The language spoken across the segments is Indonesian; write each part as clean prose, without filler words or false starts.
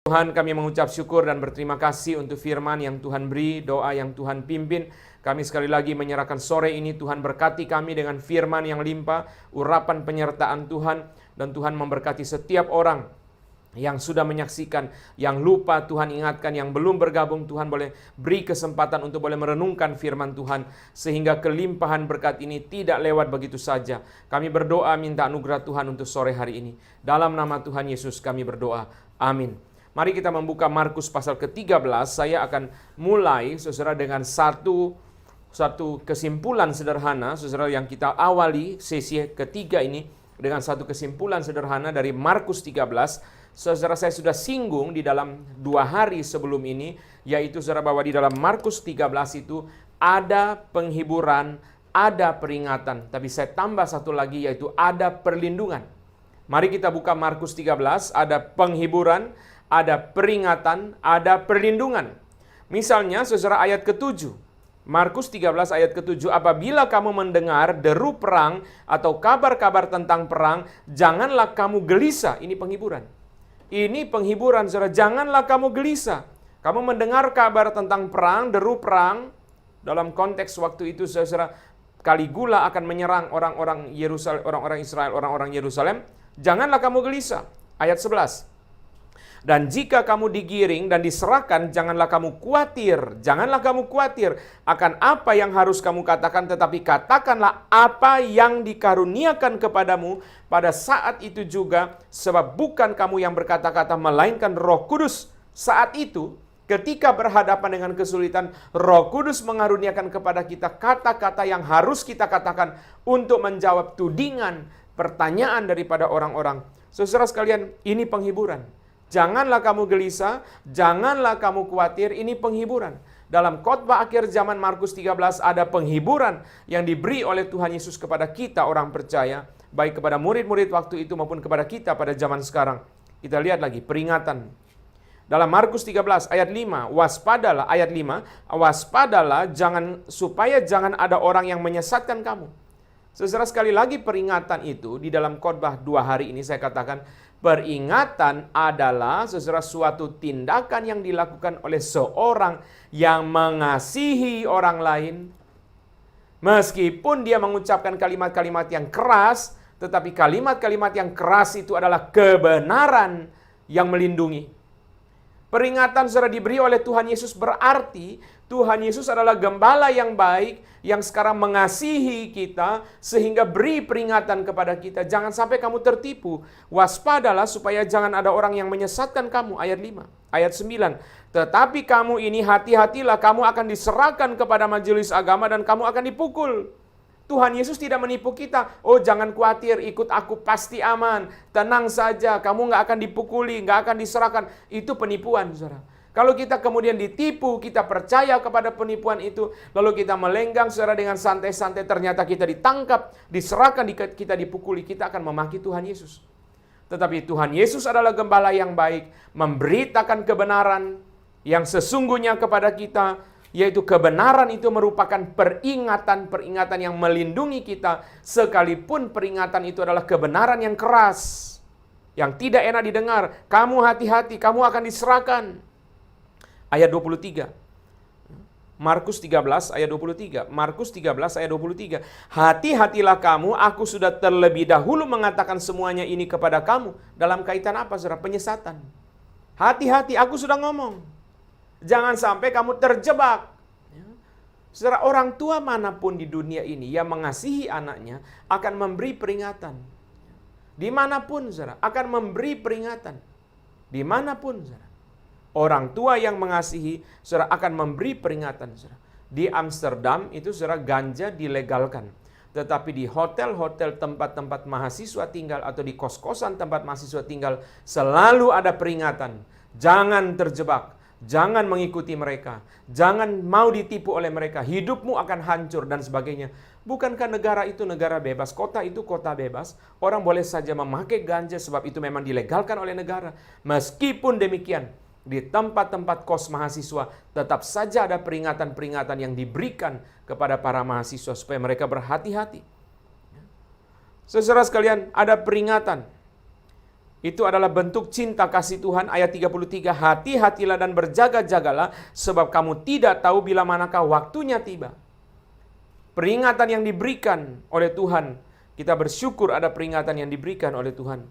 Tuhan, kami mengucap syukur dan berterima kasih untuk firman yang Tuhan beri, doa yang Tuhan pimpin. Kami sekali lagi menyerahkan sore ini, Tuhan berkati kami dengan firman yang limpah, urapan penyertaan Tuhan, dan Tuhan memberkati setiap orang yang sudah menyaksikan, yang lupa Tuhan ingatkan, yang belum bergabung Tuhan boleh beri kesempatan untuk boleh merenungkan firman Tuhan, sehingga kelimpahan berkat ini tidak lewat begitu saja. Kami berdoa minta anugerah Tuhan untuk sore hari ini. Dalam nama Tuhan Yesus kami berdoa. Amin. Mari kita membuka Markus pasal ke-13. Saya akan mulai, saudara, dengan satu kesimpulan sederhana, saudara, yang kita awali sesi ketiga ini dengan satu kesimpulan sederhana dari Markus 13. Saudara, saya sudah singgung di dalam 2 hari sebelum ini, yaitu saudara bahwa di dalam Markus 13 itu ada penghiburan, ada peringatan. Tapi saya tambah satu lagi, yaitu ada perlindungan. Mari kita buka Markus 13, ada penghiburan, ada peringatan, ada perlindungan. Misalnya, saudara, ayat ke-7. Markus 13 ayat ke-7, apabila kamu mendengar deru perang atau kabar-kabar tentang perang, janganlah kamu gelisah. Ini penghiburan. Ini penghiburan, saudara. Janganlah kamu gelisah. Kamu mendengar kabar tentang perang, deru perang. Dalam konteks waktu itu, saudara, Caligula akan menyerang orang-orang Yerusalem, orang-orang Israel, orang-orang Yerusalem. Janganlah kamu gelisah. Ayat 11. Dan jika kamu digiring dan diserahkan, janganlah kamu khawatir. Janganlah kamu khawatir akan apa yang harus kamu katakan, tetapi katakanlah apa yang dikaruniakan kepadamu pada saat itu juga, sebab bukan kamu yang berkata-kata, melainkan Roh Kudus. Saat itu, ketika berhadapan dengan kesulitan, Roh Kudus mengaruniakan kepada kita kata-kata yang harus kita katakan untuk menjawab tudingan, pertanyaan daripada orang-orang. Saudara sekalian, ini penghiburan. Janganlah kamu gelisah, janganlah kamu khawatir, ini penghiburan. Dalam khotbah akhir zaman Markus 13 ada penghiburan yang diberi oleh Tuhan Yesus kepada kita orang percaya, baik kepada murid-murid waktu itu maupun kepada kita pada zaman sekarang. Kita lihat lagi peringatan. Dalam Markus 13 ayat 5, waspadalah, ayat 5, waspadalah supaya jangan ada orang yang menyesatkan kamu. Saudara, sekali lagi peringatan itu di dalam khotbah 2 hari ini saya katakan, peringatan adalah suatu tindakan yang dilakukan oleh seorang yang mengasihi orang lain. Meskipun dia mengucapkan kalimat-kalimat yang keras, tetapi kalimat-kalimat yang keras itu adalah kebenaran yang melindungi. Peringatan saudara diberi oleh Tuhan Yesus berarti Tuhan Yesus adalah gembala yang baik yang sekarang mengasihi kita sehingga beri peringatan kepada kita. Jangan sampai kamu tertipu. Waspadalah supaya jangan ada orang yang menyesatkan kamu. Ayat 5. Ayat 9. Tetapi kamu ini hati-hatilah, kamu akan diserahkan kepada majelis agama dan kamu akan dipukul. Tuhan Yesus tidak menipu kita. Oh, jangan khawatir, ikut aku pasti aman. Tenang saja, kamu nggak akan dipukuli, nggak akan diserahkan. Itu penipuan, saudara. Kalau kita kemudian ditipu, kita percaya kepada penipuan itu, lalu kita melenggang saudara dengan santai-santai, ternyata kita ditangkap, diserahkan, kita dipukuli, kita akan memaki Tuhan Yesus. Tetapi Tuhan Yesus adalah gembala yang baik, memberitakan kebenaran yang sesungguhnya kepada kita, yaitu kebenaran itu merupakan peringatan-peringatan yang melindungi kita, sekalipun peringatan itu adalah kebenaran yang keras, yang tidak enak didengar. Kamu hati-hati, kamu akan diserahkan. Ayat 23. Markus 13 ayat 23. Markus 13 ayat 23. Hati-hatilah kamu, aku sudah terlebih dahulu mengatakan semuanya ini kepada kamu. Dalam kaitan apa, saudara? Penyesatan. Hati-hati, aku sudah ngomong. Jangan sampai kamu terjebak. Saudara, orang tua manapun di dunia ini yang mengasihi anaknya akan memberi peringatan. Dimanapun, saudara, akan memberi peringatan. Dimanapun, saudara. Orang tua yang mengasihi, saudara, akan memberi peringatan, saudara. Di Amsterdam itu, saudara, ganja dilegalkan. Tetapi di hotel-hotel tempat-tempat mahasiswa tinggal atau di kos-kosan tempat mahasiswa tinggal selalu ada peringatan. Jangan terjebak, jangan mengikuti mereka, jangan mau ditipu oleh mereka, hidupmu akan hancur dan sebagainya. Bukankah negara itu negara bebas, kota itu kota bebas, orang boleh saja memakai ganja sebab itu memang dilegalkan oleh negara. Meskipun demikian, di tempat-tempat kos mahasiswa tetap saja ada peringatan-peringatan yang diberikan kepada para mahasiswa supaya mereka berhati-hati. Saudara sekalian, ada peringatan. Itu adalah bentuk cinta kasih Tuhan. Ayat 33, hati-hatilah dan berjaga-jagalah, sebab kamu tidak tahu bila manakah waktunya tiba. Peringatan yang diberikan oleh Tuhan, kita bersyukur ada peringatan yang diberikan oleh Tuhan.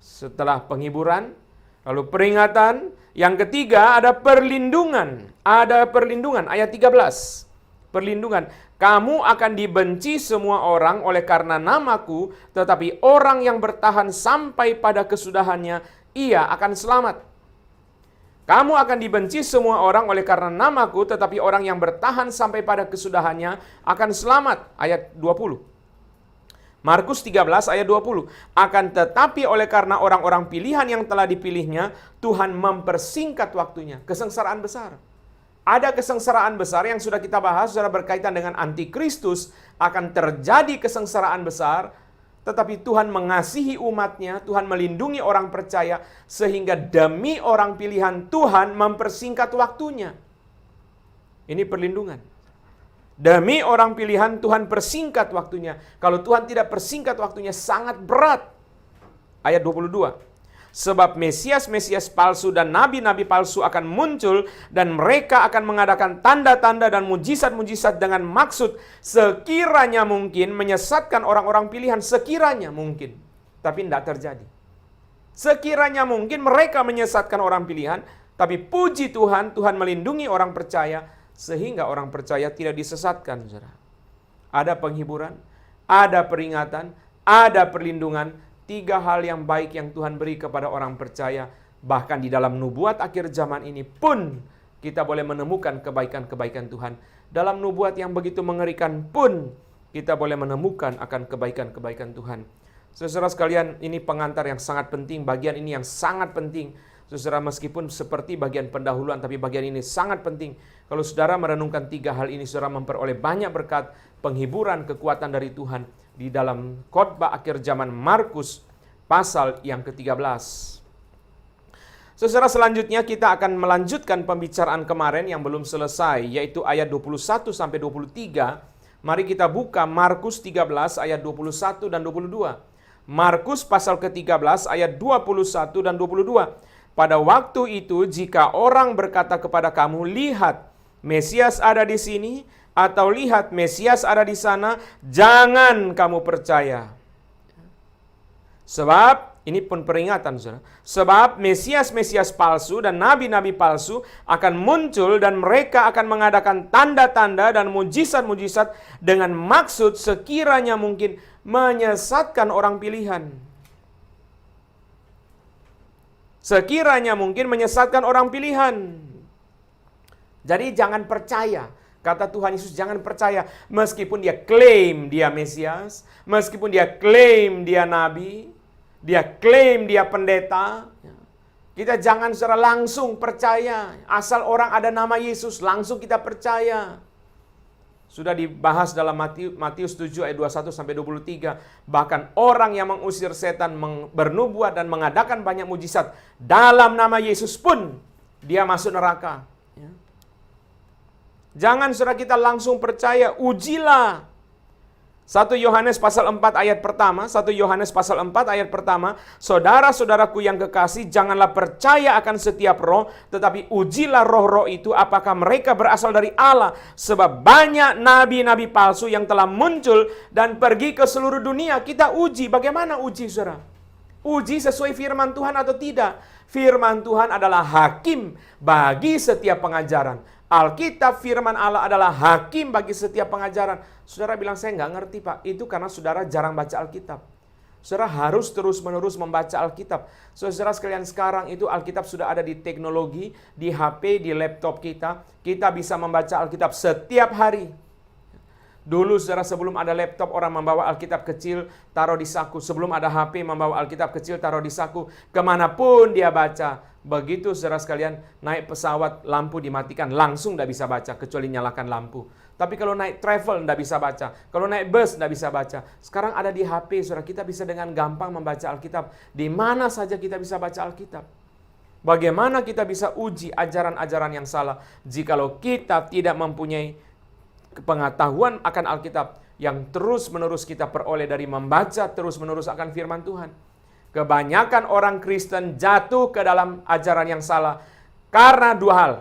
Setelah penghiburan, lalu peringatan. Yang ketiga ada perlindungan. Ada perlindungan, ayat 13. Perlindungan. Kamu akan dibenci semua orang oleh karena namaku, tetapi orang yang bertahan sampai pada kesudahannya, ia akan selamat. Kamu akan dibenci semua orang oleh karena namaku, tetapi orang yang bertahan sampai pada kesudahannya akan selamat. Ayat 20. Markus 13 ayat 20. Akan tetapi oleh karena orang-orang pilihan yang telah dipilihnya, Tuhan mempersingkat waktunya. Kesengsaraan besar. Ada kesengsaraan besar yang sudah kita bahas, saudara, berkaitan dengan antikristus. Akan terjadi kesengsaraan besar, tetapi Tuhan mengasihi umatnya, Tuhan melindungi orang percaya, sehingga demi orang pilihan Tuhan mempersingkat waktunya. Ini perlindungan. Demi orang pilihan Tuhan persingkat waktunya. Kalau Tuhan tidak persingkat waktunya sangat berat. Ayat 22. Sebab Mesias-Mesias palsu dan nabi-nabi palsu akan muncul, dan mereka akan mengadakan tanda-tanda dan mujizat-mujizat dengan maksud sekiranya mungkin menyesatkan orang-orang pilihan. Sekiranya mungkin. Tapi tidak terjadi. Sekiranya mungkin mereka menyesatkan orang pilihan, tapi puji Tuhan, Tuhan melindungi orang percaya, sehingga orang percaya tidak disesatkan, saudara. Ada penghiburan, ada peringatan, ada perlindungan. 3 hal yang baik yang Tuhan beri kepada orang percaya. Bahkan di dalam nubuat akhir zaman ini pun kita boleh menemukan kebaikan-kebaikan Tuhan. Dalam nubuat yang begitu mengerikan pun kita boleh menemukan akan kebaikan-kebaikan Tuhan. Saudara sekalian, ini pengantar yang sangat penting. Bagian ini yang sangat penting. Saudara, meskipun seperti bagian pendahuluan, tapi bagian ini sangat penting. Kalau saudara merenungkan 3 hal ini, saudara memperoleh banyak berkat, penghiburan, kekuatan dari Tuhan di dalam khotbah akhir zaman Markus pasal yang ke-13. Saudara, selanjutnya kita akan melanjutkan pembicaraan kemarin yang belum selesai, yaitu ayat 21 sampai 23. Mari kita buka Markus 13 ayat 21 dan 22. Markus pasal ke-13 ayat 21 dan 22. Pada waktu itu, jika orang berkata kepada kamu, lihat, Mesias ada di sini, atau lihat, Mesias ada di sana, jangan kamu percaya. Sebab, ini pun peringatan, saudara. Sebab Mesias-Mesias palsu dan nabi-nabi palsu akan muncul, dan mereka akan mengadakan tanda-tanda dan mujizat-mujizat dengan maksud sekiranya mungkin menyesatkan orang pilihan. Sekiranya mungkin menyesatkan orang pilihan. Jadi jangan percaya. Kata Tuhan Yesus, jangan percaya. Meskipun dia klaim dia Mesias, meskipun dia klaim dia nabi, dia klaim dia pendeta, kita jangan secara langsung percaya. Asal orang ada nama Yesus, langsung kita percaya. Sudah dibahas dalam Matius 7 ayat 21 sampai 23. Bahkan orang yang mengusir setan, bernubuat dan mengadakan banyak mujizat dalam nama Yesus pun dia masuk neraka. Jangan saudara kita langsung percaya, ujilah. 1 Yohanes pasal 4 ayat pertama, 1 Yohanes pasal 4 ayat pertama, saudara-saudaraku yang kekasih, janganlah percaya akan setiap roh, tetapi ujilah roh-roh itu apakah mereka berasal dari Allah, sebab banyak nabi-nabi palsu yang telah muncul dan pergi ke seluruh dunia. Kita uji, bagaimana uji, saudara? Uji sesuai firman Tuhan atau tidak? Firman Tuhan adalah hakim bagi setiap pengajaran. Alkitab firman Allah adalah hakim bagi setiap pengajaran. Saudara bilang, saya nggak ngerti Pak. Itu karena saudara jarang baca Alkitab. Saudara harus terus-menerus membaca Alkitab. Saudara sekalian, sekarang itu Alkitab sudah ada di teknologi, di HP, di laptop kita. Kita bisa membaca Alkitab setiap hari. Dulu saudara, sebelum ada laptop, orang membawa Alkitab kecil, taruh di saku. Sebelum ada HP, membawa Alkitab kecil, taruh di saku. Kemanapun dia baca. Begitu saudara sekalian, naik pesawat, lampu dimatikan, langsung tidak bisa baca, kecuali nyalakan lampu. Tapi kalau naik travel, tidak bisa baca. Kalau naik bus, tidak bisa baca. Sekarang ada di HP, saudara, kita bisa dengan gampang membaca Alkitab. Di mana saja kita bisa baca Alkitab. Bagaimana kita bisa uji ajaran-ajaran yang salah, jikalau kita tidak mempunyai pengetahuan akan Alkitab yang terus-menerus kita peroleh dari membaca terus-menerus akan firman Tuhan. Kebanyakan orang Kristen jatuh ke dalam ajaran yang salah karena dua hal.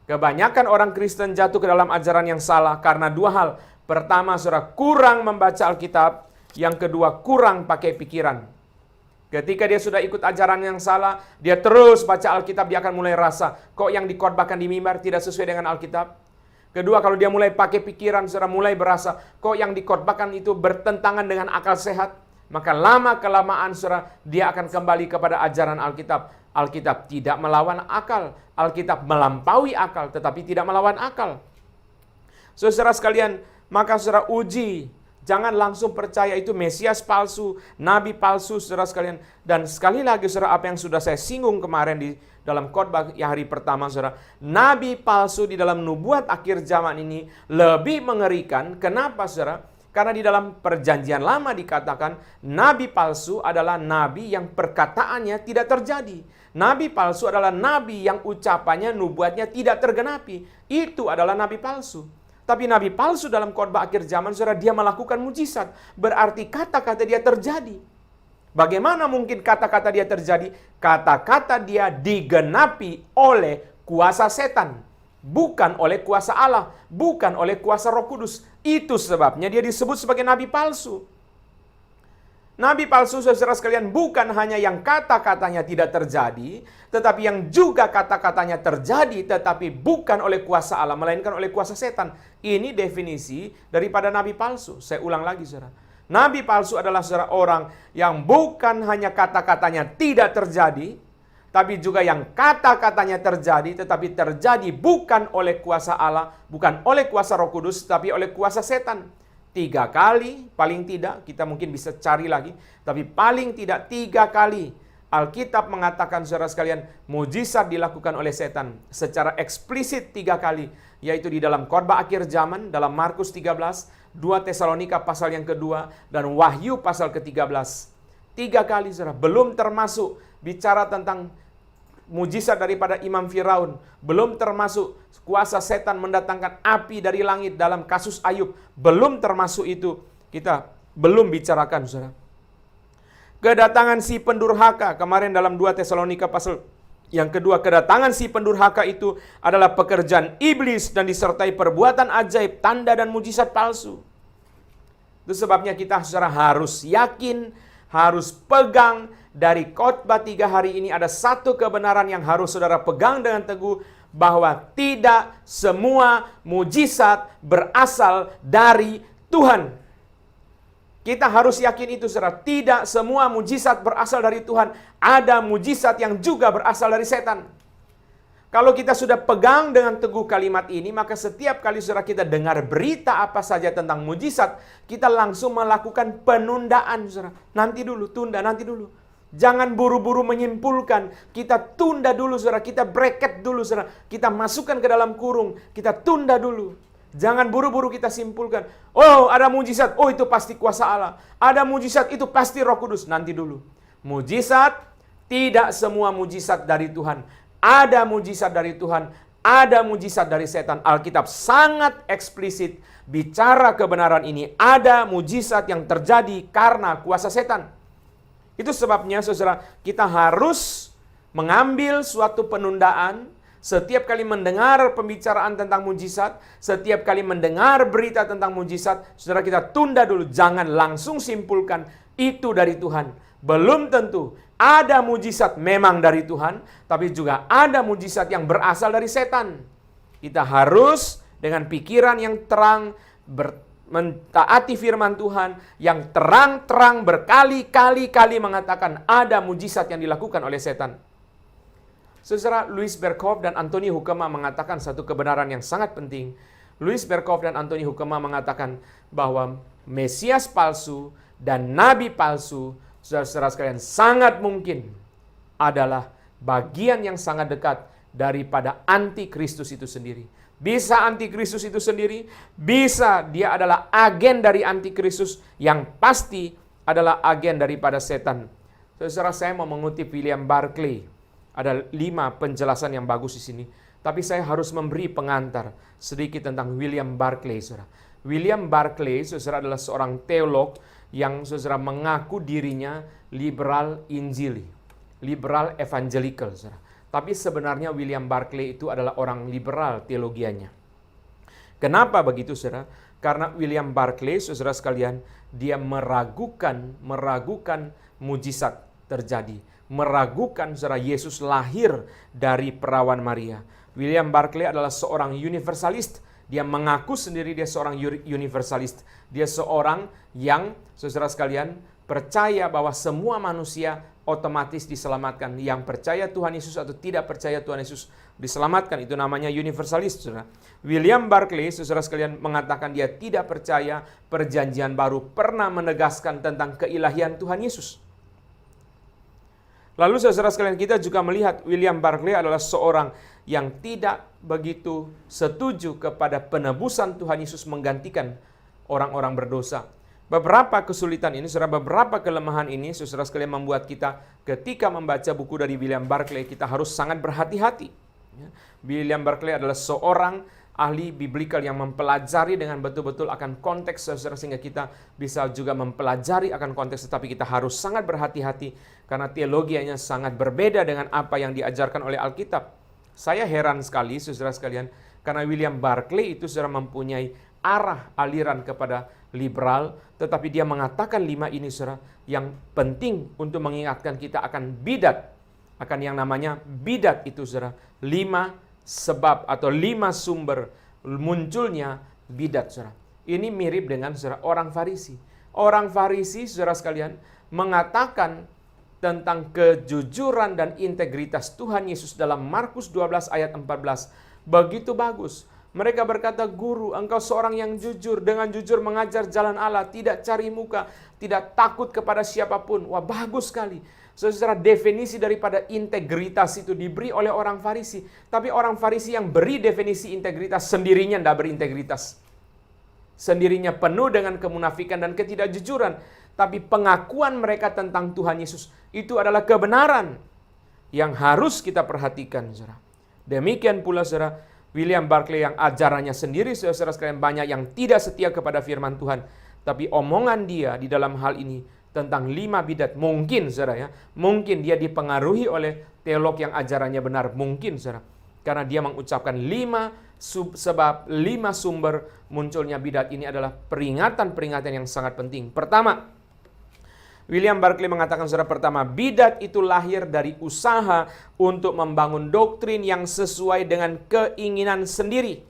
Kebanyakan orang Kristen jatuh ke dalam ajaran yang salah karena dua hal. Pertama, saudara, kurang membaca Alkitab. Yang kedua, kurang pakai pikiran. Ketika dia sudah ikut ajaran yang salah, dia terus baca Alkitab, dia akan mulai rasa, kok yang dikhotbahkan di mimbar tidak sesuai dengan Alkitab. Kedua, kalau dia mulai pakai pikiran, saudara, mulai berasa, kok yang dikhotbahkan itu bertentangan dengan akal sehat. Maka lama-kelamaan, saudara, dia akan kembali kepada ajaran Alkitab. Alkitab tidak melawan akal. Alkitab melampaui akal, tetapi tidak melawan akal. Saudara sekalian, maka saudara uji. Jangan langsung percaya itu Mesias palsu, Nabi palsu, saudara sekalian. Dan sekali lagi, saudara, apa yang sudah saya singgung kemarin di dalam khotbah hari pertama, saudara. Nabi palsu di dalam nubuat akhir zaman ini lebih mengerikan. Kenapa, saudara? Karena di dalam perjanjian lama dikatakan, Nabi palsu adalah Nabi yang perkataannya tidak terjadi. Nabi palsu adalah Nabi yang ucapannya, nubuatnya tidak tergenapi. Itu adalah Nabi palsu. Tapi Nabi palsu dalam khotbah akhir zaman, saudara, dia melakukan mujizat. Berarti kata-kata dia terjadi. Bagaimana mungkin kata-kata dia terjadi? Kata-kata dia digenapi oleh kuasa setan. Bukan oleh kuasa Allah. Bukan oleh kuasa Roh Kudus. Itu sebabnya dia disebut sebagai Nabi palsu. Nabi palsu, saudara sekalian, bukan hanya yang kata-katanya tidak terjadi, tetapi yang juga kata-katanya terjadi, tetapi bukan oleh kuasa Allah, melainkan oleh kuasa setan. Ini definisi daripada nabi palsu. Saya ulang lagi, saudara. Nabi palsu adalah saudara orang yang bukan hanya kata-katanya tidak terjadi, tapi juga yang kata-katanya terjadi, tetapi terjadi bukan oleh kuasa Allah, bukan oleh kuasa Roh Kudus, tapi oleh kuasa setan. 3 kali, paling tidak, kita mungkin bisa cari lagi, tapi paling tidak 3 kali Alkitab mengatakan, saudara sekalian, mujizat dilakukan oleh setan secara eksplisit 3 kali, yaitu di dalam khotbah akhir zaman, dalam Markus 13, 2 Tesalonika pasal yang kedua, dan Wahyu pasal ke-13. 3 kali, saudara, belum termasuk bicara tentang mujizat daripada Imam Firaun, belum termasuk kuasa setan mendatangkan api dari langit dalam kasus Ayub, belum termasuk itu, kita belum bicarakan, saudara. Kedatangan si pendurhaka, kemarin dalam 2 Tesalonika pasal yang kedua, kedatangan si pendurhaka itu adalah pekerjaan iblis dan disertai perbuatan ajaib, tanda dan mujizat palsu. Itu sebabnya kita, saudara, harus yakin, harus pegang. Dari khotbah 3 hari ini ada satu kebenaran yang harus saudara pegang dengan teguh, bahwa tidak semua mujizat berasal dari Tuhan. Kita harus yakin itu, saudara. Tidak semua mujizat berasal dari Tuhan. Ada mujizat yang juga berasal dari setan. Kalau kita sudah pegang dengan teguh kalimat ini, maka setiap kali, saudara, kita dengar berita apa saja tentang mujizat, kita langsung melakukan penundaan, saudara. Nanti dulu, tunda, nanti dulu. Jangan buru-buru menyimpulkan. Kita tunda dulu, saudara. Kita bracket dulu, saudara. Kita masukkan ke dalam kurung. Kita tunda dulu. Jangan buru-buru kita simpulkan. Oh, ada mujizat. Oh, itu pasti kuasa Allah. Ada mujizat, itu pasti Roh Kudus. Nanti dulu. Mujizat, tidak semua mujizat dari Tuhan. Ada mujizat dari Tuhan. Ada mujizat dari setan. Alkitab sangat eksplisit bicara kebenaran ini. Ada mujizat yang terjadi karena kuasa setan. Itu sebabnya, saudara, kita harus mengambil suatu penundaan. Setiap kali mendengar pembicaraan tentang mujizat, setiap kali mendengar berita tentang mujizat, saudara, kita tunda dulu. Jangan langsung simpulkan itu dari Tuhan. Belum tentu. Ada mujizat memang dari Tuhan, tapi juga ada mujizat yang berasal dari setan. Kita harus dengan pikiran yang terang, mentaati firman Tuhan yang terang-terang berkali-kali mengatakan ada mujizat yang dilakukan oleh setan. Saudara, Louis Berkhof dan Anthony Hoekema mengatakan satu kebenaran yang sangat penting. Louis Berkhof dan Anthony Hoekema mengatakan bahwa Mesias palsu dan Nabi palsu, saudara-saudara sekalian, sangat mungkin adalah bagian yang sangat dekat daripada antikristus itu sendiri. Bisa antikristus itu sendiri, bisa dia adalah agen dari antikristus, yang pasti adalah agen daripada setan. Saudara, saya mau mengutip William Barclay. Ada 5 penjelasan yang bagus di sini. Tapi saya harus memberi pengantar sedikit tentang William Barclay, saudara. William Barclay, saudara, adalah seorang teolog yang saudara mengaku dirinya liberal Injili, liberal evangelical, saudara. Tapi sebenarnya William Barclay itu adalah orang liberal teologianya. Kenapa begitu, saudara? Karena William Barclay, saudara sekalian, dia meragukan mujizat terjadi. Meragukan saudara Yesus lahir dari perawan Maria. William Barclay adalah seorang universalist. Dia mengaku sendiri dia seorang universalist. Dia seorang yang, saudara sekalian, percaya bahwa semua manusia otomatis diselamatkan. Yang percaya Tuhan Yesus atau tidak percaya Tuhan Yesus diselamatkan. Itu namanya universalist, saudara. William Barclay, saudara sekalian, mengatakan dia tidak percaya Perjanjian Baru pernah menegaskan tentang keilahian Tuhan Yesus. Lalu saudara sekalian, kita juga melihat William Barclay adalah seorang yang tidak begitu setuju kepada penebusan Tuhan Yesus menggantikan orang-orang berdosa. Beberapa kesulitan ini, saudara, beberapa kelemahan ini, saudara sekalian, membuat kita ketika membaca buku dari William Barclay, kita harus sangat berhati-hati. William Barclay adalah seorang ahli biblikal yang mempelajari dengan betul-betul akan konteks, saudara, sehingga kita bisa juga mempelajari akan konteks, tetapi kita harus sangat berhati-hati karena teologianya sangat berbeda dengan apa yang diajarkan oleh Alkitab. Saya heran sekali, saudara sekalian, karena William Barclay itu, saudara, mempunyai arah aliran kepada liberal, tetapi dia mengatakan 5 ini, saudara, yang penting untuk mengingatkan kita akan bidat, akan yang namanya bidat itu, saudara. 5 sebab atau 5 sumber munculnya bidat, saudara. Ini mirip dengan, saudara, orang Farisi. Orang Farisi, saudara sekalian, mengatakan tentang kejujuran dan integritas Tuhan Yesus dalam Markus 12 ayat 14. Begitu bagus. Mereka berkata, "Guru, engkau seorang yang jujur, dengan jujur mengajar jalan Allah, tidak cari muka, tidak takut kepada siapapun." Wah, bagus sekali. Saudara, definisi daripada integritas itu diberi oleh orang Farisi. Tapi orang Farisi yang beri definisi integritas sendirinya tidak berintegritas. Sendirinya penuh dengan kemunafikan dan ketidakjujuran. Tapi pengakuan mereka tentang Tuhan Yesus itu adalah kebenaran yang harus kita perhatikan, saudara. Demikian pula, saudara, William Barclay yang ajarannya sendiri, saudara sekalian, banyak yang tidak setia kepada firman Tuhan. Tapi omongan dia di dalam hal ini tentang 5 bidat, mungkin, saudara, ya, mungkin dia dipengaruhi oleh teolog yang ajarannya benar, mungkin, saudara, karena dia mengucapkan 5 sebab 5 sumber munculnya bidat. Ini adalah peringatan-peringatan yang sangat penting. Pertama, William Barclay mengatakan, saudara, pertama, bidat itu lahir dari usaha untuk membangun doktrin yang sesuai dengan keinginan sendiri.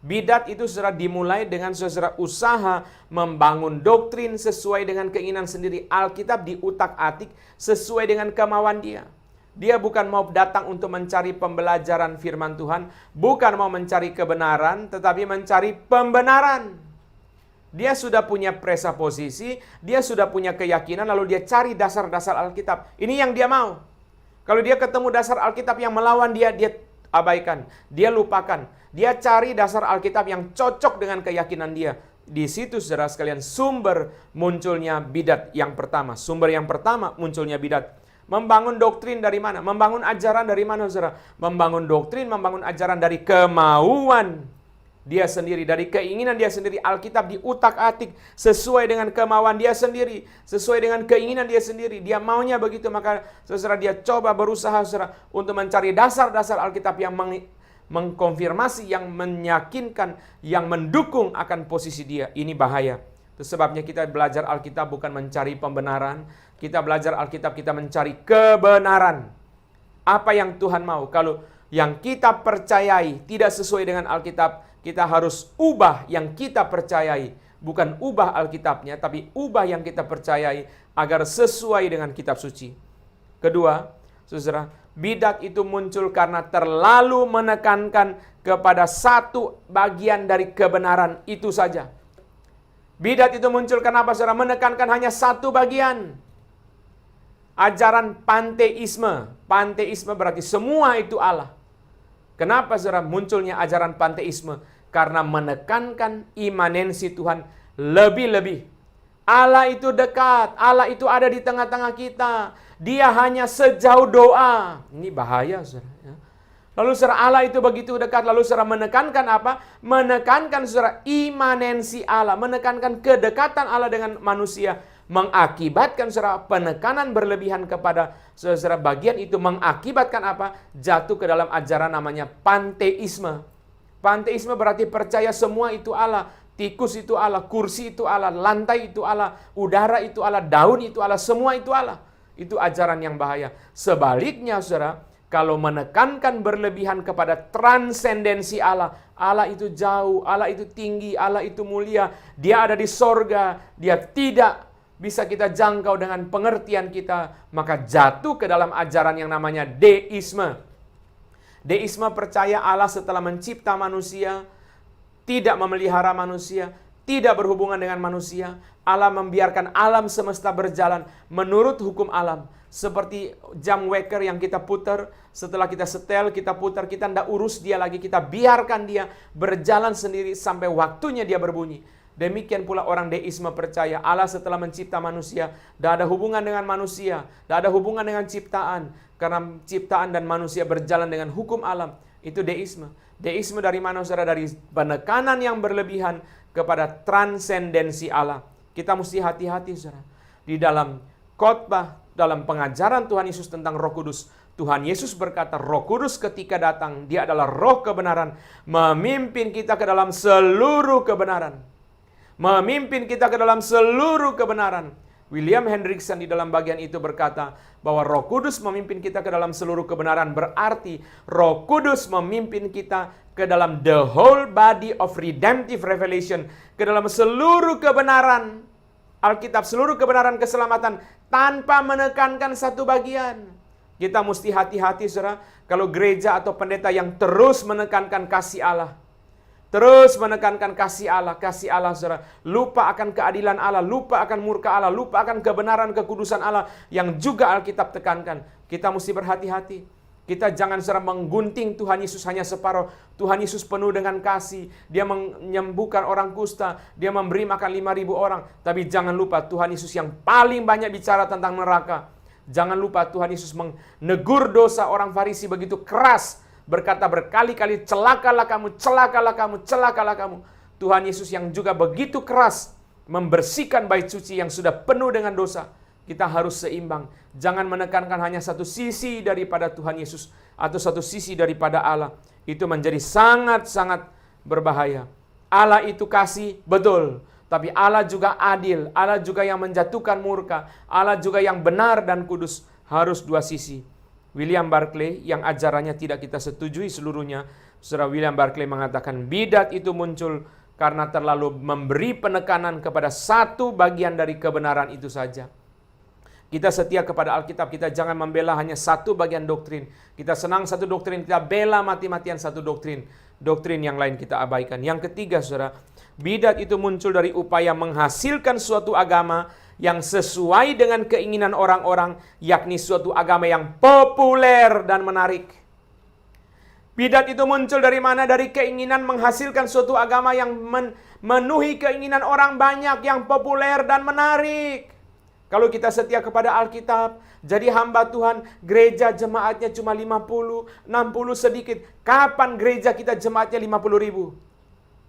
Bidat itu, saudara, dimulai dengan, saudara, usaha membangun doktrin sesuai dengan keinginan sendiri. Alkitab diutak-atik sesuai dengan kemauan dia. Dia bukan mau datang untuk mencari pembelajaran firman Tuhan, bukan mau mencari kebenaran, tetapi mencari pembenaran. Dia sudah punya presuposisi, dia sudah punya keyakinan, lalu dia cari dasar-dasar Alkitab. Ini yang dia mau. Kalau dia ketemu dasar Alkitab yang melawan dia, dia abaikan, dia lupakan. Dia cari dasar Alkitab yang cocok dengan keyakinan dia. Di situ, saudara sekalian, sumber munculnya bidat yang pertama. Sumber yang pertama munculnya bidat. Membangun doktrin dari mana? Membangun ajaran dari mana, saudara? Membangun doktrin, membangun ajaran dari kemauan dia sendiri, dari keinginan dia sendiri. Alkitab diutak-atik sesuai dengan kemauan dia sendiri, sesuai dengan keinginan dia sendiri. Dia maunya begitu, maka, saudara, dia coba berusaha, saudara, untuk mencari dasar-dasar Alkitab yang mengkonfirmasi, yang meyakinkan, yang mendukung akan posisi dia. Ini bahaya. Itu sebabnya kita belajar Alkitab bukan mencari pembenaran. Kita belajar Alkitab, kita mencari kebenaran. Apa yang Tuhan mau. Kalau yang kita percayai tidak sesuai dengan Alkitab, kita harus ubah yang kita percayai. Bukan ubah Alkitabnya, tapi ubah yang kita percayai agar sesuai dengan kitab suci. Kedua, saudara, bidat itu muncul karena terlalu menekankan kepada satu bagian dari kebenaran itu saja. Bidat itu muncul kenapa, saudara? Menekankan hanya satu bagian. Ajaran panteisme. Panteisme berarti semua itu Allah. Kenapa, saudara, munculnya ajaran panteisme? Karena menekankan imanensi Tuhan lebih-lebih. Allah itu dekat, Allah itu ada di tengah-tengah kita. Dia hanya sejauh doa. Ini bahaya, saudara. Lalu saudara, Allah itu begitu dekat. Lalu saudara menekankan apa? Menekankan saudara imanensi Allah. Menekankan kedekatan Allah dengan manusia. Mengakibatkan saudara penekanan berlebihan kepada saudara, bagian itu mengakibatkan apa? Jatuh ke dalam ajaran namanya panteisme. Panteisme berarti percaya semua itu Allah. Tikus itu Allah, kursi itu Allah, lantai itu Allah, udara itu Allah, daun itu Allah, semua itu Allah. Itu ajaran yang bahaya. Sebaliknya saudara, kalau menekankan berlebihan kepada transendensi Allah, Allah itu jauh, Allah itu tinggi, Allah itu mulia, Dia ada di sorga, Dia tidak bisa kita jangkau dengan pengertian kita, maka jatuh ke dalam ajaran yang namanya deisme. Deisme percaya Allah setelah mencipta manusia, tidak memelihara manusia, tidak berhubungan dengan manusia. Allah membiarkan alam semesta berjalan menurut hukum alam. Seperti jam waker yang kita putar, setelah kita setel, kita putar, kita tidak urus dia lagi, kita biarkan dia berjalan sendiri sampai waktunya dia berbunyi. Demikian pula orang deisme percaya Allah setelah mencipta manusia, tidak ada hubungan dengan manusia, tidak ada hubungan dengan ciptaan, karena ciptaan dan manusia berjalan dengan hukum alam. Itu deisme. Deisme dari mana saudara? Dari penekanan yang berlebihan kepada transendensi Allah. Kita mesti hati-hati saudara. Di dalam khotbah, dalam pengajaran Tuhan Yesus tentang Roh Kudus, Tuhan Yesus berkata, Roh Kudus ketika datang, Dia adalah Roh kebenaran, memimpin kita ke dalam seluruh kebenaran. Memimpin kita ke dalam seluruh kebenaran. William Hendriksen di dalam bagian itu berkata bahwa Roh Kudus memimpin kita ke dalam seluruh kebenaran, berarti Roh Kudus memimpin kita ke dalam the whole body of redemptive revelation, ke dalam seluruh kebenaran Alkitab, seluruh kebenaran keselamatan, tanpa menekankan satu bagian. Kita mesti hati-hati saudara, kalau gereja atau pendeta yang terus menekankan kasih Allah, terus menekankan kasih Allah saudara, lupa akan keadilan Allah, lupa akan murka Allah, lupa akan kebenaran kekudusan Allah yang juga Alkitab tekankan. Kita mesti berhati-hati. Kita jangan saudara menggunting Tuhan Yesus hanya separuh. Tuhan Yesus penuh dengan kasih. Dia menyembuhkan orang kusta. Dia memberi makan 5.000 orang. Tapi jangan lupa Tuhan Yesus yang paling banyak bicara tentang neraka. Jangan lupa Tuhan Yesus menegur dosa orang Farisi begitu keras. Berkata berkali-kali, celakalah kamu, celakalah kamu, celakalah kamu. Tuhan Yesus yang juga begitu keras membersihkan bait suci yang sudah penuh dengan dosa. Kita harus seimbang. Jangan menekankan hanya satu sisi daripada Tuhan Yesus atau satu sisi daripada Allah. Itu menjadi sangat-sangat berbahaya. Allah itu kasih, betul. Tapi Allah juga adil. Allah juga yang menjatuhkan murka. Allah juga yang benar dan kudus. Harus dua sisi. William Barclay yang ajarannya tidak kita setujui seluruhnya. Saudara William Barclay mengatakan bidat itu muncul karena terlalu memberi penekanan kepada satu bagian dari kebenaran itu saja. Kita setia kepada Alkitab, kita jangan membela hanya satu bagian doktrin. Kita senang satu doktrin, kita bela mati-matian satu doktrin. Doktrin yang lain kita abaikan. Yang ketiga saudara, bidat itu muncul dari upaya menghasilkan suatu agama yang sesuai dengan keinginan orang-orang, yakni suatu agama yang populer dan menarik. Bidat itu muncul dari mana? Dari keinginan menghasilkan suatu agama yang memenuhi keinginan orang banyak, yang populer dan menarik. Kalau kita setia kepada Alkitab, jadi hamba Tuhan, gereja jemaatnya cuma 50, 60 sedikit. Kapan gereja kita jemaatnya 50.000?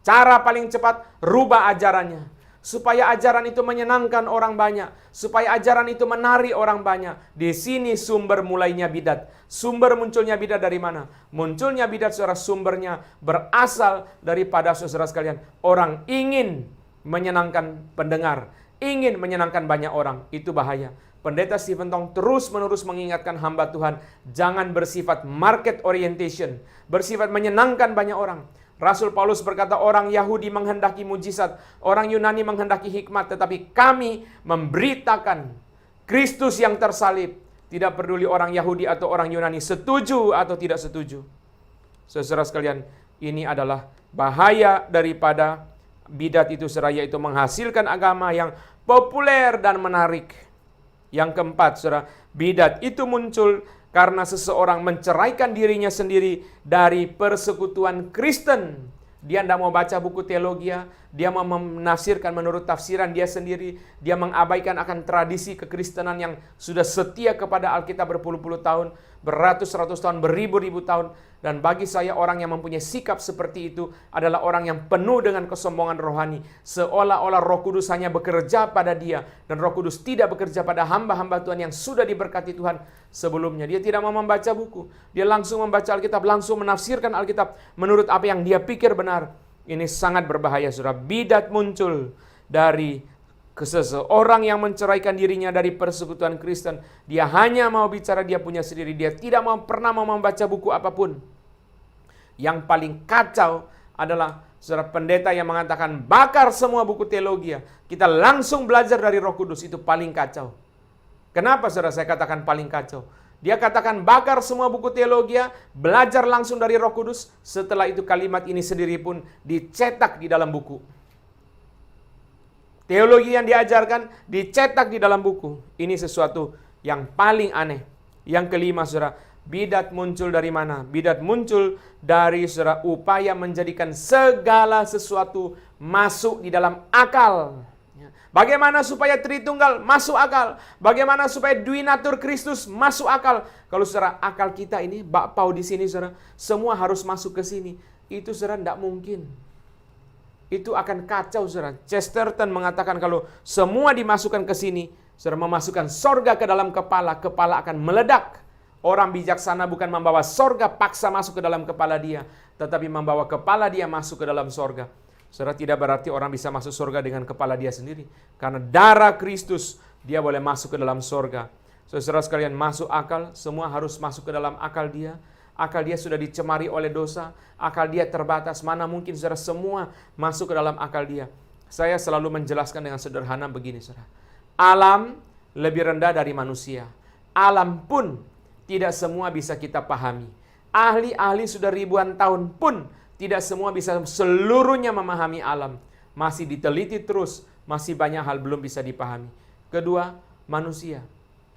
Cara paling cepat, rubah ajarannya. Supaya ajaran itu menyenangkan orang banyak. Supaya ajaran itu menarik orang banyak. Di sini sumber mulainya bidat. Sumber munculnya bidat dari mana? Munculnya bidat saudara, sumbernya berasal daripada saudara sekalian. Orang ingin menyenangkan pendengar. Ingin menyenangkan banyak orang. Itu bahaya. Pendeta Stephen Tong terus-menerus mengingatkan hamba Tuhan. Jangan bersifat market orientation. Bersifat menyenangkan banyak orang. Rasul Paulus berkata orang Yahudi menghendaki mujizat, orang Yunani menghendaki hikmat, tetapi kami memberitakan Kristus yang tersalib. Tidak peduli orang Yahudi atau orang Yunani setuju atau tidak setuju. Saudara sekalian, ini adalah bahaya daripada bidat itu saudara, yaitu menghasilkan agama yang populer dan menarik. Yang keempat saudara, bidat itu muncul karena seseorang menceraikan dirinya sendiri dari persekutuan Kristen. Dia tidak mau baca buku teologi, Dia mau menafsirkan menurut tafsiran dia sendiri. Dia mengabaikan akan tradisi kekristenan yang sudah setia kepada Alkitab berpuluh-puluh tahun, beratus-ratus tahun, beribu-ribu tahun. Dan bagi saya orang yang mempunyai sikap seperti itu adalah orang yang penuh dengan kesombongan rohani. Seolah-olah Roh Kudus hanya bekerja pada dia, dan Roh Kudus tidak bekerja pada hamba-hamba Tuhan yang sudah diberkati Tuhan sebelumnya. Dia tidak mau membaca buku. Dia langsung membaca Alkitab, langsung menafsirkan Alkitab menurut apa yang dia pikir benar. Ini sangat berbahaya, saudara. Bidat muncul dari seseorang yang menceraikan dirinya dari persekutuan Kristen. Dia hanya mau bicara dia punya sendiri. Dia tidak pernah mau membaca buku apapun. Yang paling kacau adalah saudara pendeta yang mengatakan bakar semua buku teologi. Kita langsung belajar dari Roh Kudus. Itu paling kacau. Kenapa saudara saya katakan paling kacau? Dia katakan bakar semua buku teologi, belajar langsung dari Roh Kudus. Setelah itu kalimat ini sendiri pun dicetak di dalam buku. Teologi yang diajarkan dicetak di dalam buku. Ini sesuatu yang paling aneh. Yang kelima, saudara, bidat muncul dari mana? Bidat muncul dari, saudara, upaya menjadikan segala sesuatu masuk di dalam akal. Bagaimana supaya Tritunggal masuk akal? Bagaimana supaya Duinatur Kristus masuk akal? Kalau saudara akal kita ini, bakpao di sini, saudara, semua harus masuk ke sini. Itu, saudara, tidak mungkin. Itu akan kacau, saudara. Chesterton mengatakan kalau semua dimasukkan ke sini, saudara, memasukkan sorga ke dalam kepala, kepala akan meledak. Orang bijaksana bukan membawa sorga paksa masuk ke dalam kepala dia, tetapi membawa kepala dia masuk ke dalam sorga. Saudara, tidak berarti orang bisa masuk sorga dengan kepala dia sendiri. Karena darah Kristus, dia boleh masuk ke dalam sorga. Saudara sekalian, masuk akal, semua harus masuk ke dalam akal dia. Akal dia sudah dicemari oleh dosa. Akal dia terbatas. Mana mungkin saudara semua masuk ke dalam akal dia. Saya selalu menjelaskan dengan sederhana begini, saudara. Alam lebih rendah dari manusia. Alam pun tidak semua bisa kita pahami. Ahli-ahli sudah ribuan tahun pun tidak semua bisa seluruhnya memahami alam. Masih diteliti terus. Masih banyak hal belum bisa dipahami. Kedua, manusia.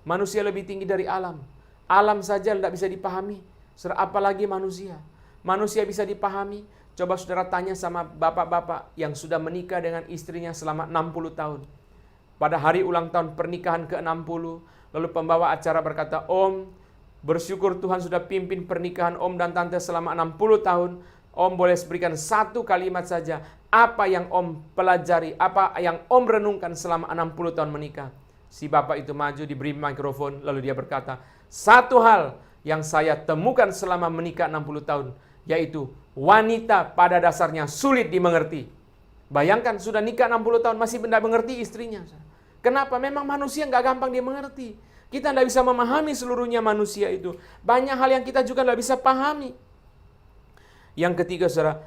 Manusia lebih tinggi dari alam. Alam saja tidak bisa dipahami. Apalagi manusia. Manusia bisa dipahami. Coba saudara tanya sama bapak-bapak yang sudah menikah dengan istrinya selama 60 tahun. Pada hari ulang tahun pernikahan ke-60, lalu pembawa acara berkata, "Om, bersyukur Tuhan sudah pimpin pernikahan Om dan Tante selama 60 tahun. Om boleh berikan satu kalimat saja. Apa yang Om pelajari, apa yang Om renungkan selama 60 tahun menikah?" Si bapak itu maju, diberi mikrofon, lalu dia berkata, "Satu hal yang saya temukan selama menikah 60 tahun, yaitu wanita pada dasarnya sulit dimengerti." Bayangkan sudah nikah 60 tahun masih tidak mengerti istrinya. Kenapa? Memang manusia nggak gampang dimengerti. Kita tidak bisa memahami seluruhnya manusia itu. Banyak hal yang kita juga tidak bisa pahami. Yang ketiga, saudara,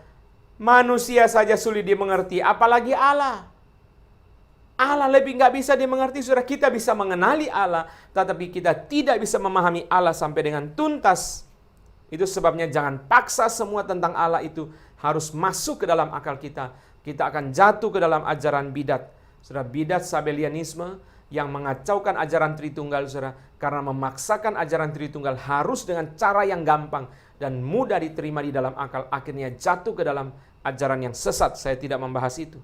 manusia saja sulit dimengerti, apalagi Allah. Allah lebih nggak bisa dimengerti, saudara. Kita bisa mengenali Allah, tetapi kita tidak bisa memahami Allah sampai dengan tuntas. Itu sebabnya jangan paksa semua tentang Allah itu harus masuk ke dalam akal kita. Kita akan jatuh ke dalam ajaran bidat. Saudara, bidat Sabelianisme yang mengacaukan ajaran Tritunggal, saudara, karena memaksakan ajaran Tritunggal harus dengan cara yang gampang dan mudah diterima di dalam akal, akhirnya jatuh ke dalam ajaran yang sesat. Saya tidak membahas itu.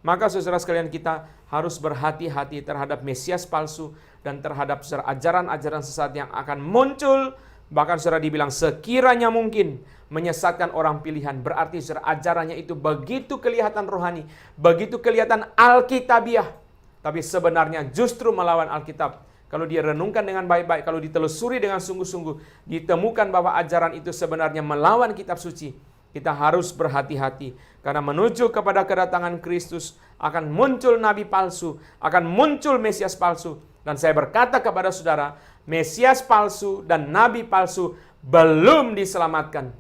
Maka saudara sekalian, kita harus berhati-hati terhadap Mesias palsu dan terhadap ajaran-ajaran sesat yang akan muncul. Bahkan saudara dibilang sekiranya mungkin menyesatkan orang pilihan. Berarti saudara ajarannya itu begitu kelihatan rohani, begitu kelihatan alkitabiah, tapi sebenarnya justru melawan Alkitab. Kalau dia renungkan dengan baik-baik, kalau ditelusuri dengan sungguh-sungguh, ditemukan bahwa ajaran itu sebenarnya melawan kitab suci. Kita harus berhati-hati, karena menuju kepada kedatangan Kristus akan muncul nabi palsu, akan muncul Mesias palsu. Dan saya berkata kepada saudara, Mesias palsu dan nabi palsu belum diselamatkan.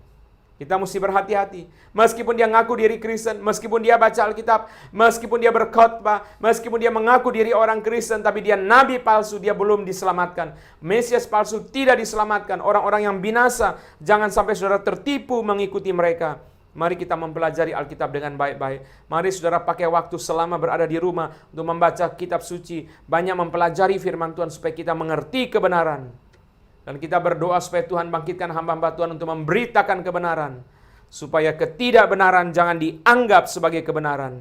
Kita mesti berhati-hati. Meskipun dia ngaku diri Kristen, meskipun dia baca Alkitab, meskipun dia berkhotbah, meskipun dia mengaku diri orang Kristen, tapi dia nabi palsu, dia belum diselamatkan. Mesias palsu tidak diselamatkan. Orang-orang yang binasa, jangan sampai saudara tertipu mengikuti mereka. Mari kita mempelajari Alkitab dengan baik-baik. Mari saudara pakai waktu selama berada di rumah untuk membaca kitab suci. Banyak mempelajari firman Tuhan supaya kita mengerti kebenaran. Dan kita berdoa supaya Tuhan bangkitkan hamba-hamba Tuhan untuk memberitakan kebenaran. supaya ketidakbenaran jangan dianggap sebagai kebenaran.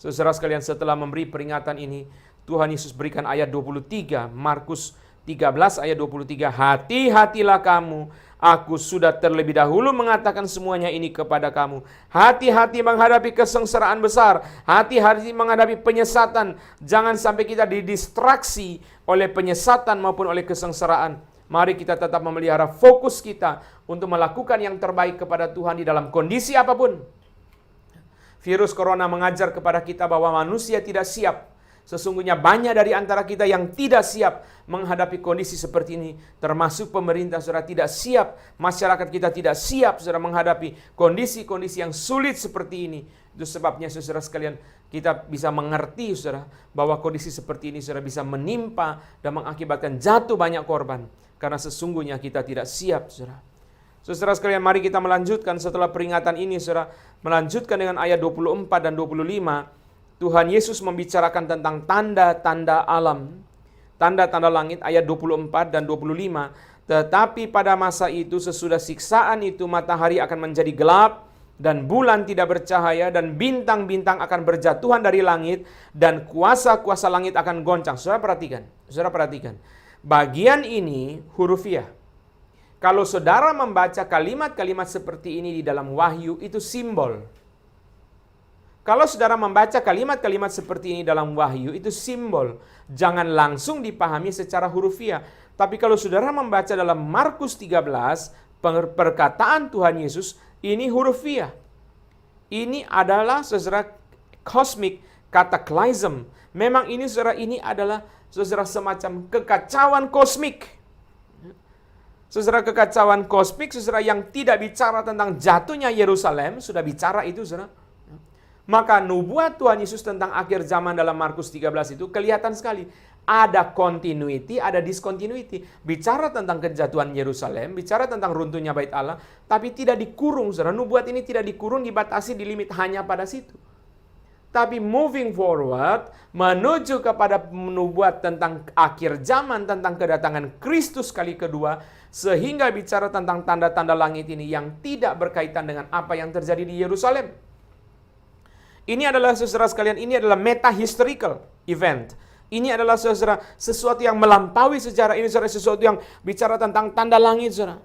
Saudara sekalian, setelah memberi peringatan ini, Tuhan Yesus berikan ayat 23, Markus 13 ayat 23, hati-hatilah kamu, aku sudah terlebih dahulu mengatakan semuanya ini kepada kamu. Hati-hati menghadapi kesengsaraan besar, hati-hati menghadapi penyesatan. Jangan sampai kita didistraksi oleh penyesatan maupun oleh kesengsaraan. Mari kita tetap memelihara fokus kita untuk melakukan yang terbaik kepada Tuhan di dalam kondisi apapun. Virus corona mengajar kepada kita bahwa manusia tidak siap. Sesungguhnya banyak dari antara kita yang tidak siap menghadapi kondisi seperti ini. Termasuk pemerintah, saudara, tidak siap. Masyarakat kita tidak siap, saudara, menghadapi kondisi-kondisi yang sulit seperti ini. Itu sebabnya, saudara sekalian, kita bisa mengerti, saudara, bahwa kondisi seperti ini, saudara, bisa menimpa dan mengakibatkan jatuh banyak korban. Karena sesungguhnya kita tidak siap, saudara. Saudara sekalian, mari kita melanjutkan setelah peringatan ini, saudara. Melanjutkan dengan ayat 24 dan 25. Tuhan Yesus membicarakan tentang tanda-tanda alam. Tanda-tanda langit ayat 24 dan 25. Tetapi pada masa itu sesudah siksaan itu matahari akan menjadi gelap dan bulan tidak bercahaya dan bintang-bintang akan berjatuhan dari langit dan kuasa-kuasa langit akan goncang. Saudara perhatikan. Saudara perhatikan. Bagian ini hurufiah. Kalau saudara membaca kalimat-kalimat seperti ini di dalam Wahyu, itu simbol. Kalau saudara membaca kalimat-kalimat seperti ini dalam Wahyu, itu simbol. Jangan langsung dipahami secara hurufiah. Tapi kalau saudara membaca dalam Markus 13, perkataan Tuhan Yesus, ini hurufiah. Ini adalah, saudara, cosmic cataclysm. Memang ini, saudara, ini adalah, saudara, semacam kekacauan kosmik. Saudara, kekacauan kosmik, saudara, yang tidak bicara tentang jatuhnya Yerusalem, sudah bicara itu, saudara. Maka nubuat Tuhan Yesus tentang akhir zaman dalam Markus 13 itu kelihatan sekali. Ada continuity, ada discontinuity. Bicara tentang kejatuhan Yerusalem, bicara tentang runtuhnya bait Allah, tapi tidak dikurung. Saudara, nubuat ini tidak dikurung, dibatasi, dilimit hanya pada situ. Tapi moving forward, menuju kepada nubuat tentang akhir zaman, tentang kedatangan Kristus kali kedua, sehingga bicara tentang tanda-tanda langit ini yang tidak berkaitan dengan apa yang terjadi di Yerusalem. Ini adalah, saudara sekalian, ini adalah meta-historical event. Ini adalah, saudara, sesuatu yang melampaui sejarah. Ini, saudara, sesuatu yang bicara tentang tanda langit, saudara.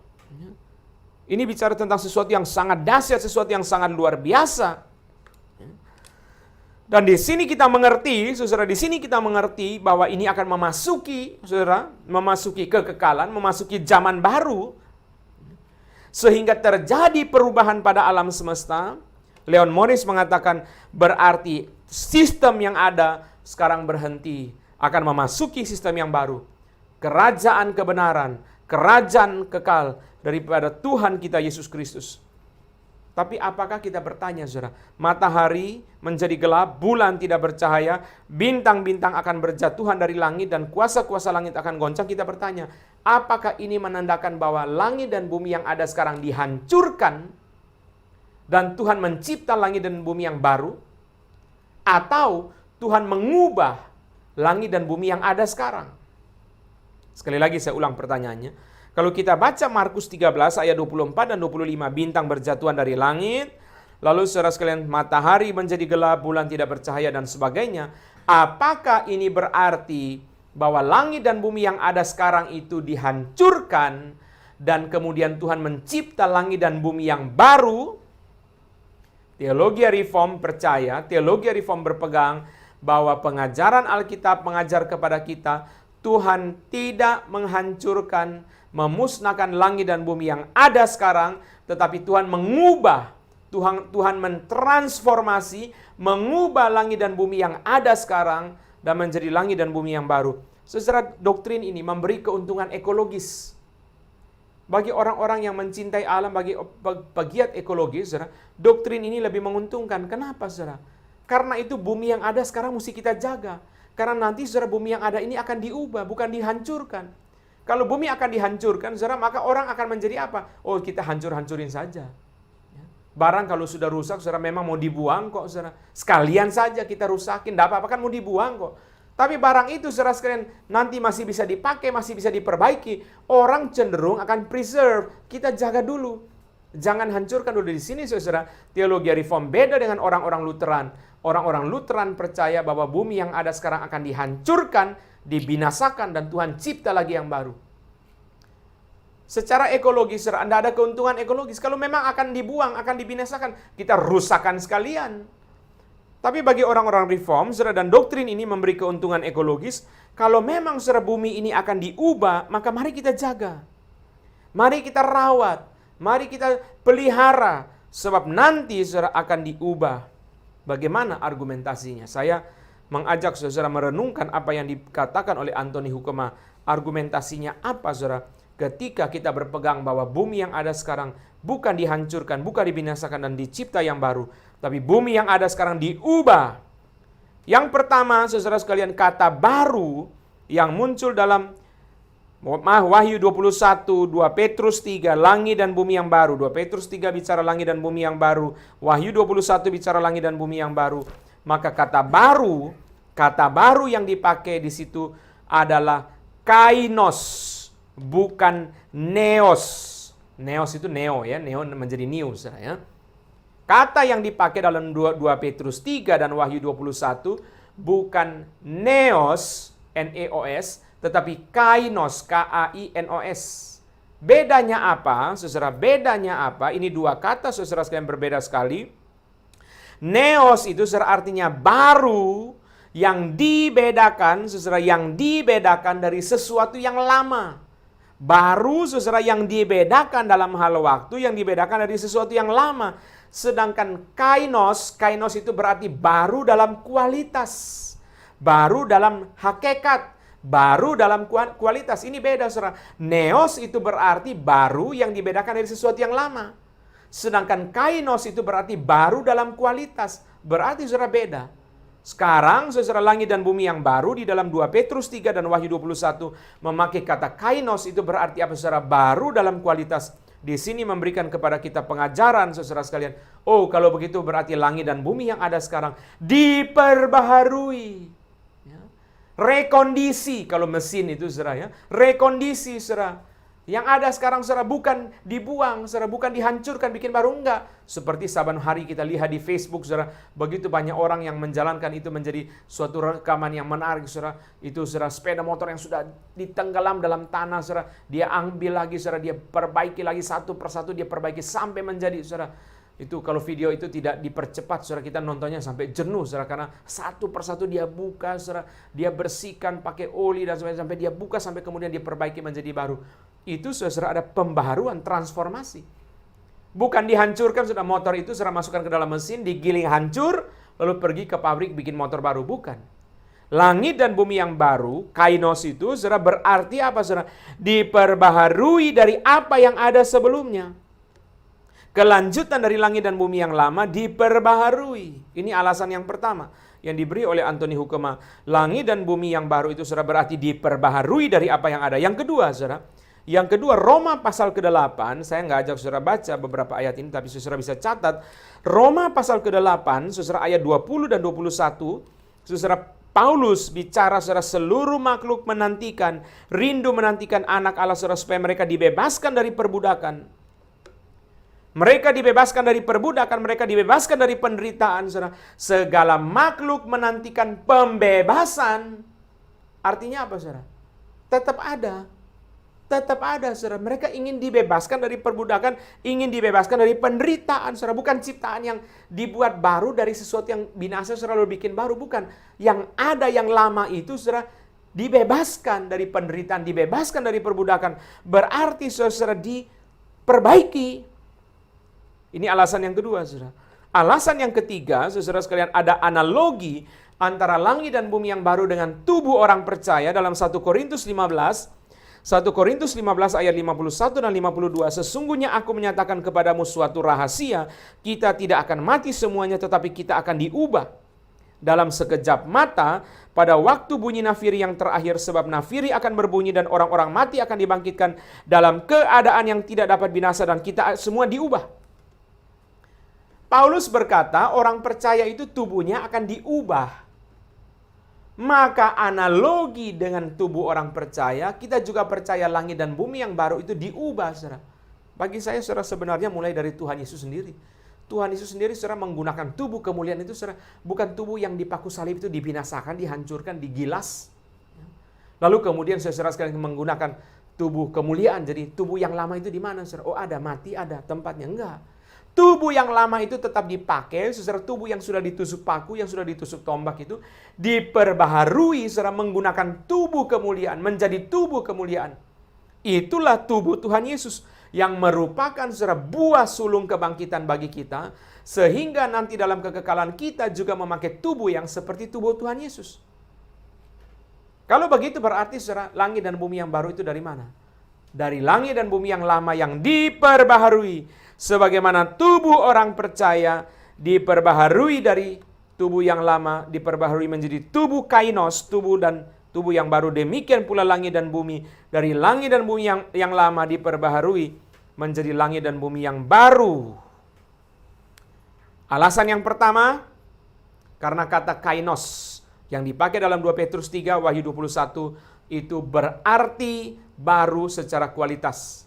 Ini bicara tentang sesuatu yang sangat dahsyat, sesuatu yang sangat luar biasa. Dan di sini kita mengerti, saudara, di sini kita mengerti bahwa ini akan memasuki, saudara, memasuki kekekalan, memasuki zaman baru. Sehingga terjadi perubahan pada alam semesta. Leon Morris mengatakan berarti sistem yang ada sekarang berhenti, akan memasuki sistem yang baru. Kerajaan kebenaran, kerajaan kekal daripada Tuhan kita Yesus Kristus. Tapi apakah kita bertanya, saudara, matahari menjadi gelap, bulan tidak bercahaya, bintang-bintang akan berjatuhan dari langit dan kuasa-kuasa langit akan goncang? Kita bertanya, apakah ini menandakan bahwa langit dan bumi yang ada sekarang dihancurkan dan Tuhan mencipta langit dan bumi yang baru? Atau Tuhan mengubah langit dan bumi yang ada sekarang? Sekali lagi saya ulang pertanyaannya. Kalau kita baca Markus 13 ayat 24 dan 25, bintang berjatuhan dari langit, lalu saudara sekalian matahari menjadi gelap, bulan tidak bercahaya dan sebagainya. Apakah ini berarti bahwa langit dan bumi yang ada sekarang itu dihancurkan dan kemudian Tuhan mencipta langit dan bumi yang baru? Teologi Reform percaya, teologi Reform berpegang bahwa pengajaran Alkitab mengajar kepada kita, Tuhan tidak menghancurkan, memusnahkan langit dan bumi yang ada sekarang, tetapi Tuhan mengubah, Tuhan mentransformasi, mengubah langit dan bumi yang ada sekarang dan menjadi langit dan bumi yang baru. Secara doktrin ini memberi keuntungan ekologis. Bagi orang-orang yang mencintai alam, bagi pegiat ekologis, saudara, doktrin ini lebih menguntungkan. Kenapa, saudara? Karena itu bumi yang ada sekarang mesti kita jaga. Karena nanti, saudara, bumi yang ada ini akan diubah, bukan dihancurkan. Kalau bumi akan dihancurkan, saudara, maka orang akan menjadi apa? Oh, kita hancur-hancurin saja. Barang kalau sudah rusak, saudara, memang mau dibuang kok, saudara. Sekalian saja kita rusakin, tidak apa-apa kan mau dibuang kok. Tapi barang itu, saudara sekalian, nanti masih bisa dipakai, masih bisa diperbaiki. Orang cenderung akan preserve. Kita jaga dulu. Jangan hancurkan dulu di sini, saudara. Teologi reform beda dengan orang-orang Lutheran. Orang-orang Lutheran percaya bahwa bumi yang ada sekarang akan dihancurkan, dibinasakan, dan Tuhan cipta lagi yang baru. Secara ekologis, saudara, Anda ada keuntungan ekologis. Kalau memang akan dibuang, akan dibinasakan, kita rusakkan sekalian. Tapi bagi orang-orang reform, saudara, dan doktrin ini memberi keuntungan ekologis. Kalau memang, saudara, bumi ini akan diubah, maka mari kita jaga. Mari kita rawat. Mari kita pelihara. Sebab nanti, saudara, akan diubah. Bagaimana argumentasinya? Saya mengajak saudara merenungkan apa yang dikatakan oleh Anthony Hukema. Argumentasinya apa, saudara? Ketika kita berpegang bahwa bumi yang ada sekarang bukan dihancurkan, bukan dibinasakan dan dicipta yang baru, tapi bumi yang ada sekarang diubah. Yang pertama, saudara sekalian, kata baru yang muncul dalam Wahyu 21, 2 Petrus 3, langit dan bumi yang baru. 2 Petrus 3 bicara langit dan bumi yang baru. Wahyu 21 bicara langit dan bumi yang baru. Maka kata baru yang dipakai di situ adalah kainos. Bukan neos. Neos itu neo ya, neo menjadi new ya. Kata yang dipakai dalam 2 Petrus 3 dan Wahyu 21 bukan neos, N-E-O-S, tetapi kainos, K-A-I-N-O-S. Bedanya apa? Saudara, bedanya apa? Ini dua kata saudara sekalian berbeda sekali. Neos itu saudara artinya baru, yang dibedakan, saudara, yang dibedakan dari sesuatu yang lama. Baru, saudara, yang dibedakan dalam hal waktu, yang dibedakan dari sesuatu yang lama. Sedangkan kainos itu berarti baru dalam kualitas, baru dalam hakikat, baru dalam kualitas. Ini beda, saudara. Neos itu berarti baru yang dibedakan dari sesuatu yang lama. Sedangkan kainos itu berarti baru dalam kualitas. Berarti, saudara, beda. Sekarang, saudara, langit dan bumi yang baru di dalam 2 Petrus 3 dan Wahyu 21 memakai kata kainos itu berarti apa, saudara? Baru dalam kualitas. Di sini memberikan kepada kita pengajaran, saudara sekalian. Oh, kalau begitu berarti langit dan bumi yang ada sekarang diperbaharui. Ya. Rekondisi, kalau mesin itu, saudara, ya. Rekondisi, saudara. Yang ada sekarang, saudara, bukan dibuang, saudara, bukan dihancurkan, bikin baru, enggak. Seperti saban hari kita lihat di Facebook, saudara, begitu banyak orang yang menjalankan itu menjadi suatu rekaman yang menarik, saudara. Itu, saudara, sepeda motor yang sudah ditenggelam dalam tanah, saudara, dia ambil lagi, saudara, dia perbaiki lagi satu persatu, dia perbaiki sampai menjadi, saudara. Itu kalau video itu tidak dipercepat, saudara, kita nontonnya sampai jenuh, saudara, karena satu persatu dia buka, saudara, dia bersihkan pakai oli dan sebagainya, sampai dia buka, sampai kemudian dia perbaiki menjadi baru. Itu, saudara, ada pembaharuan, transformasi. Bukan dihancurkan, sudah motor itu saudara masukkan ke dalam mesin, digiling hancur, lalu pergi ke pabrik bikin motor baru. Bukan. Langit dan bumi yang baru, kainos itu, saudara, berarti apa, saudara? Diperbaharui dari apa yang ada sebelumnya. Kelanjutan dari langit dan bumi yang lama diperbaharui. Ini alasan yang pertama yang diberi oleh Anthony Hukema. Langit dan bumi yang baru itu, saudara, berarti diperbaharui dari apa yang ada. Yang kedua, saudara, Roma pasal ke-8, saya nggak ajak saudara baca beberapa ayat ini, tapi saudara bisa catat. Roma pasal ke-8, saudara, ayat 20 dan 21, saudara, Paulus bicara, saudara, seluruh makhluk menantikan, rindu menantikan anak Allah, saudara, supaya mereka dibebaskan dari perbudakan. Mereka dibebaskan dari perbudakan, mereka dibebaskan dari penderitaan, saudara. Segala makhluk menantikan pembebasan. Artinya apa, saudara? Tetap ada, saudara. Mereka ingin dibebaskan dari perbudakan, ingin dibebaskan dari penderitaan, saudara. Bukan ciptaan yang dibuat baru dari sesuatu yang binasa, saudara, lalu bikin baru. Bukan. Yang ada, yang lama itu, saudara, dibebaskan dari penderitaan, dibebaskan dari perbudakan. Berarti, saudara, diperbaiki. Ini alasan yang kedua, saudara. Alasan yang ketiga, saudara sekalian, ada analogi antara langit dan bumi yang baru dengan tubuh orang percaya dalam 1 Korintus 15. 1 Korintus 15 ayat 51 dan 52. Sesungguhnya aku menyatakan kepadamu suatu rahasia, kita tidak akan mati semuanya, tetapi kita akan diubah dalam sekejap mata pada waktu bunyi nafiri yang terakhir, sebab nafiri akan berbunyi dan orang-orang mati akan dibangkitkan dalam keadaan yang tidak dapat binasa dan kita semua diubah. Paulus berkata orang percaya itu tubuhnya akan diubah. Maka analogi dengan tubuh orang percaya, kita juga percaya langit dan bumi yang baru itu diubah, saudara. Bagi saya saudara sebenarnya mulai dari Tuhan Yesus sendiri. Tuhan Yesus sendiri saudara menggunakan tubuh kemuliaan itu saudara, bukan tubuh yang dipaku salib itu dibinasakan, dihancurkan, digilas. Lalu kemudian saudara sekalian menggunakan tubuh kemuliaan. Jadi tubuh yang lama itu di mana saudara? Oh ada, mati ada, tempatnya enggak. Tubuh yang lama itu tetap dipakai, saudara. Tubuh yang sudah ditusuk paku, yang sudah ditusuk tombak itu diperbaharui, saudara, menggunakan tubuh kemuliaan, menjadi tubuh kemuliaan. Itulah tubuh Tuhan Yesus yang merupakan, saudara, buah sulung kebangkitan bagi kita, sehingga nanti dalam kekekalan kita juga memakai tubuh yang seperti tubuh Tuhan Yesus. Kalau begitu berarti, saudara, langit dan bumi yang baru itu dari mana? Dari langit dan bumi yang lama yang diperbaharui. Sebagaimana tubuh orang percaya diperbaharui dari tubuh yang lama, diperbaharui menjadi tubuh kainos, tubuh dan tubuh yang baru. Demikian pula langit dan bumi, dari langit dan bumi yang lama diperbaharui menjadi langit dan bumi yang baru. Alasan yang pertama, karena kata kainos yang dipakai dalam 2 Petrus 3, Wahyu 21, itu berarti baru secara kualitas.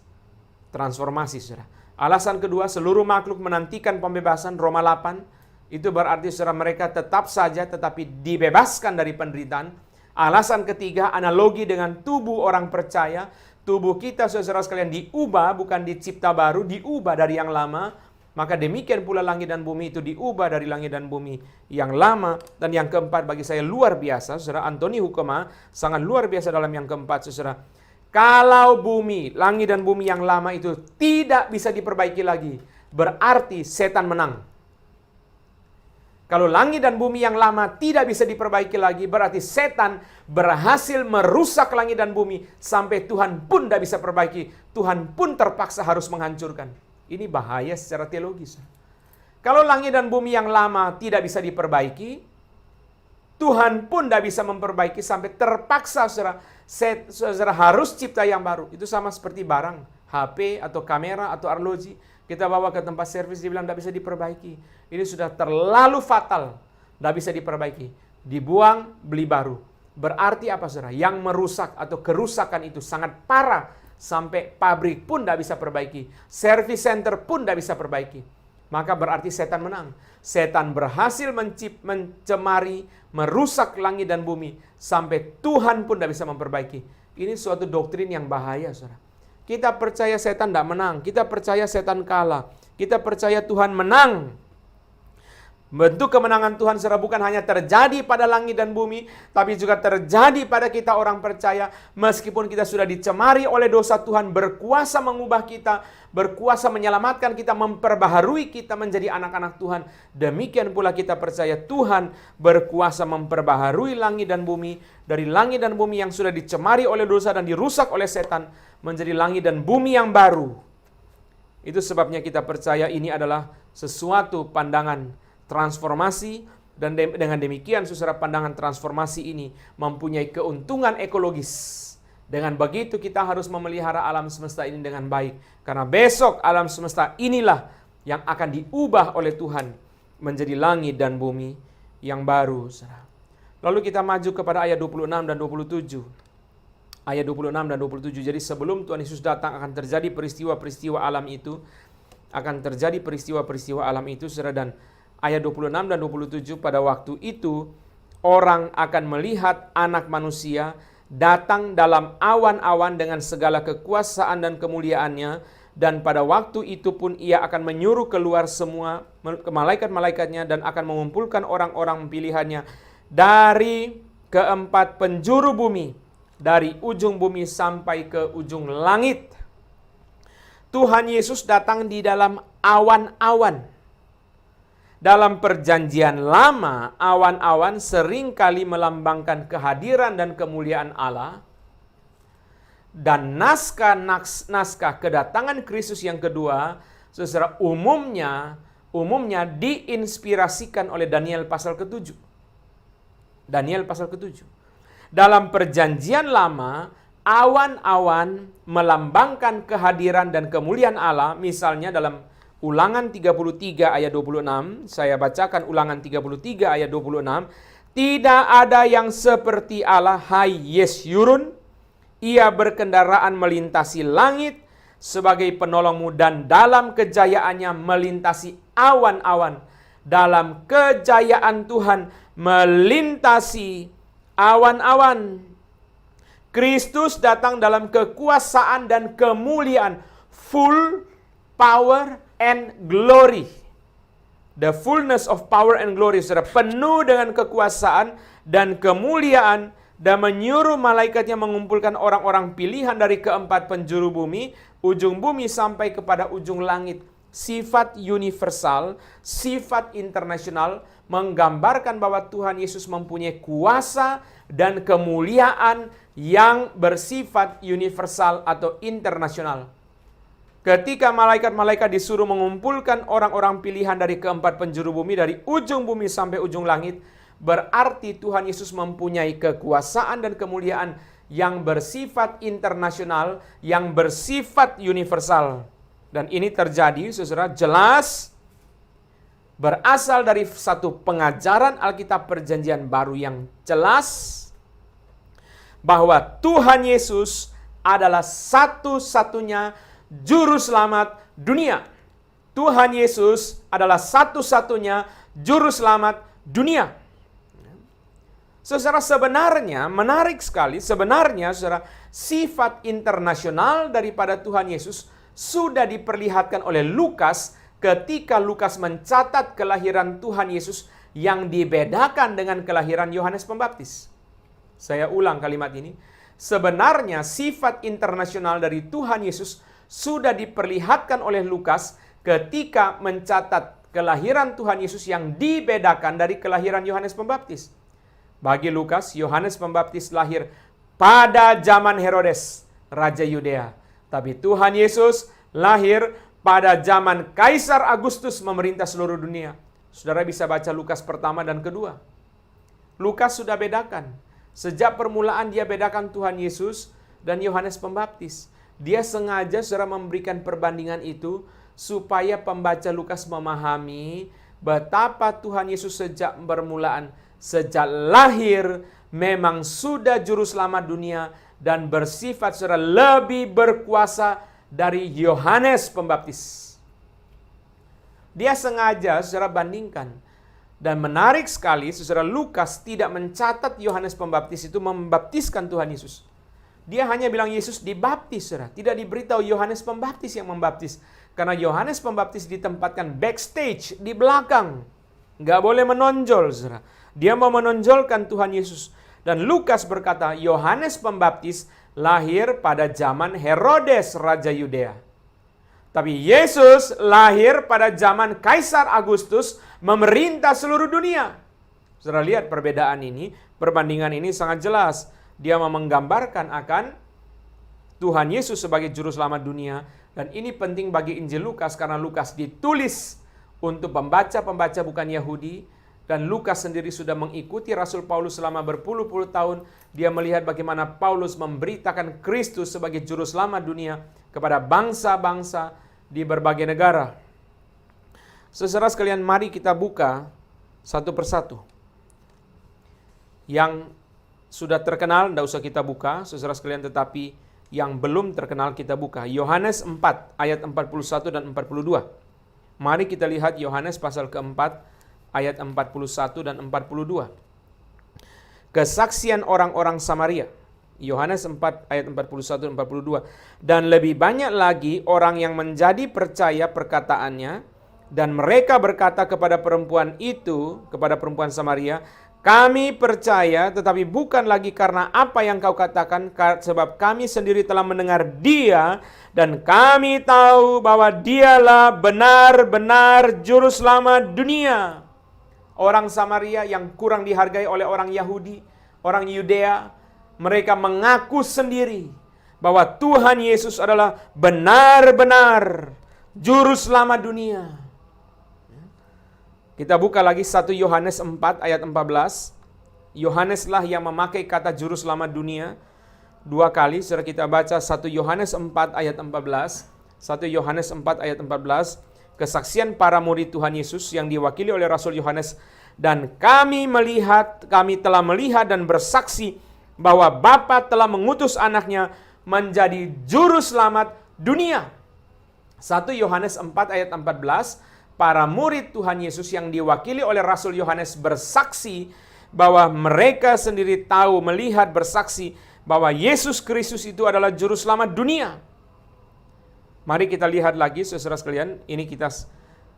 Transformasi, saudara. Alasan kedua, seluruh makhluk menantikan pembebasan, Roma 8. Itu berarti saudara mereka tetap saja tetapi dibebaskan dari penderitaan. Alasan ketiga, analogi dengan tubuh orang percaya. Tubuh kita saudara sekalian diubah, bukan dicipta baru, diubah dari yang lama. Maka demikian pula langit dan bumi itu diubah dari langit dan bumi yang lama. Dan yang keempat bagi saya luar biasa, saudara, Anthony Hukema sangat luar biasa dalam yang keempat, saudara. Kalau bumi, langit dan bumi yang lama itu tidak bisa diperbaiki lagi, berarti setan menang. Kalau langit dan bumi yang lama tidak bisa diperbaiki lagi, berarti setan berhasil merusak langit dan bumi sampai Tuhan pun tidak bisa perbaiki. Tuhan pun terpaksa harus menghancurkan. Ini bahaya secara teologis. Kalau langit dan bumi yang lama tidak bisa diperbaiki, Tuhan pun tidak bisa memperbaiki sampai terpaksa saudara harus cipta yang baru. Itu sama seperti barang, HP atau kamera atau arloji. Kita bawa ke tempat servis, dibilang tidak bisa diperbaiki. Ini sudah terlalu fatal, tidak bisa diperbaiki. Dibuang, beli baru. Berarti apa saudara? Yang merusak atau kerusakan itu sangat parah. Sampai pabrik pun tidak bisa perbaiki. Service center pun tidak bisa perbaiki. Maka berarti setan menang. Setan berhasil mencemari, merusak langit dan bumi. Sampai Tuhan pun tidak bisa memperbaiki. Ini suatu doktrin yang bahaya, saudara. Kita percaya setan tidak menang. Kita percaya setan kalah. Kita percaya Tuhan menang. Bentuk kemenangan Tuhan saudara bukan hanya terjadi pada langit dan bumi, tapi juga terjadi pada kita orang percaya. Meskipun kita sudah dicemari oleh dosa, Tuhan berkuasa mengubah kita, berkuasa menyelamatkan kita, memperbaharui kita menjadi anak-anak Tuhan. Demikian pula kita percaya Tuhan berkuasa memperbaharui langit dan bumi, dari langit dan bumi yang sudah dicemari oleh dosa dan dirusak oleh setan, menjadi langit dan bumi yang baru. Itu sebabnya kita percaya ini adalah sesuatu pandangan transformasi, dan dengan demikian saudara pandangan transformasi ini mempunyai keuntungan ekologis. Dengan begitu kita harus memelihara alam semesta ini dengan baik, karena besok alam semesta inilah yang akan diubah oleh Tuhan menjadi langit dan bumi yang baru, saudara. Lalu kita maju kepada ayat 26 dan 27. Ayat 26 dan 27. Jadi sebelum Tuhan Yesus datang akan terjadi peristiwa-peristiwa alam itu, saudara. Dan ayat 26 dan 27, pada waktu itu orang akan melihat Anak Manusia datang dalam awan-awan dengan segala kekuasaan dan kemuliaannya, dan pada waktu itu pun ia akan menyuruh keluar semua malaikat-malaikatnya dan akan mengumpulkan orang-orang pilihannya dari keempat penjuru bumi, dari ujung bumi sampai ke ujung langit. Tuhan Yesus datang di dalam awan-awan. Dalam perjanjian lama, awan-awan seringkali melambangkan kehadiran dan kemuliaan Allah. Dan naskah kedatangan Kristus yang kedua, secara umumnya diinspirasikan oleh Daniel pasal ke-7. Daniel pasal ke-7. Dalam perjanjian lama, awan-awan melambangkan kehadiran dan kemuliaan Allah. Misalnya dalam Ulangan 33 ayat 26, saya bacakan Ulangan 33 ayat 26. Tidak ada yang seperti Allah, hai Yesyurun. Ia berkendaraan melintasi langit, sebagai penolongmu dan dalam kejayaannya melintasi awan-awan. Dalam kejayaan Tuhan melintasi awan-awan. Kristus datang dalam kekuasaan dan kemuliaan, full power and glory. The fullness of power and glory, saudara, penuh dengan kekuasaan dan kemuliaan, dan menyuruh malaikatnya mengumpulkan orang-orang pilihan dari keempat penjuru bumi, ujung bumi sampai kepada ujung langit. Sifat universal, sifat internasional, menggambarkan bahwa Tuhan Yesus mempunyai kuasa dan kemuliaan yang bersifat universal atau internasional. Ketika malaikat-malaikat disuruh mengumpulkan orang-orang pilihan dari keempat penjuru bumi, dari ujung bumi sampai ujung langit, berarti Tuhan Yesus mempunyai kekuasaan dan kemuliaan yang bersifat internasional, yang bersifat universal. Dan ini terjadi, saudara, jelas berasal dari satu pengajaran Alkitab Perjanjian Baru yang jelas bahwa Tuhan Yesus adalah satu-satunya juru selamat dunia. Tuhan Yesus adalah satu-satunya juru selamat dunia. Saudara, sebenarnya menarik sekali, sebenarnya saudara, sifat internasional daripada Tuhan Yesus sudah diperlihatkan oleh Lukas ketika Lukas mencatat kelahiran Tuhan Yesus yang dibedakan dengan kelahiran Yohanes Pembaptis. Saya ulang kalimat ini. Sebenarnya sifat internasional dari Tuhan Yesus sudah diperlihatkan oleh Lukas ketika mencatat kelahiran Tuhan Yesus yang dibedakan dari kelahiran Yohanes Pembaptis. Bagi Lukas, Yohanes Pembaptis lahir pada zaman Herodes, Raja Yudea. Tapi Tuhan Yesus lahir pada zaman Kaisar Agustus memerintah seluruh dunia. Saudara bisa baca Lukas pertama dan kedua. Lukas sudah bedakan. Sejak permulaan dia bedakan Tuhan Yesus dan Yohanes Pembaptis. Dia sengaja saudara memberikan perbandingan itu supaya pembaca Lukas memahami betapa Tuhan Yesus sejak permulaan, sejak lahir memang sudah juru selamat dunia dan bersifat saudara lebih berkuasa dari Yohanes Pembaptis. Dia sengaja saudara bandingkan. Dan menarik sekali, saudara, Lukas tidak mencatat Yohanes Pembaptis itu membaptiskan Tuhan Yesus. Dia hanya bilang Yesus dibaptis, saudara. Tidak diberitahu Yohanes Pembaptis yang membaptis. Karena Yohanes Pembaptis ditempatkan backstage, di belakang. Nggak boleh menonjol, saudara. Dia mau menonjolkan Tuhan Yesus. Dan Lukas berkata, Yohanes Pembaptis lahir pada zaman Herodes, Raja Yudea. Tapi Yesus lahir pada zaman Kaisar Agustus memerintah seluruh dunia. Saudara lihat perbedaan ini, perbandingan ini sangat jelas. Dia mau menggambarkan akan Tuhan Yesus sebagai juru selamat dunia. Dan ini penting bagi Injil Lukas karena Lukas ditulis untuk pembaca-pembaca bukan Yahudi. Dan Lukas sendiri sudah mengikuti Rasul Paulus selama berpuluh-puluh tahun. Dia melihat bagaimana Paulus memberitakan Kristus sebagai juru selamat dunia kepada bangsa-bangsa di berbagai negara. Saudara sekalian, mari kita buka satu persatu. Yang sudah terkenal tidak usah kita buka, saudara sekalian, tetapi yang belum terkenal kita buka. Yohanes 4 ayat 41 dan 42. Mari kita lihat Yohanes pasal keempat ayat 41 dan 42. Kesaksian orang-orang Samaria. Yohanes 4 ayat 41 dan 42. Dan lebih banyak lagi orang yang menjadi percaya perkataannya, dan mereka berkata kepada perempuan itu, kepada perempuan Samaria, kami percaya tetapi bukan lagi karena apa yang kau katakan, sebab kami sendiri telah mendengar dia dan kami tahu bahwa dialah benar-benar juru selamat dunia. Orang Samaria yang kurang dihargai oleh orang Yahudi, orang Yudea, mereka mengaku sendiri bahwa Tuhan Yesus adalah benar-benar juru selamat dunia. Kita buka lagi 1 Yohanes 4 ayat 14. Yohaneslah yang memakai kata juru selamat dunia dua kali. Setelah kita baca 1 Yohanes 4 ayat 14. 1 Yohanes 4 ayat 14. Kesaksian para murid Tuhan Yesus yang diwakili oleh Rasul Yohanes. Dan kami telah melihat dan bersaksi bahwa Bapa telah mengutus anaknya menjadi juru selamat dunia. 1 Yohanes 4 ayat 14, para murid Tuhan Yesus yang diwakili oleh Rasul Yohanes bersaksi bahwa mereka sendiri tahu, melihat, bersaksi bahwa Yesus Kristus itu adalah juru selamat dunia. Mari kita lihat lagi saudara sekalian, ini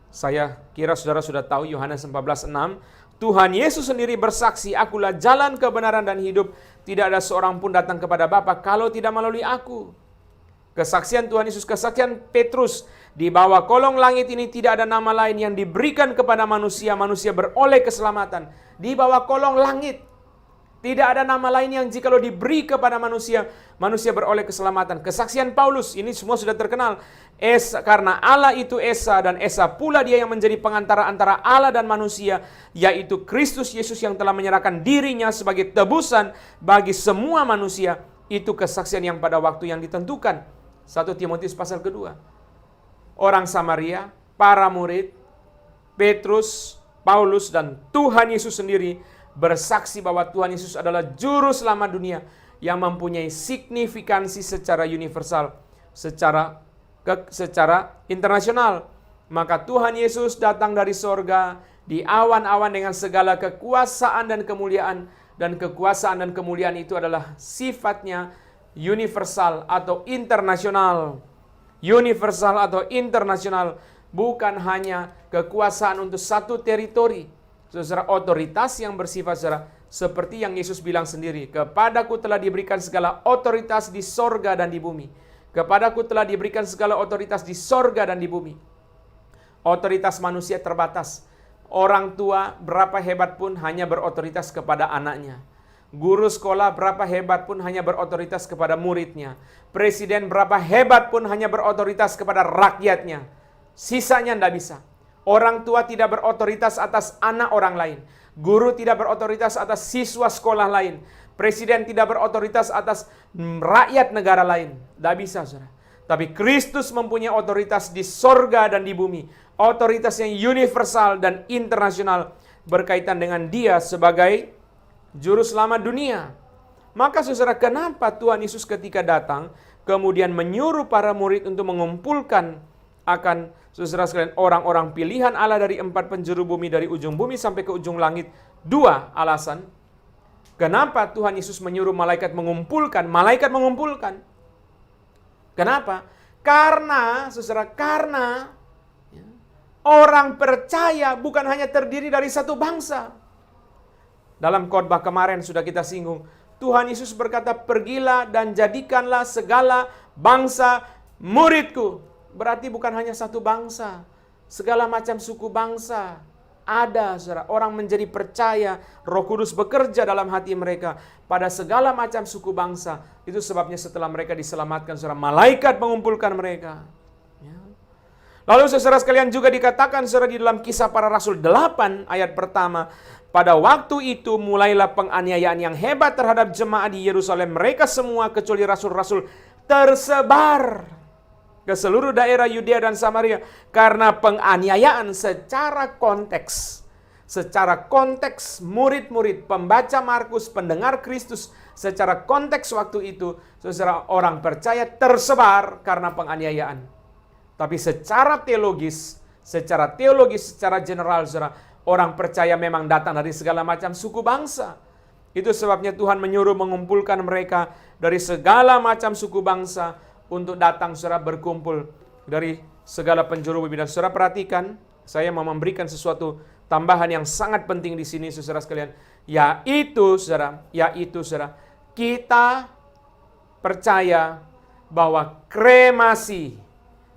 saya kira saudara sudah tahu Yohanes 14:6. Tuhan Yesus sendiri bersaksi, akulah jalan, kebenaran, dan hidup. Tidak ada seorang pun datang kepada Bapa kalau tidak melalui aku. Kesaksian Tuhan Yesus, kesaksian Petrus, di bawah kolong langit ini tidak ada nama lain yang diberikan kepada manusia, manusia beroleh keselamatan. Di bawah kolong langit tidak ada nama lain yang jikalau diberi kepada manusia, manusia beroleh keselamatan. Kesaksian Paulus, ini semua sudah terkenal. Karena Allah itu Esa, dan Esa pula dia yang menjadi pengantara antara Allah dan manusia, yaitu Kristus Yesus yang telah menyerahkan dirinya sebagai tebusan bagi semua manusia. Itu kesaksian yang pada waktu yang ditentukan. 1 Timotius pasal kedua. Orang Samaria, para murid, Petrus, Paulus, dan Tuhan Yesus sendiri bersaksi bahwa Tuhan Yesus adalah juru selamat dunia yang mempunyai signifikansi secara universal, secara internasional. Maka Tuhan Yesus datang dari sorga di awan-awan dengan segala kekuasaan dan kemuliaan. Dan kekuasaan dan kemuliaan itu adalah sifatnya universal atau internasional. Universal atau internasional, bukan hanya kekuasaan untuk satu teritori. Saudara, otoritas yang bersifat seperti yang Yesus bilang sendiri, kepadaku telah diberikan segala otoritas di sorga dan di bumi. Kepadaku telah diberikan segala otoritas di sorga dan di bumi. Otoritas manusia terbatas. Orang tua berapa hebat pun hanya berotoritas kepada anaknya. Guru sekolah berapa hebat pun hanya berotoritas kepada muridnya. Presiden berapa hebat pun hanya berotoritas kepada rakyatnya. Sisanya tidak bisa. Orang tua tidak berotoritas atas anak orang lain. Guru tidak berotoritas atas siswa sekolah lain. Presiden tidak berotoritas atas rakyat negara lain. Tidak bisa, saudara. Tapi Kristus mempunyai otoritas di sorga dan di bumi. Otoritas yang universal dan internasional berkaitan dengan dia sebagai juru selamat dunia. Maka saudara, kenapa Tuhan Yesus ketika datang kemudian menyuruh para murid untuk mengumpulkan akan saudara sekalian orang-orang pilihan Allah dari 4 penjuru bumi, dari ujung bumi sampai ke ujung langit? 2 alasan. Kenapa Tuhan Yesus menyuruh malaikat mengumpulkan? Malaikat mengumpulkan. Kenapa? Karena orang percaya bukan hanya terdiri dari satu bangsa. Dalam khotbah kemarin sudah kita singgung, Tuhan Yesus berkata, pergilah dan jadikanlah segala bangsa muridku. Berarti bukan hanya satu bangsa, segala macam suku bangsa ada, saudara. Orang menjadi percaya, Roh Kudus bekerja dalam hati mereka pada segala macam suku bangsa. Itu sebabnya setelah mereka diselamatkan, saudara, malaikat mengumpulkan mereka. Ya. Lalu saudara sekalian juga dikatakan, saudara, di dalam Kisah Para Rasul 8 ayat pertama, pada waktu itu mulailah penganiayaan yang hebat terhadap jemaat di Yerusalem. Mereka semua kecuali rasul-rasul tersebar ke seluruh daerah Yudea dan Samaria karena penganiayaan secara konteks murid-murid, pembaca Markus, pendengar Kristus, secara konteks waktu itu, saudara, orang percaya tersebar karena penganiayaan. Tapi secara teologis, secara general, saudara, orang percaya memang datang dari segala macam suku bangsa. Itu sebabnya Tuhan menyuruh mengumpulkan mereka dari segala macam suku bangsa untuk datang, saudara, berkumpul dari segala penjuru bumi. Dan saudara perhatikan, saya mau memberikan sesuatu tambahan yang sangat penting di sini, saudara sekalian. Yaitu, saudara, kita percaya bahwa kremasi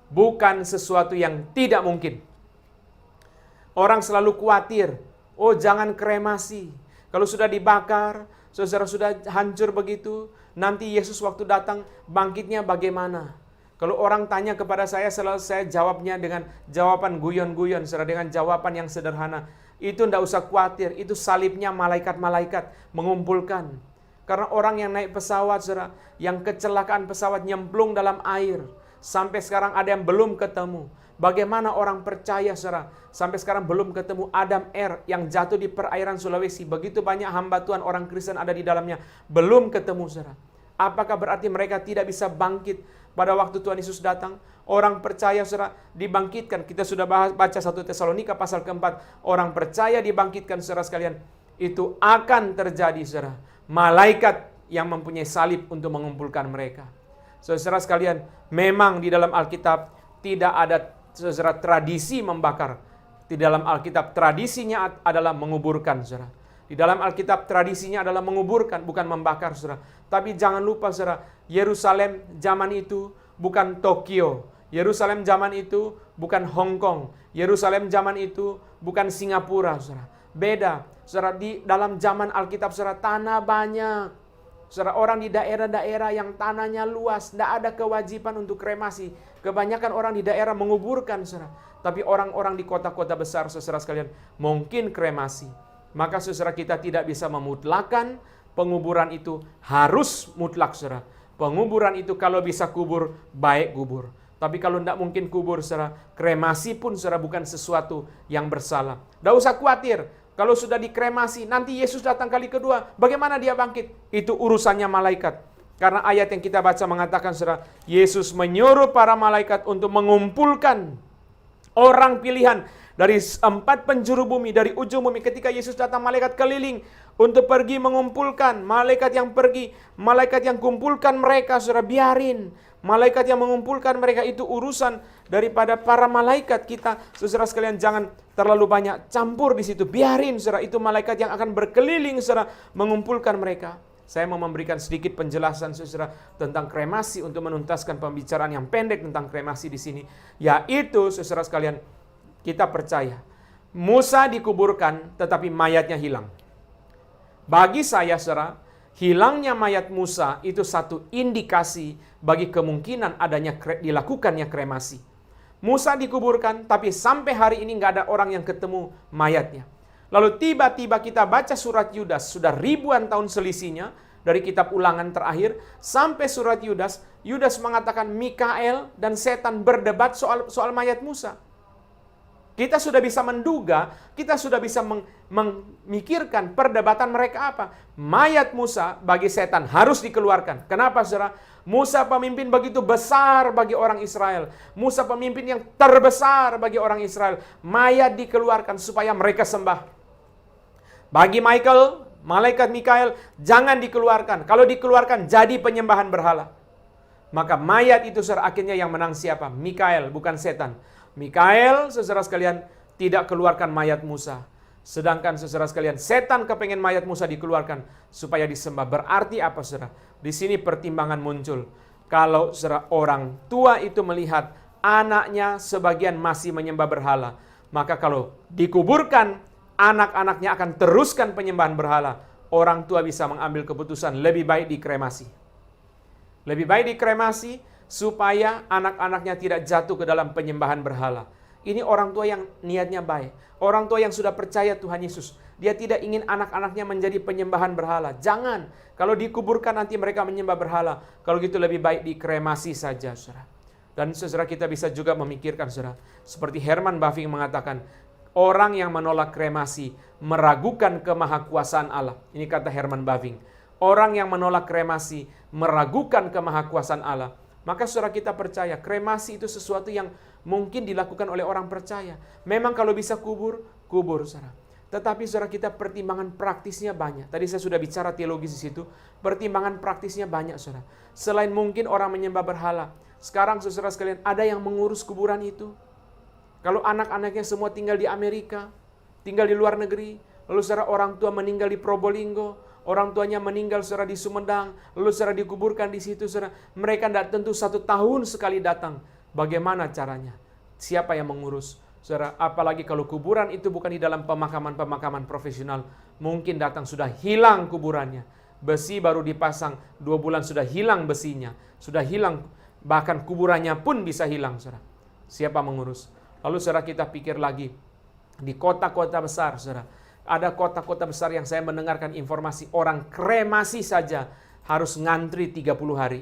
bukan sesuatu yang tidak mungkin. Orang selalu khawatir, oh jangan kremasi. Kalau sudah dibakar, saudara sudah hancur begitu, nanti Yesus waktu datang bangkitnya bagaimana? Kalau orang tanya kepada saya, selalu saya jawabnya dengan jawaban guyon-guyon, saudara, dengan jawaban yang sederhana. Itu tidak usah khawatir, itu salibnya malaikat-malaikat mengumpulkan. Karena orang yang naik pesawat, saudara, yang kecelakaan pesawat nyemplung dalam air, sampai sekarang ada yang belum ketemu. Bagaimana orang percaya, saudara, sampai sekarang belum ketemu Adam R yang jatuh di perairan Sulawesi. Begitu banyak hamba Tuhan, orang Kristen ada di dalamnya, belum ketemu, saudara. Apakah berarti mereka tidak bisa bangkit? pada waktu Tuhan Yesus datang. Orang percaya saudara dibangkitkan. Kita sudah baca 1 Tesalonika pasal keempat. Orang percaya dibangkitkan saudara sekalian. Itu akan terjadi saudara. Malaikat yang mempunyai salib untuk mengumpulkan mereka. Saudara sekalian, memang di dalam Alkitab tidak ada saudara tradisi membakar. Di dalam Alkitab tradisinya adalah menguburkan saudara. Di dalam Alkitab tradisinya adalah menguburkan, bukan membakar saudara. Tapi jangan lupa saudara, Yerusalem zaman itu bukan Tokyo. Yerusalem zaman itu bukan Hong Kong. Yerusalem zaman itu bukan Singapura saudara. Beda. Saudara, di dalam zaman Alkitab saudara, tanah banyak. Saudara, orang di daerah-daerah yang tanahnya luas, tidak ada kewajiban untuk kremasi. Kebanyakan orang di daerah menguburkan saudara. Tapi orang-orang di kota-kota besar saudara sekalian mungkin kremasi. Maka saudara, kita tidak bisa memutlakan penguburan itu harus mutlak saudara. Penguburan itu kalau bisa kubur, baik kubur. Tapi kalau tidak mungkin kubur saudara, kremasi pun saudara bukan sesuatu yang bersalah. Tidak usah khawatir. Kalau sudah dikremasi, nanti Yesus datang kali kedua, bagaimana dia bangkit? Itu urusannya malaikat. Karena ayat yang kita baca mengatakan saudara, Yesus menyuruh para malaikat untuk mengumpulkan orang pilihan dari 4 penjuru bumi, dari ujung bumi. Ketika Yesus datang, malaikat keliling untuk pergi mengumpulkan. Malaikat yang pergi, malaikat yang kumpulkan mereka, saudara, biarin. Malaikat yang mengumpulkan mereka itu urusan daripada para malaikat kita. Saudara sekalian, jangan terlalu banyak campur di situ. Biarin, saudara, itu malaikat yang akan berkeliling, saudara, mengumpulkan mereka. Saya mau memberikan sedikit penjelasan saudara tentang kremasi untuk menuntaskan pembicaraan yang pendek tentang kremasi di sini. Yaitu, saudara sekalian, kita percaya Musa dikuburkan tetapi mayatnya hilang. Bagi saya saudara, hilangnya mayat Musa itu satu indikasi bagi kemungkinan adanya dilakukannya kremasi. Musa dikuburkan tapi sampai hari ini nggak ada orang yang ketemu mayatnya. Lalu tiba-tiba kita baca surat Yudas, sudah ribuan tahun selisihnya dari kitab Ulangan terakhir sampai surat Yudas. Yudas mengatakan Mikael dan setan berdebat soal mayat Musa. Kita sudah bisa menduga, kita sudah bisa memikirkan perdebatan mereka apa. Mayat Musa bagi setan harus dikeluarkan. Kenapa saudara? Musa pemimpin begitu besar bagi orang Israel. Musa pemimpin yang terbesar bagi orang Israel. Mayat dikeluarkan supaya mereka sembah. Bagi malaikat Mikael, jangan dikeluarkan. Kalau dikeluarkan jadi penyembahan berhala. Maka mayat itu saudara akhirnya yang menang siapa? Mikael, bukan setan. Mikael, saudara sekalian, tidak keluarkan mayat Musa. Sedangkan saudara sekalian, setan kepengen mayat Musa dikeluarkan supaya disembah. Berarti apa saudara? Di sini pertimbangan muncul. Kalau saudara orang tua itu melihat anaknya sebagian masih menyembah berhala, maka kalau dikuburkan, anak-anaknya akan teruskan penyembahan berhala. Orang tua bisa mengambil keputusan lebih baik dikremasi. Lebih baik dikremasi supaya anak-anaknya tidak jatuh ke dalam penyembahan berhala. Ini orang tua yang niatnya baik. Orang tua yang sudah percaya Tuhan Yesus. Dia tidak ingin anak-anaknya menjadi penyembahan berhala. Jangan. Kalau dikuburkan nanti mereka menyembah berhala. Kalau gitu lebih baik dikremasi saja, saudara. Dan saudara, kita bisa juga memikirkan, saudara. Seperti Herman Bavinck mengatakan, orang yang menolak kremasi meragukan kemahakuasaan Allah. Ini kata Herman Bavinck. Orang yang menolak kremasi meragukan kemahakuasaan Allah. Maka saudara, kita percaya kremasi itu sesuatu yang mungkin dilakukan oleh orang percaya. Memang kalau bisa kubur saudara. Tetapi saudara, kita pertimbangan praktisnya banyak. Tadi saya sudah bicara teologis di situ. Pertimbangan praktisnya banyak saudara. Selain mungkin orang menyembah berhala. Sekarang saudara sekalian, ada yang mengurus kuburan itu. Kalau anak-anaknya semua tinggal di Amerika, tinggal di luar negeri. Lalu saudara, orang tua meninggal di Probolinggo. Orang tuanya meninggal saudara di Sumedang, lalu saudara dikuburkan di situ saudara. Mereka tidak tentu 1 tahun sekali datang. Bagaimana caranya? Siapa yang mengurus? Saudara, apalagi kalau kuburan itu bukan di dalam pemakaman profesional. Mungkin datang sudah hilang kuburannya. Besi baru dipasang, 2 bulan sudah hilang besinya. Sudah hilang, bahkan kuburannya pun bisa hilang saudara. Siapa mengurus? Lalu saudara, kita pikir lagi. Di kota-kota besar saudara. Ada kota-kota besar yang saya mendengarkan informasi orang kremasi saja harus ngantri 30 hari.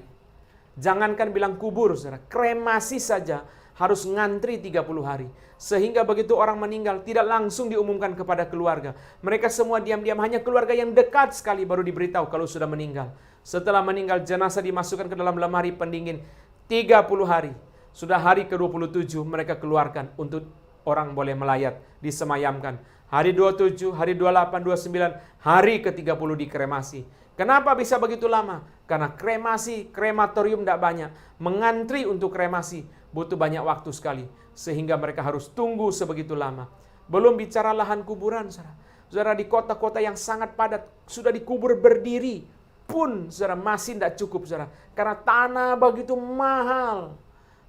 Jangankan bilang kubur, saudara, kremasi saja harus ngantri 30 hari. Sehingga begitu orang meninggal tidak langsung diumumkan kepada keluarga. Mereka semua diam-diam, hanya keluarga yang dekat sekali baru diberitahu kalau sudah meninggal. Setelah meninggal, jenazah dimasukkan ke dalam lemari pendingin. 30 hari. Sudah hari ke-27 mereka keluarkan untuk orang boleh melayat, disemayamkan. Hari 27, hari 28, 29, hari ke-30 dikremasi. Kenapa bisa begitu lama? Karena krematorium tidak banyak. Mengantri untuk kremasi butuh banyak waktu sekali. Sehingga mereka harus tunggu sebegitu lama. Belum bicara lahan kuburan, saudara. Saudara, di kota-kota yang sangat padat, sudah dikubur berdiri pun, saudara, masih tidak cukup, saudara. Karena tanah begitu mahal.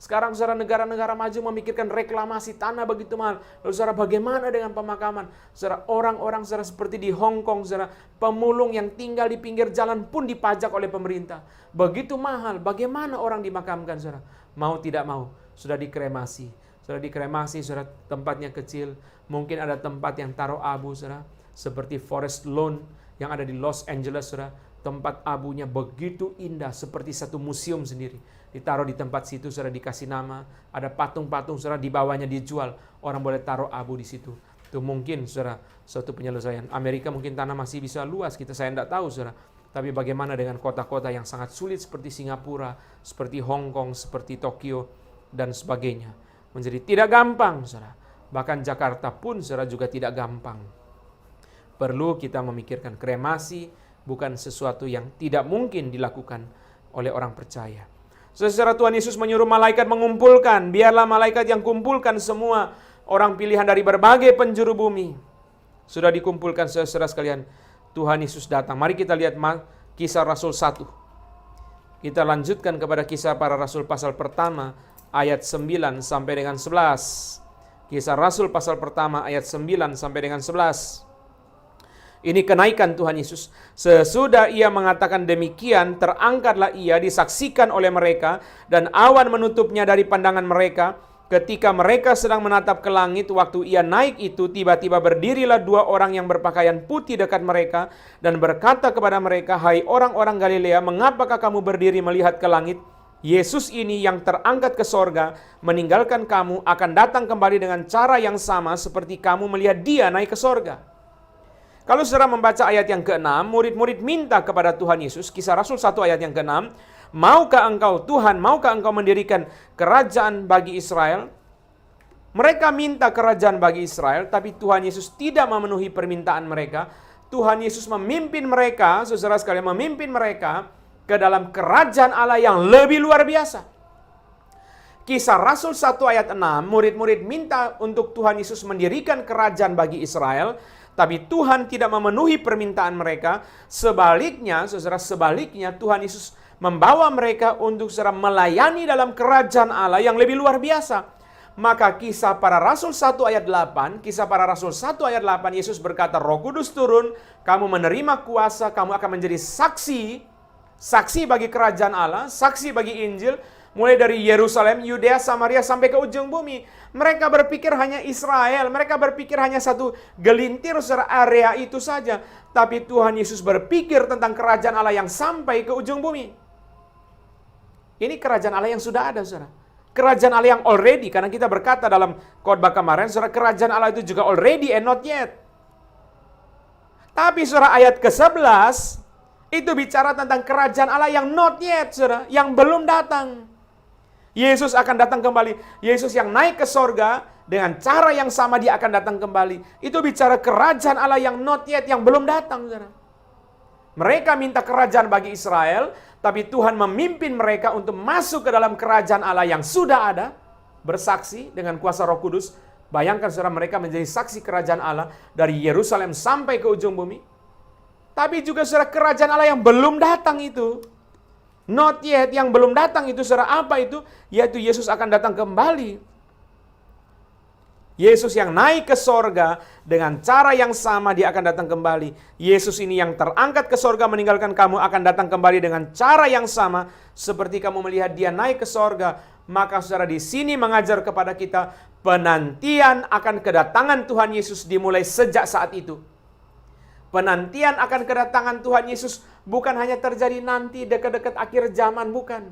Sekarang, saudara, negara-negara maju memikirkan reklamasi tanah begitu mahal. Lalu, saudara, bagaimana dengan pemakaman? Saudara, orang-orang, saudara, seperti di Hong Kong, saudara, pemulung yang tinggal di pinggir jalan pun dipajak oleh pemerintah. Begitu mahal, bagaimana orang dimakamkan, saudara? Mau tidak mau, sudah dikremasi. Saudara, dikremasi, saudara, tempatnya kecil. Mungkin ada tempat yang taruh abu, saudara. Seperti Forest Lawn yang ada di Los Angeles, saudara. Tempat abunya begitu indah, seperti satu museum sendiri. Ditaruh di tempat situ, saudara, dikasih nama. Ada patung-patung, saudara, di bawahnya dijual. Orang boleh taruh abu di situ. Itu mungkin, saudara, suatu penyelesaian. Amerika mungkin tanah masih bisa luas, saya tidak tahu, saudara. Tapi bagaimana dengan kota-kota yang sangat sulit seperti Singapura, seperti Hong Kong, seperti Tokyo, dan sebagainya. Menjadi tidak gampang, saudara. Bahkan Jakarta pun, saudara, juga tidak gampang. Perlu kita memikirkan kremasi bukan sesuatu yang tidak mungkin dilakukan oleh orang percaya. Saudara, Tuhan Yesus menyuruh malaikat mengumpulkan. Biarlah malaikat yang kumpulkan semua orang pilihan dari berbagai penjuru bumi. Sudah dikumpulkan, saudara sekalian. Tuhan Yesus datang. Mari kita lihat Kisah Rasul 1. Kita lanjutkan kepada Kisah Para Rasul pasal pertama ayat 9 sampai dengan 11. Kisah Rasul pasal pertama ayat 9 sampai dengan 11. Ini kenaikan Tuhan Yesus. Sesudah ia mengatakan demikian, terangkatlah ia, disaksikan oleh mereka, dan awan menutupnya dari pandangan mereka. Ketika mereka sedang menatap ke langit, waktu ia naik itu, tiba-tiba berdirilah dua orang yang berpakaian putih dekat mereka, dan berkata kepada mereka, "Hai orang-orang Galilea, mengapakah kamu berdiri melihat ke langit? Yesus ini yang terangkat ke sorga, meninggalkan kamu, akan datang kembali dengan cara yang sama seperti kamu melihat dia naik ke sorga." Kalau saudara membaca ayat yang ke-6, murid-murid minta kepada Tuhan Yesus, Kisah Rasul 1 ayat yang ke-6, "Maukah engkau Tuhan, maukah engkau mendirikan kerajaan bagi Israel?" Mereka minta kerajaan bagi Israel, tapi Tuhan Yesus tidak memenuhi permintaan mereka. Tuhan Yesus memimpin mereka, saudara sekalian, memimpin mereka ke dalam kerajaan Allah yang lebih luar biasa. Kisah Rasul 1 ayat 6, murid-murid minta untuk Tuhan Yesus mendirikan kerajaan bagi Israel, tapi Tuhan tidak memenuhi permintaan mereka. Sebaliknya, saudara, Tuhan Yesus membawa mereka untuk saudara melayani dalam kerajaan Allah yang lebih luar biasa. Maka Kisah Para Rasul 1 ayat 8, Kisah Para Rasul 1 ayat 8, Yesus berkata, "Roh Kudus turun, kamu menerima kuasa, kamu akan menjadi saksi bagi kerajaan Allah, saksi bagi Injil, mulai dari Yerusalem, Yudea, Samaria, sampai ke ujung bumi." Mereka berpikir hanya Israel, mereka berpikir hanya satu gelintir secara area itu saja. Tapi Tuhan Yesus berpikir tentang kerajaan Allah yang sampai ke ujung bumi. Ini kerajaan Allah yang sudah ada, saudara. Kerajaan Allah yang already, karena kita berkata dalam khotbah kemarin, saudara, kerajaan Allah itu juga already and not yet. Tapi saudara, ayat ke-11, itu bicara tentang kerajaan Allah yang not yet, saudara, yang belum datang. Yesus akan datang kembali. Yesus yang naik ke sorga, dengan cara yang sama dia akan datang kembali. Itu bicara kerajaan Allah yang not yet, yang belum datang, saudara. Mereka minta kerajaan bagi Israel, tapi Tuhan memimpin mereka untuk masuk ke dalam kerajaan Allah yang sudah ada, bersaksi dengan kuasa Roh Kudus. Bayangkan, saudara, mereka menjadi saksi kerajaan Allah dari Yerusalem sampai ke ujung bumi. Tapi juga, saudara, kerajaan Allah yang belum datang itu, not yet, yang belum datang itu, saudara, apa itu? Yaitu Yesus akan datang kembali. Yesus yang naik ke sorga, dengan cara yang sama dia akan datang kembali. Yesus ini yang terangkat ke sorga meninggalkan kamu akan datang kembali dengan cara yang sama seperti kamu melihat dia naik ke sorga. Maka saudara di sini mengajar kepada kita penantian akan kedatangan Tuhan Yesus dimulai sejak saat itu. Penantian akan kedatangan Tuhan Yesus bukan hanya terjadi nanti dekat-dekat akhir zaman, bukan.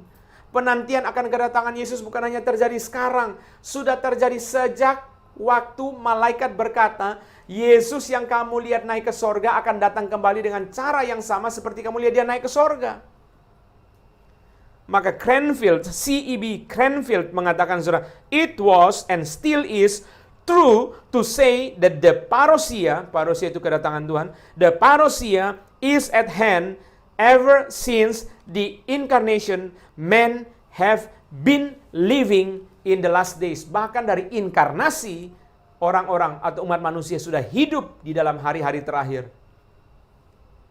Penantian akan kedatangan Yesus bukan hanya terjadi sekarang, sudah terjadi sejak waktu malaikat berkata, Yesus yang kamu lihat naik ke sorga akan datang kembali dengan cara yang sama seperti kamu lihat dia naik ke sorga. Maka Cranfield, C.E.B. Cranfield mengatakan, saudara, it was and still is true to say that the parousia itu kedatangan Tuhan, the parousia is at hand ever since the incarnation, men have been living in the last days. Bahkan dari inkarnasi, orang-orang atau umat manusia sudah hidup di dalam hari-hari terakhir.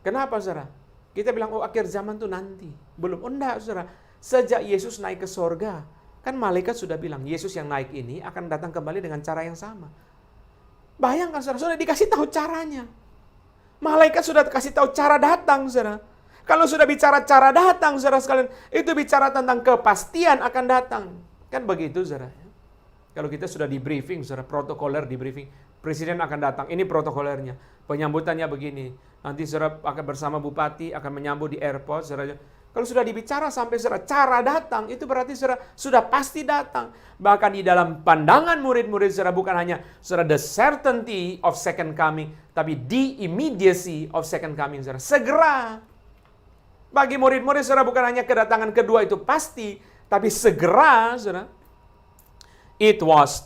Kenapa, saudara? Kita bilang, oh akhir zaman tuh nanti. Belum. Oh enggak, saudara. Sejak Yesus naik ke sorga, kan malaikat sudah bilang, Yesus yang naik ini akan datang kembali dengan cara yang sama. Bayangkan, saudara, sudah dikasih tahu caranya. Malaikat sudah kasih tahu cara datang, saudara. Kalau sudah bicara cara datang, saudara sekalian, itu bicara tentang kepastian akan datang. Kan begitu, saudara. Kalau kita sudah di briefing, saudara, protokoler di briefing, presiden akan datang, ini protokolernya. Penyambutannya begini. Nanti saudara akan bersama bupati, akan menyambut di airport, saudara. Kalau sudah dibicara sampai saudara, cara datang, itu berarti saudara sudah pasti datang. Bahkan di dalam pandangan murid-murid saudara, bukan hanya saudara the certainty of second coming, tapi the immediacy of second coming, saudara. Segera. Bagi murid-murid saudara, bukan hanya kedatangan kedua itu pasti, tapi segera, saudara. It was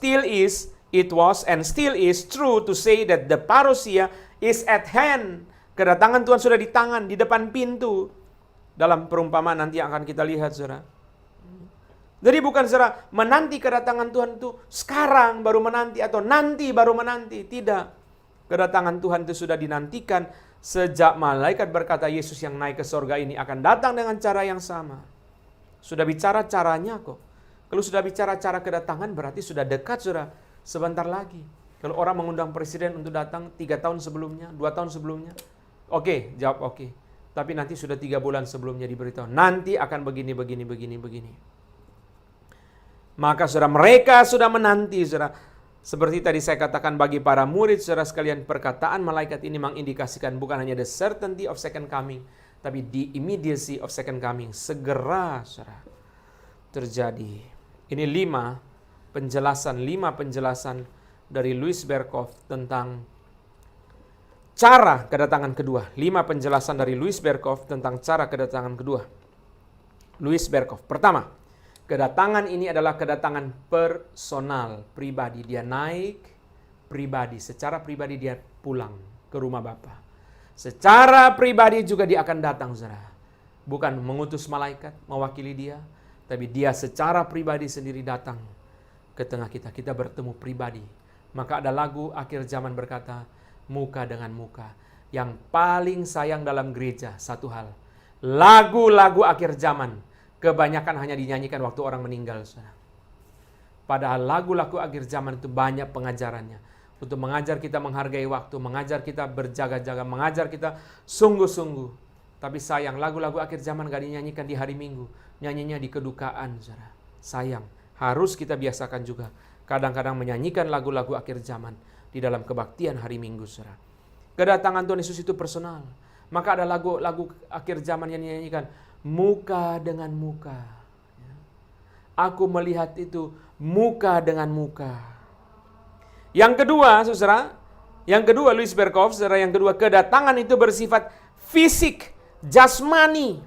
and still is true to say that the parousia is at hand. Kedatangan Tuhan sudah di tangan, di depan pintu. Dalam perumpamaan nanti yang akan kita lihat, saudara. Jadi bukan, saudara, menanti kedatangan Tuhan itu sekarang baru menanti atau nanti baru menanti. Tidak. Kedatangan Tuhan itu sudah dinantikan sejak malaikat berkata Yesus yang naik ke sorga ini akan datang dengan cara yang sama. Sudah bicara caranya kok. Kalau sudah bicara cara kedatangan berarti sudah dekat, saudara. Sebentar lagi. Kalau orang mengundang presiden untuk datang 3 tahun sebelumnya, 2 tahun sebelumnya. Oke, jawab oke. Tapi nanti sudah 3 bulan sebelumnya diberitahu. Nanti akan begini. Maka saudara, mereka sudah menanti, saudara. Seperti tadi saya katakan bagi para murid, saudara sekalian, perkataan malaikat ini mengindikasikan bukan hanya the certainty of second coming, tapi the immediacy of second coming. Segera, saudara, terjadi. Ini 5 penjelasan dari Louis Berkhof tentang cara kedatangan kedua. 5 penjelasan dari Louis Berkhof tentang cara kedatangan kedua. Louis Berkhof. Pertama, kedatangan ini adalah kedatangan personal, pribadi. Dia naik pribadi, secara pribadi dia pulang ke rumah Bapa. Secara pribadi juga dia akan datang, saudara. Bukan mengutus malaikat mewakili dia, tapi dia secara pribadi sendiri datang ke tengah kita. Kita bertemu pribadi. Maka ada lagu akhir zaman berkata, muka dengan muka. Yang paling sayang dalam gereja, satu hal. Lagu-lagu akhir zaman, kebanyakan hanya dinyanyikan waktu orang meninggal, saudara. Padahal lagu-lagu akhir zaman itu banyak pengajarannya. Untuk mengajar kita menghargai waktu, mengajar kita berjaga-jaga, mengajar kita sungguh-sungguh. Tapi sayang, lagu-lagu akhir zaman gak dinyanyikan di hari Minggu. Nyanyinya di kedukaan, saudara. Sayang, harus kita biasakan juga. Kadang-kadang menyanyikan lagu-lagu akhir zaman di dalam kebaktian hari Minggu, saudara. Kedatangan Tuhan Yesus itu personal. Maka ada lagu-lagu akhir zaman yang dinyanyikan, muka dengan muka. Aku melihat itu muka dengan muka. Yang kedua, saudara, Louis Berkhof, saudara, yang kedua, kedatangan itu bersifat fisik, jasmani.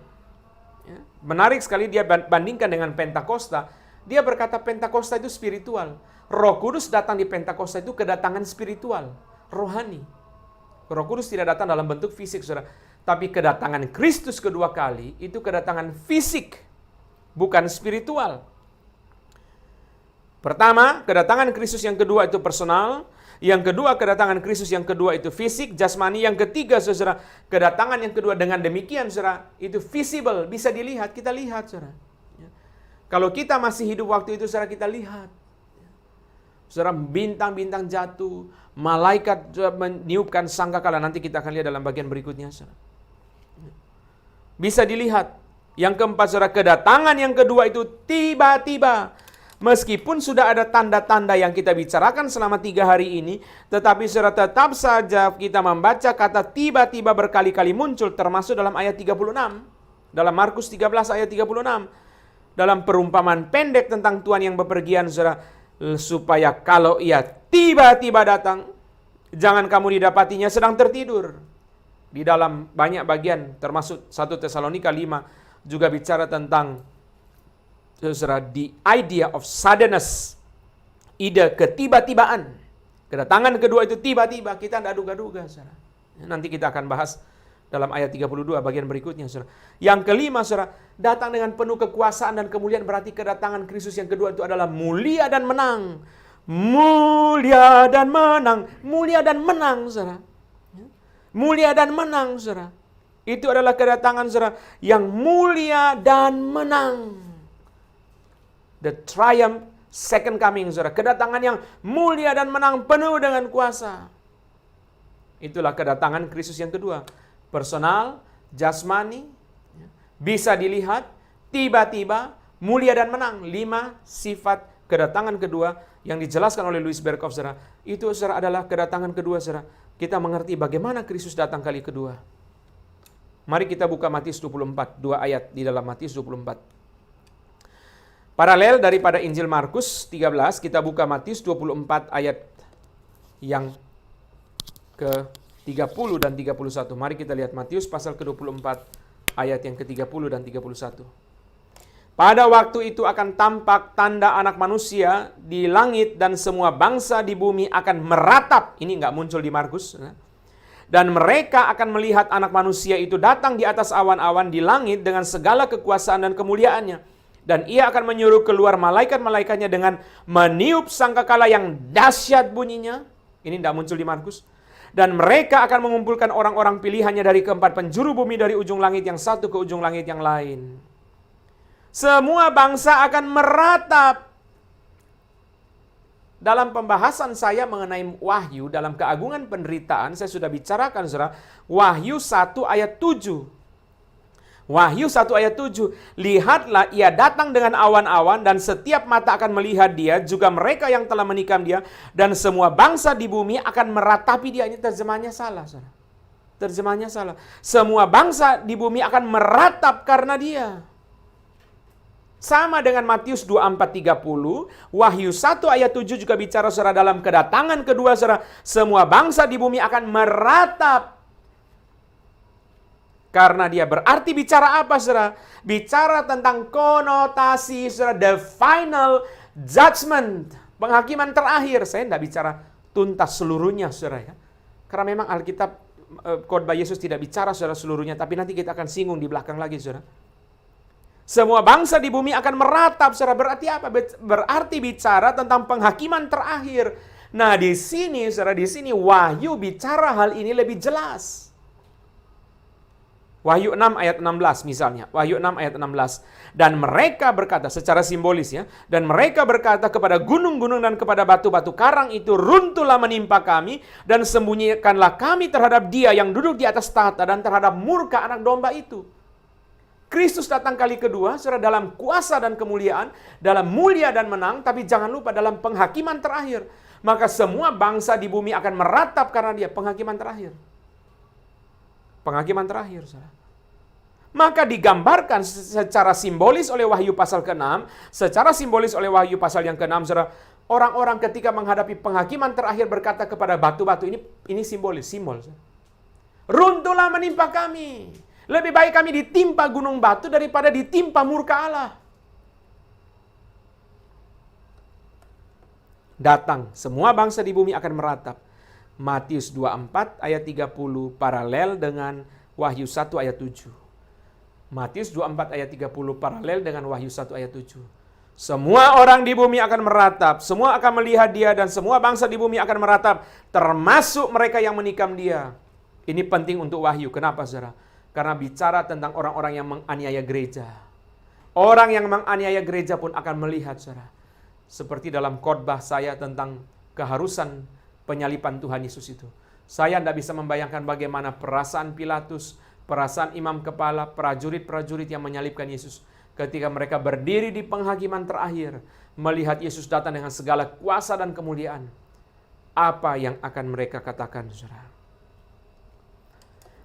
Menarik sekali dia bandingkan dengan Pentakosta. Dia berkata Pentakosta itu spiritual. Roh Kudus datang di Pentakosta itu kedatangan spiritual, rohani. Roh Kudus tidak datang dalam bentuk fisik, saudara. Tapi kedatangan Kristus kedua kali itu kedatangan fisik, bukan spiritual. Pertama, kedatangan Kristus yang kedua itu personal. Yang kedua, kedatangan Kristus yang kedua itu fisik, jasmani. Yang ketiga, saudara, kedatangan yang kedua dengan demikian, saudara, itu visible, bisa dilihat, kita lihat, saudara. Kalau kita masih hidup waktu itu, saudara, kita lihat. Saudara, bintang-bintang jatuh, malaikat meniupkan sangkakala. Nanti kita akan lihat dalam bagian berikutnya, saudara. Bisa dilihat. Yang keempat, saudara, kedatangan yang kedua itu tiba-tiba. Meskipun sudah ada tanda-tanda yang kita bicarakan selama 3 hari ini, tetapi saudara, tetap saja kita membaca kata tiba-tiba berkali-kali muncul, termasuk dalam ayat 36. Dalam Markus 13 ayat 36. Dalam perumpamaan pendek tentang Tuhan yang bepergian, saudara, supaya kalau ia tiba-tiba datang, jangan kamu didapatinya sedang tertidur. Di dalam banyak bagian, termasuk 1 Tesalonika 5, juga bicara tentang saudara, the idea of suddenness, ide ketiba-tibaan. Kedatangan kedua itu tiba-tiba, kita tidak duga-duga, saudara. Nanti kita akan bahas dalam ayat 32 bagian berikutnya, saudara. Yang kelima, saudara, datang dengan penuh kekuasaan dan kemuliaan, berarti kedatangan Kristus yang kedua itu adalah mulia dan menang. Mulia dan menang, mulia dan menang, saudara. Mulia dan menang, saudara. Itu adalah kedatangan, saudara, yang mulia dan menang. The triumph second coming, saudara. Kedatangan yang mulia dan menang penuh dengan kuasa. Itulah kedatangan Kristus yang kedua. Personal, jasmani, bisa dilihat, tiba-tiba, mulia dan menang. 5 sifat kedatangan kedua yang dijelaskan oleh Louis Berkhof, saudara. Itu, saudara, adalah kedatangan kedua, saudara. Kita mengerti bagaimana Kristus datang kali kedua. Mari kita buka Matius 24, 2 ayat di dalam Matius 24. Paralel daripada Injil Markus 13, kita buka Matius 24 ayat yang ke-30 dan 31. Mari kita lihat Matius pasal ke-24 ayat yang ke-30 dan 31. Pada waktu itu akan tampak tanda Anak Manusia di langit dan semua bangsa di bumi akan meratap. Ini enggak muncul di Markus. Dan mereka akan melihat Anak Manusia itu datang di atas awan-awan di langit dengan segala kekuasaan dan kemuliaannya. Dan ia akan menyuruh keluar malaikat-malaikatnya dengan meniup sangkakala yang dahsyat bunyinya. Ini tidak muncul di Markus. Dan mereka akan mengumpulkan orang-orang pilihannya dari keempat penjuru bumi, dari ujung langit yang satu ke ujung langit yang lain. Semua bangsa akan meratap. Dalam pembahasan saya mengenai Wahyu, dalam keagungan penderitaan, saya sudah bicarakan, saudara, Wahyu 1 ayat 7. Wahyu 1 ayat 7. Lihatlah, ia datang dengan awan-awan dan setiap mata akan melihat dia, juga mereka yang telah menikam dia, dan semua bangsa di bumi akan meratapi dia. Ini terjemahannya salah, saudara. Terjemahannya salah. Semua bangsa di bumi akan meratap karena dia. Sama dengan Matius 24:30, Wahyu 1 ayat 7 juga bicara, saudara, dalam kedatangan kedua, saudara, semua bangsa di bumi akan meratap karena dia. Berarti bicara apa, saudara? Bicara tentang konotasi, saudara, the final judgment, penghakiman terakhir. Saya tidak bicara tuntas seluruhnya, saudara, ya. Karena memang Alkitab, khotbah Yesus tidak bicara, saudara, seluruhnya, tapi nanti kita akan singgung di belakang lagi, saudara. Semua bangsa di bumi akan meratap, saudara. Berarti apa? Berarti bicara tentang penghakiman terakhir. Nah, di sini, saudara, di sini Wahyu bicara hal ini lebih jelas. Wahyu 6 ayat 16 misalnya. Wahyu 6 ayat 16. Dan mereka berkata, secara simbolis ya, dan mereka berkata kepada gunung-gunung dan kepada batu-batu karang itu, runtuhlah menimpa kami dan sembunyikanlah kami terhadap dia yang duduk di atas tahta dan terhadap murka anak domba itu. Kristus datang kali kedua, saudara, dalam kuasa dan kemuliaan, dalam mulia dan menang, tapi jangan lupa dalam penghakiman terakhir. Maka semua bangsa di bumi akan meratap karena dia, penghakiman terakhir. Penghakiman terakhir, saudara. Maka digambarkan secara simbolis oleh Wahyu pasal ke-6, secara simbolis oleh Wahyu pasal yang ke-6, saudara, orang-orang ketika menghadapi penghakiman terakhir berkata kepada batu-batu, ini simbolis, simbol. Saudara. Runtuhlah menimpa kami. Lebih baik kami ditimpa gunung batu daripada ditimpa murka Allah. Datang, semua bangsa di bumi akan meratap. Matius 24 ayat 30 paralel dengan Wahyu 1 ayat 7. Matius 24 ayat 30 paralel dengan Wahyu 1 ayat 7. Semua orang di bumi akan meratap, semua akan melihat dia, dan semua bangsa di bumi akan meratap, termasuk mereka yang menikam dia. Ini penting untuk Wahyu. Kenapa, saudara? Karena bicara tentang orang-orang yang menganiaya gereja. Orang yang menganiaya gereja pun akan melihat, saudara. Seperti dalam khotbah saya tentang keharusan penyaliban Tuhan Yesus itu. Saya tidak bisa membayangkan bagaimana perasaan Pilatus, perasaan imam kepala, prajurit-prajurit yang menyalibkan Yesus. Ketika mereka berdiri di penghakiman terakhir, melihat Yesus datang dengan segala kuasa dan kemuliaan. Apa yang akan mereka katakan, saudara?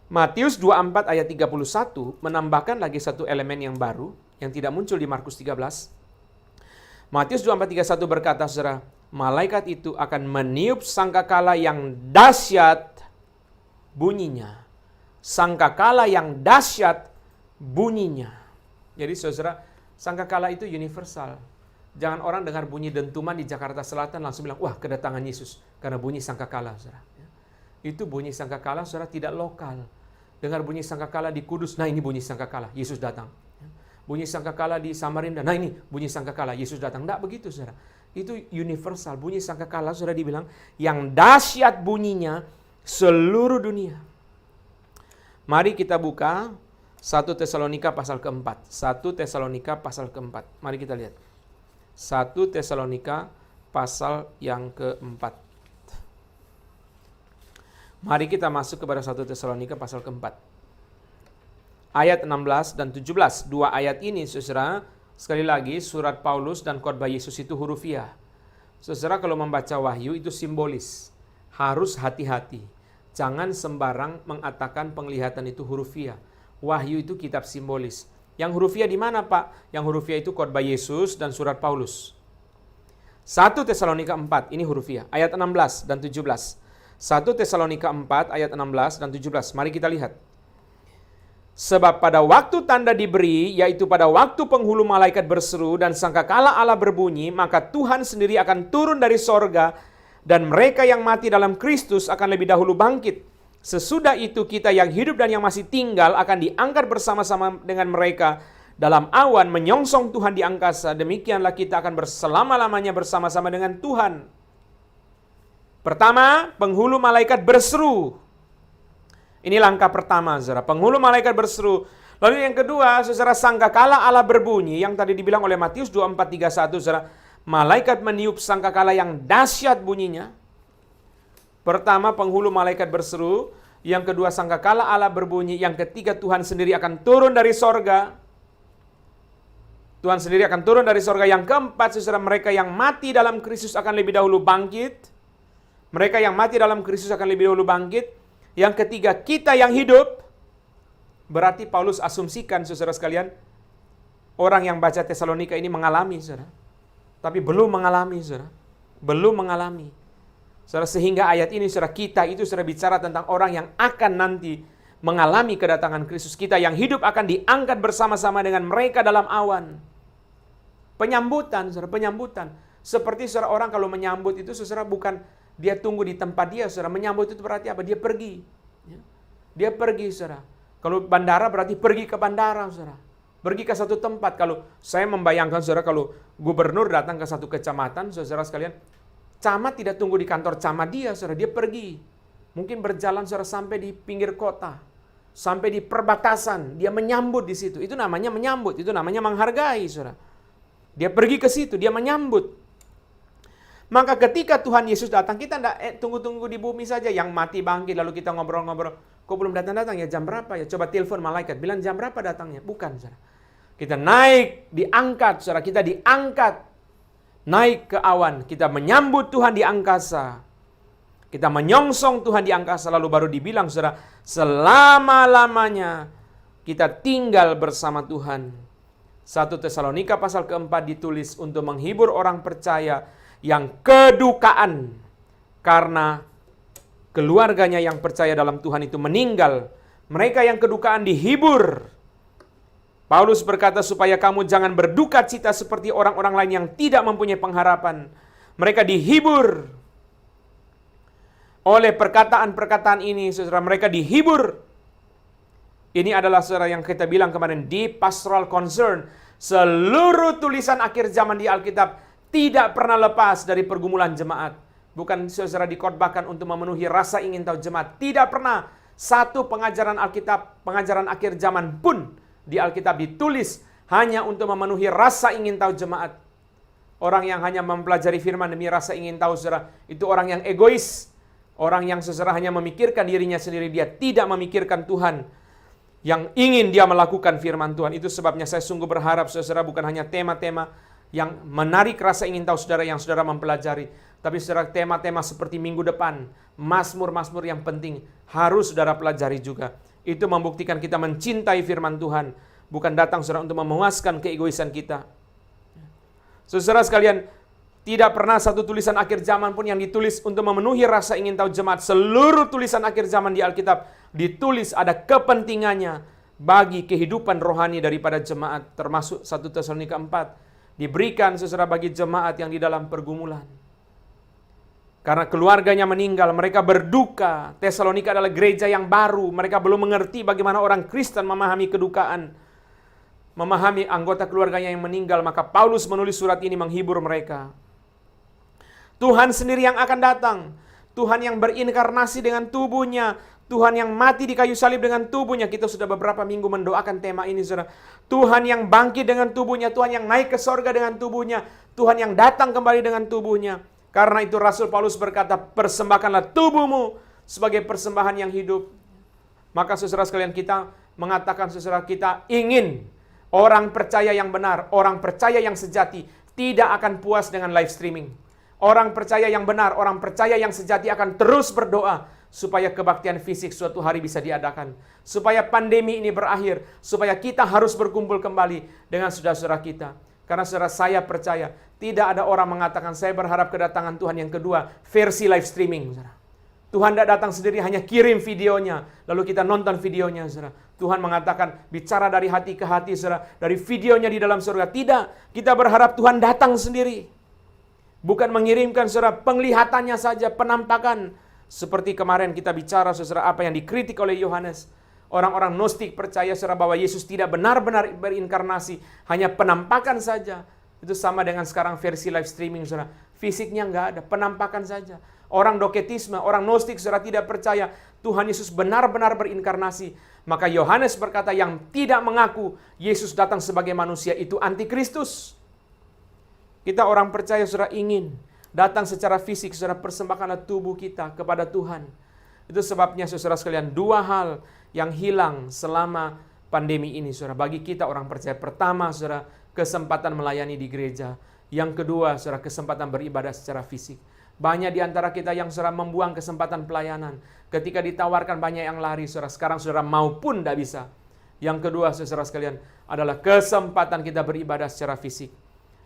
Matius 24 ayat 31 menambahkan lagi satu elemen yang baru yang tidak muncul di Markus 13. Matius 24:31 berkata, saudara, malaikat itu akan meniup sangkakala yang dahsyat bunyinya. Sangkakala yang dahsyat bunyinya. Jadi, saudara, Sangkakala itu universal. Jangan orang dengar bunyi dentuman di Jakarta Selatan langsung bilang, wah kedatangan Yesus. Karena bunyi sangkakala, saudara. Itu bunyi sangkakala, saudara, tidak lokal. Dengar bunyi sangkakala di Kudus, nah ini bunyi sangkakala, Yesus datang. Bunyi sangkakala di Samarinda, nah ini bunyi sangkakala, Yesus datang. Tidak begitu, saudara. Itu universal. Bunyi sangkakala, saudara, dibilang yang dahsyat bunyinya seluruh dunia. Mari kita buka 1 Tesalonika pasal keempat. 1 Tesalonika pasal keempat. Mari kita lihat. 1 Tesalonika pasal yang keempat. Mari kita masuk kepada 1 Tesalonika pasal keempat. Ayat 16 dan 17. Dua ayat ini, saudara, sekali lagi, surat Paulus dan khotbah Yesus itu hurufiah. Saudara, kalau membaca Wahyu itu simbolis. Harus hati-hati. Jangan sembarang mengatakan penglihatan itu hurufiah. Wahyu itu kitab simbolis. Yang hurufiah di mana, Pak? Yang hurufiah itu khotbah Yesus dan surat Paulus. 1 Tesalonika 4, ini hurufiah. Ayat 16 dan 17. 1 Tesalonika 4, ayat 16 dan 17. Mari kita lihat. Sebab pada waktu tanda diberi, yaitu pada waktu penghulu malaikat berseru dan sangkakala Allah berbunyi, maka Tuhan sendiri akan turun dari sorga, dan mereka yang mati dalam Kristus akan lebih dahulu bangkit. Sesudah itu kita yang hidup dan yang masih tinggal akan diangkat bersama-sama dengan mereka dalam awan menyongsong Tuhan di angkasa. Demikianlah kita akan berselama-lamanya bersama-sama dengan Tuhan. Pertama, penghulu malaikat berseru. Ini langkah pertama, saudara. Penghulu malaikat berseru. Lalu yang kedua, saudara, sangkakala Allah berbunyi, yang tadi dibilang oleh Matius 24:31, saudara. Malaikat meniup sangkakala yang dahsyat bunyinya. Pertama, penghulu malaikat berseru. Yang kedua, sangkakala Allah berbunyi. Yang ketiga, Tuhan sendiri akan turun dari sorga. Tuhan sendiri akan turun dari sorga. Yang keempat, saudara, mereka yang mati dalam Kristus akan lebih dahulu bangkit. Mereka yang mati dalam Kristus akan lebih dahulu bangkit. Yang ketiga, kita yang hidup. Berarti Paulus asumsikan, saudara sekalian, orang yang baca Tesalonika ini mengalami, saudara. Tapi belum mengalami, saudara. Belum mengalami. Saudara, sehingga ayat ini, saudara, kita itu sudah bicara tentang orang yang akan nanti mengalami kedatangan Kristus. Kita yang hidup akan diangkat bersama-sama dengan mereka dalam awan. Penyambutan, saudara, penyambutan. Seperti, saudara, orang kalau menyambut itu, saudara, bukan dia tunggu di tempat dia, saudara. Menyambut itu berarti apa? Dia pergi. Dia pergi, saudara. Kalau bandara berarti pergi ke bandara, saudara. Pergi ke satu tempat. Kalau saya membayangkan, saudara, kalau gubernur datang ke satu kecamatan, saudara sekalian, camat tidak tunggu di kantor camat dia, saudara. Dia pergi. Mungkin berjalan, saudara, sampai di pinggir kota. Sampai di perbatasan. Dia menyambut di situ. Itu namanya menyambut. Itu namanya menghargai, saudara. Dia pergi ke situ. Dia menyambut. Maka ketika Tuhan Yesus datang, kita tidak tunggu-tunggu di bumi saja. Yang mati bangkit, lalu kita ngobrol-ngobrol. Kok belum datang-datang ya? Jam berapa ya? Coba telepon malaikat. Bilang jam berapa datangnya? Bukan, saudara. Kita naik, diangkat, saudara. Kita diangkat. Naik ke awan. Kita menyambut Tuhan di angkasa. Kita menyongsong Tuhan di angkasa. Lalu baru dibilang, saudara, selama-lamanya kita tinggal bersama Tuhan. 1 Tesalonika pasal keempat ditulis untuk menghibur orang percaya yang kedukaan karena keluarganya yang percaya dalam Tuhan itu meninggal. Mereka yang kedukaan dihibur. Paulus berkata supaya kamu jangan berduka cita seperti orang-orang lain yang tidak mempunyai pengharapan. Mereka dihibur oleh perkataan-perkataan ini, saudara. Mereka dihibur. Ini adalah, saudara, yang kita bilang kemarin, deep pastoral concern. Seluruh tulisan akhir zaman di Alkitab tidak pernah lepas dari pergumulan jemaat. Bukan, saudara, dikhotbahkan untuk memenuhi rasa ingin tahu jemaat. Tidak pernah satu pengajaran Alkitab, pengajaran akhir zaman pun di Alkitab ditulis hanya untuk memenuhi rasa ingin tahu jemaat. Orang yang hanya mempelajari firman demi rasa ingin tahu, saudara, itu orang yang egois. Orang yang, saudara, hanya memikirkan dirinya sendiri. Dia tidak memikirkan Tuhan yang ingin dia melakukan firman Tuhan. Itu sebabnya saya sungguh berharap, saudara, bukan hanya tema-tema yang menarik rasa ingin tahu saudara yang saudara mempelajari, tapi, saudara, tema-tema seperti minggu depan, Mazmur-Mazmur yang penting harus saudara pelajari juga. Itu membuktikan kita mencintai firman Tuhan, bukan datang, saudara, untuk memuaskan keegoisan kita. Saudara sekalian, tidak pernah satu tulisan akhir zaman pun yang ditulis untuk memenuhi rasa ingin tahu jemaat. Seluruh tulisan akhir zaman di Alkitab ditulis ada kepentingannya bagi kehidupan rohani daripada jemaat, termasuk 1 Tesalonika 4, diberikan saudara bagi jemaat yang di dalam pergumulan. Karena keluarganya meninggal, mereka berduka. Tesalonika adalah gereja yang baru, mereka belum mengerti bagaimana orang Kristen memahami kedukaan, memahami anggota keluarganya yang meninggal, maka Paulus menulis surat ini menghibur mereka. Tuhan sendiri yang akan datang, Tuhan yang berinkarnasi dengan tubuhnya, Tuhan yang mati di kayu salib dengan tubuhnya. Kita sudah beberapa minggu mendoakan tema ini, saudara. Tuhan yang bangkit dengan tubuhnya, Tuhan yang naik ke sorga dengan tubuhnya, Tuhan yang datang kembali dengan tubuhnya. Karena itu Rasul Paulus berkata, persembahkanlah tubuhmu sebagai persembahan yang hidup. Maka saudara sekalian, kita mengatakan, saudara, kita ingin orang percaya yang benar, orang percaya yang sejati tidak akan puas dengan live streaming. Orang percaya yang benar, orang percaya yang sejati akan terus berdoa supaya kebaktian fisik suatu hari bisa diadakan. Supaya pandemi ini berakhir, supaya kita harus berkumpul kembali dengan saudara-saudara kita. Karena saudara, saya percaya tidak ada orang mengatakan saya berharap kedatangan Tuhan yang kedua versi live streaming, saudara. Tuhan tidak datang sendiri, hanya kirim videonya, lalu kita nonton videonya, saudara. Tuhan mengatakan bicara dari hati ke hati, saudara, dari videonya di dalam surga. Tidak, kita berharap Tuhan datang sendiri. Bukan mengirimkan, saudara, penglihatannya saja, penampakan. Seperti kemarin kita bicara, saudara, apa yang dikritik oleh Yohanes. Orang-orang Gnostik percaya, saudara, bahwa Yesus tidak benar-benar berinkarnasi, hanya penampakan saja. Itu sama dengan sekarang versi live streaming, saudara. Fisiknya nggak ada, penampakan saja. Orang doketisme, orang Gnostik, saudara, tidak percaya Tuhan Yesus benar-benar berinkarnasi. Maka Yohanes berkata, yang tidak mengaku Yesus datang sebagai manusia itu antikristus. Kita orang percaya, saudara, ingin datang secara fisik, saudara, persembahkanlah tubuh kita kepada Tuhan. Itu sebabnya, saudara sekalian, dua hal yang hilang selama pandemi ini, saudara, bagi kita orang percaya. Pertama, saudara, kesempatan melayani di gereja. Yang kedua, saudara, kesempatan beribadah secara fisik. Banyak di antara kita yang, saudara, membuang kesempatan pelayanan. Ketika ditawarkan banyak yang lari, saudara. Sekarang, saudara, maupun tidak bisa. Yang kedua, saudara sekalian, adalah kesempatan kita beribadah secara fisik.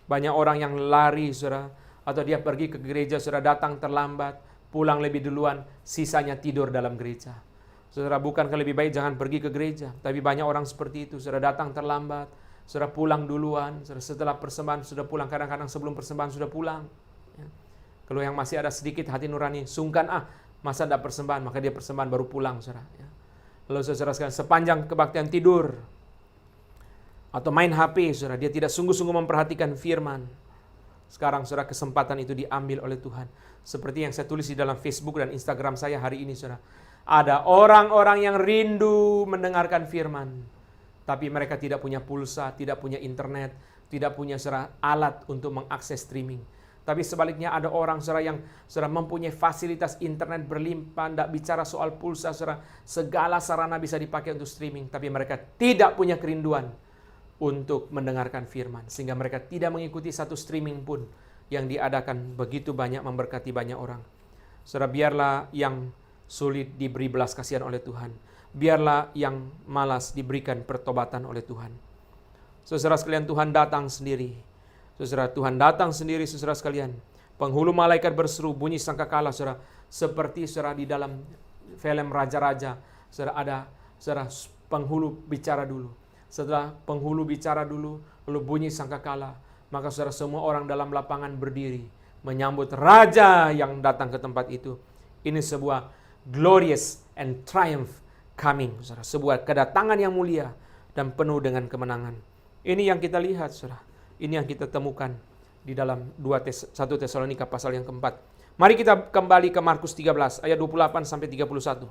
Banyak orang yang lari, saudara, atau dia pergi ke gereja, saudara, datang terlambat, pulang lebih duluan, sisanya tidur dalam gereja. Saudara, bukankah lebih baik jangan pergi ke gereja? Tapi banyak orang seperti itu, saudara, datang terlambat, saudara, pulang duluan, saudara, setelah persembahan sudah pulang, kadang-kadang sebelum persembahan sudah pulang. Ya. Kalau yang masih ada sedikit hati nurani, sungkan, masa tidak persembahan, maka dia persembahan baru pulang, saudara. Ya. Lalu saudara sekalian, sepanjang kebaktian tidur, atau main HP, saudara, dia tidak sungguh-sungguh memperhatikan firman. Sekarang, saudara, kesempatan itu diambil oleh Tuhan. Seperti yang saya tulis di dalam Facebook dan Instagram saya hari ini, saudara. Ada orang-orang yang rindu mendengarkan firman, tapi mereka tidak punya pulsa, tidak punya internet, tidak punya, saudara, alat untuk mengakses streaming. Tapi sebaliknya ada orang, saudara, yang, saudara, mempunyai fasilitas internet berlimpah, tidak bicara soal pulsa, saudara, segala sarana bisa dipakai untuk streaming, tapi mereka tidak punya kerinduan untuk mendengarkan firman, sehingga mereka tidak mengikuti satu streaming pun yang diadakan begitu banyak memberkati banyak orang. Saudara, biarlah yang sulit diberi belas kasihan oleh Tuhan, biarlah yang malas diberikan pertobatan oleh Tuhan. Saudara sekalian, Tuhan datang sendiri. Saudara, Tuhan datang sendiri, saudara sekalian. Penghulu malaikat berseru, bunyi sangkakala, saudara, seperti, saudara, di dalam film Raja-Raja, saudara, ada, saudara, penghulu bicara dulu. Setelah penghulu bicara dulu, lalu bunyi sangkakala, maka, saudara, semua orang dalam lapangan berdiri menyambut Raja yang datang ke tempat itu. Ini sebuah glorious and triumph coming, saudara. Sebuah kedatangan yang mulia dan penuh dengan kemenangan. Ini yang kita lihat, saudara. Ini yang kita temukan di dalam 1 Tesalonika pasal yang keempat. Mari kita kembali ke Markus 13 ayat 28 sampai 31.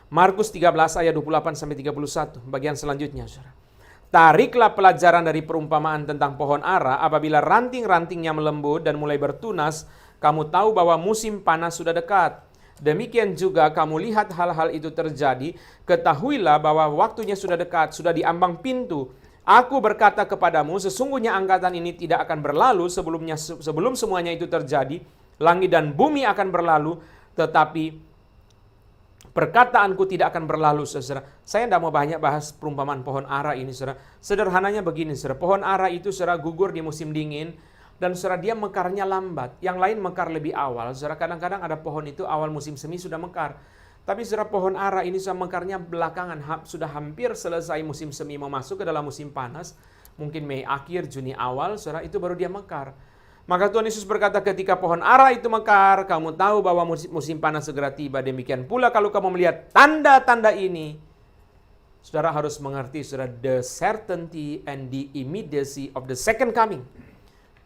Markus 13 ayat 28 sampai 31, bagian selanjutnya, saudara. Tariklah pelajaran dari perumpamaan tentang pohon ara. Apabila ranting-rantingnya melembut dan mulai bertunas, kamu tahu bahwa musim panas sudah dekat. Demikian juga kamu lihat hal-hal itu terjadi, ketahuilah bahwa waktunya sudah dekat, sudah di ambang pintu. Aku berkata kepadamu, sesungguhnya angkatan ini tidak akan berlalu sebelum semuanya itu terjadi. Langit dan bumi akan berlalu, tetapi perkataanku tidak akan berlalu, saudara. Saya tidak mau banyak bahas perumpamaan pohon ara ini, saudara. Sederhananya begini, saudara. Pohon ara itu, saudara, gugur di musim dingin. Dan, saudara, dia mekarnya lambat. Yang lain mekar lebih awal. Saudara, kadang-kadang ada pohon itu awal musim semi sudah mekar. Tapi saudara, pohon ara ini sudah mekarnya belakangan, sudah hampir selesai musim semi, mau masuk ke dalam musim panas. Mungkin Mei akhir, Juni awal, saudara, itu baru dia mekar. Maka Tuhan Yesus berkata, ketika pohon ara itu mekar, kamu tahu bahwa musim panas segera tiba. Demikian pula kalau kamu melihat tanda-tanda ini, saudara harus mengerti, saudara, the certainty and the immediacy of the second coming.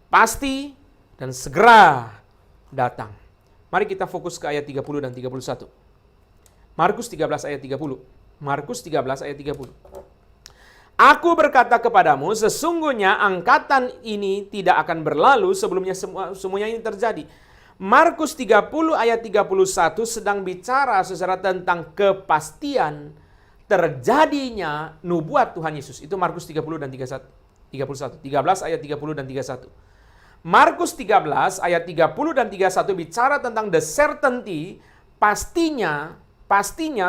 Pasti dan segera datang. Mari kita fokus ke ayat 30 dan 31. Markus 13 ayat 30. Markus 13 ayat 30. Aku berkata kepadamu, sesungguhnya angkatan ini tidak akan berlalu sebelumnya semuanya ini terjadi. Markus 30 ayat 31 sedang bicara saudara tentang kepastian terjadinya nubuat Tuhan Yesus. Itu Markus 30 dan 31. 13 ayat 30 dan 31. Markus 13 ayat 30 dan 31 bicara tentang the certainty, pastinya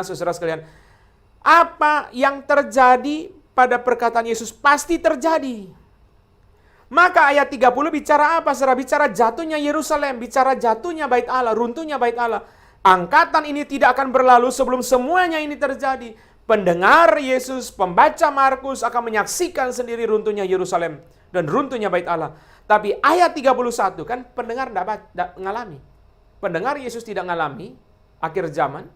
saudara sekalian, apa yang terjadi pada perkataan Yesus pasti terjadi. Maka ayat 30 bicara apa? Saudara, bicara jatuhnya Yerusalem, bicara jatuhnya bait Allah, runtuhnya bait Allah. Angkatan ini tidak akan berlalu sebelum semuanya ini terjadi. Pendengar Yesus, pembaca Markus akan menyaksikan sendiri runtuhnya Yerusalem dan runtuhnya bait Allah. Tapi ayat 31 kan pendengar tidak mengalami. Pendengar Yesus tidak mengalami akhir zaman.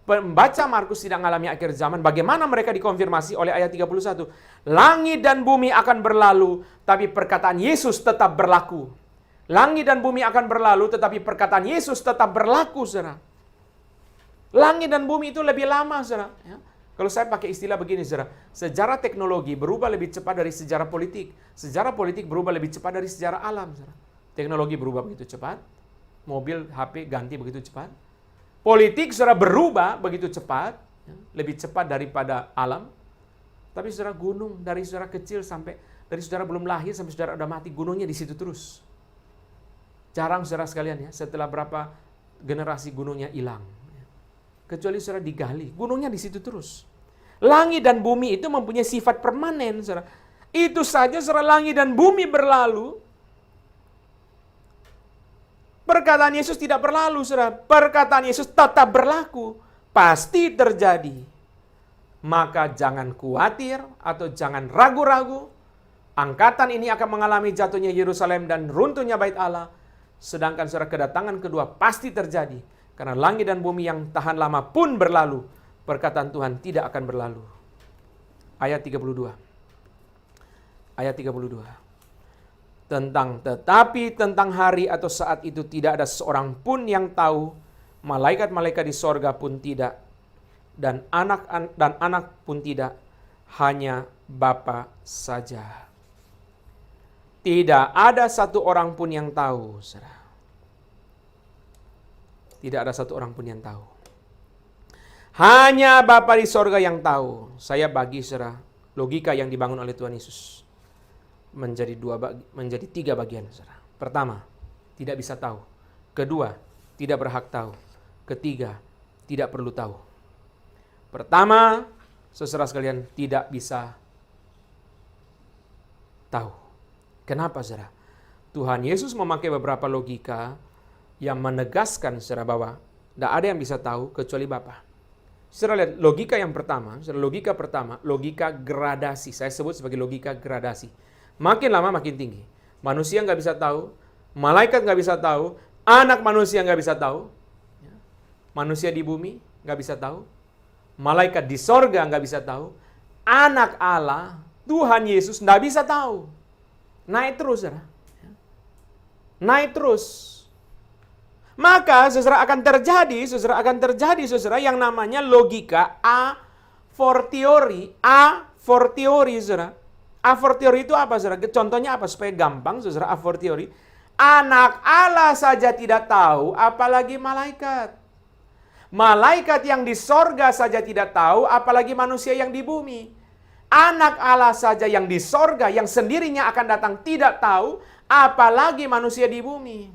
Pembaca Markus tidak mengalami akhir zaman. Bagaimana mereka dikonfirmasi oleh ayat 31? Langit dan bumi akan berlalu, tapi perkataan Yesus tetap berlaku. Langit dan bumi akan berlalu, tetapi perkataan Yesus tetap berlaku, saudara. Langit dan bumi itu lebih lama, saudara. Ya. Kalau saya pakai istilah begini, saudara. Sejarah teknologi berubah lebih cepat dari sejarah politik. Sejarah politik berubah lebih cepat dari sejarah alam, saudara. Teknologi berubah begitu cepat. Mobil, HP ganti begitu cepat. Politik saudara berubah begitu cepat, lebih cepat daripada alam. Tapi saudara, gunung dari saudara kecil sampai, dari saudara belum lahir sampai saudara udah mati, gunungnya di situ terus. Jarang saudara sekalian ya, setelah berapa generasi gunungnya hilang. Kecuali saudara digali, gunungnya di situ terus. Langit dan bumi itu mempunyai sifat permanen, saudara. Itu saja saudara, langit dan bumi berlalu. Perkataan Yesus tidak berlalu, saudara. Perkataan Yesus tetap berlaku. Pasti terjadi. Maka jangan khawatir atau jangan ragu-ragu. Angkatan ini akan mengalami jatuhnya Yerusalem dan runtuhnya bait Allah. Sedangkan saudara, kedatangan kedua pasti terjadi. Karena langit dan bumi yang tahan lama pun berlalu. Perkataan Tuhan tidak akan berlalu. Ayat 32. Ayat 32. Tetapi tentang hari atau saat itu tidak ada seorang pun yang tahu, malaikat-malaikat di sorga pun tidak, dan anak pun tidak, hanya Bapa saja. Tidak ada satu orang pun yang tahu, saudara. Tidak ada satu orang pun yang tahu. Hanya Bapa di sorga yang tahu. Saya bagi, saudara, logika yang dibangun oleh Tuhan Yesus menjadi tiga bagian, saudara. Pertama, tidak bisa tahu. Kedua, tidak berhak tahu. Ketiga, tidak perlu tahu. Pertama, saudara sekalian, tidak bisa tahu. Kenapa, saudara? Tuhan Yesus memakai beberapa logika yang menegaskan, saudara, bahwa tidak ada yang bisa tahu kecuali Bapa. Saudara lihat, logika yang pertama, logika gradasi. Saya sebut sebagai logika gradasi. Makin lama makin tinggi. Manusia nggak bisa tahu, malaikat nggak bisa tahu, anak manusia nggak bisa tahu, manusia di bumi nggak bisa tahu, malaikat di sorga nggak bisa tahu, anak Allah, Tuhan Yesus nggak bisa tahu. Naik terus, saudara. Naik terus. Maka saudara akan terjadi yang namanya logika a fortiori, saudara. A fortiori itu apa, saudara? Contohnya apa? Supaya gampang, saudara, a fortiori. Anak Allah saja tidak tahu, apalagi malaikat. Malaikat yang di sorga saja tidak tahu, apalagi manusia yang di bumi. Anak Allah saja yang di sorga, yang sendirinya akan datang tidak tahu, apalagi manusia di bumi.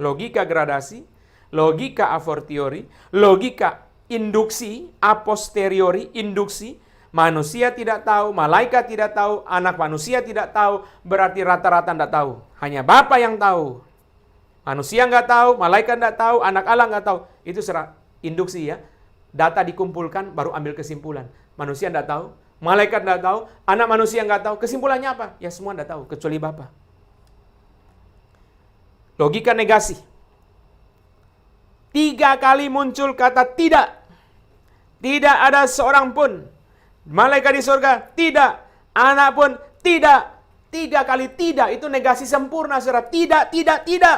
Logika gradasi, logika a fortiori, logika induksi, a posteriori, induksi. Manusia tidak tahu, malaikat tidak tahu, anak manusia tidak tahu, berarti rata-rata tidak tahu. Hanya Bapa yang tahu. Manusia nggak tahu, malaikat nggak tahu, anak Allah nggak tahu. Itu induksi ya. Data dikumpulkan, baru ambil kesimpulan. Manusia tidak tahu, malaikat tidak tahu, anak manusia nggak tahu. Kesimpulannya apa? Ya semua tidak tahu, kecuali Bapa. Logika negasi. 3 kali muncul kata tidak. Tidak ada seorang pun. Malaikat di surga, tidak. Anak pun, tidak. 3 kali tidak, itu negasi sempurna, saudara. Tidak, tidak, tidak.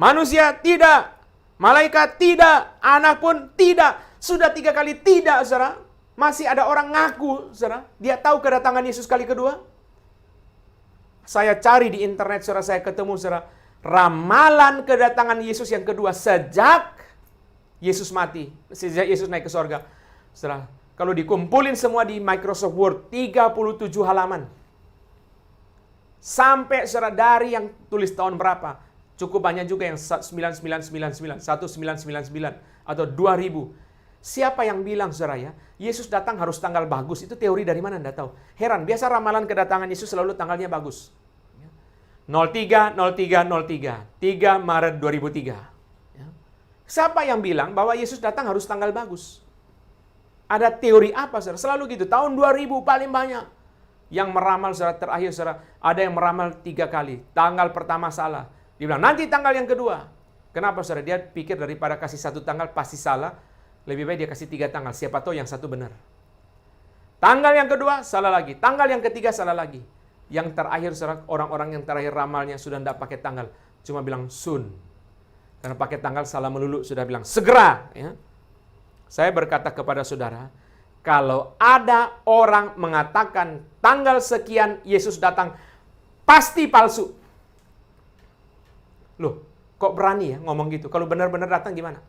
Manusia, tidak. Malaikat, tidak. Anak pun, tidak. Sudah 3 kali tidak, saudara. Masih ada orang ngaku, saudara. Dia tahu kedatangan Yesus kali kedua. Saya cari di internet, saudara. Saya ketemu, saudara. Ramalan kedatangan Yesus yang kedua sejak Yesus mati, sejak Yesus naik ke sorga. Saudara, kalau dikumpulin semua di Microsoft Word, 37 halaman. Sampai saudara dari yang tulis tahun berapa. Cukup banyak juga yang 9999, 1999, atau 2000. Siapa yang bilang saudara ya, Yesus datang harus tanggal bagus? Itu teori dari mana Anda tahu? Heran, biasa ramalan kedatangan Yesus selalu tanggalnya bagus. 03, 03, 03. 3 Maret 2003. Siapa yang bilang bahwa Yesus datang harus tanggal bagus? Ada teori apa, saudara? Selalu gitu. Tahun 2000 paling banyak. Yang meramal, saudara, terakhir, saudara. Ada yang meramal 3 kali. Tanggal pertama salah. Dia bilang, nanti tanggal yang kedua. Kenapa, saudara? Dia pikir daripada kasih 1 tanggal pasti salah. Lebih baik dia kasih 3 tanggal. Siapa tahu yang 1 benar. Tanggal yang kedua, salah lagi. Tanggal yang ketiga, salah lagi. Yang terakhir, saudara, orang-orang yang terakhir ramalnya sudah tidak pakai tanggal. Cuma bilang soon. Karena pakai tanggal salah melulu, sudah bilang segera. Ya. Saya berkata kepada saudara, kalau ada orang mengatakan tanggal sekian Yesus datang, pasti palsu. Loh, kok berani ya ngomong gitu? Kalau benar-benar datang gimana?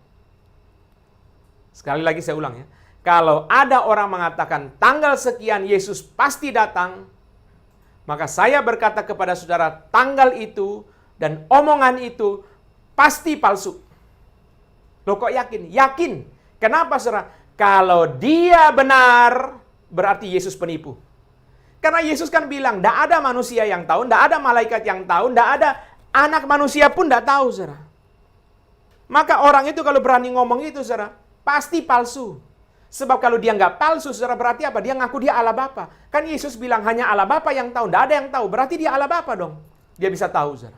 Sekali lagi saya ulang ya. Kalau ada orang mengatakan tanggal sekian Yesus pasti datang, maka saya berkata kepada saudara, tanggal itu dan omongan itu pasti palsu. Loh kok yakin? Yakin. Kenapa saudara? Kalau dia benar, berarti Yesus penipu. Karena Yesus kan bilang, tidak ada manusia yang tahu, tidak ada malaikat yang tahu, tidak ada anak manusia pun tidak tahu, saudara. Maka orang itu kalau berani ngomong itu, saudara, pasti palsu. Sebab kalau dia nggak palsu, saudara, berarti apa? Dia ngaku dia Allah Bapa. Kan Yesus bilang hanya Allah Bapa yang tahu, tidak ada yang tahu. Berarti dia Allah Bapa dong. Dia bisa tahu, saudara.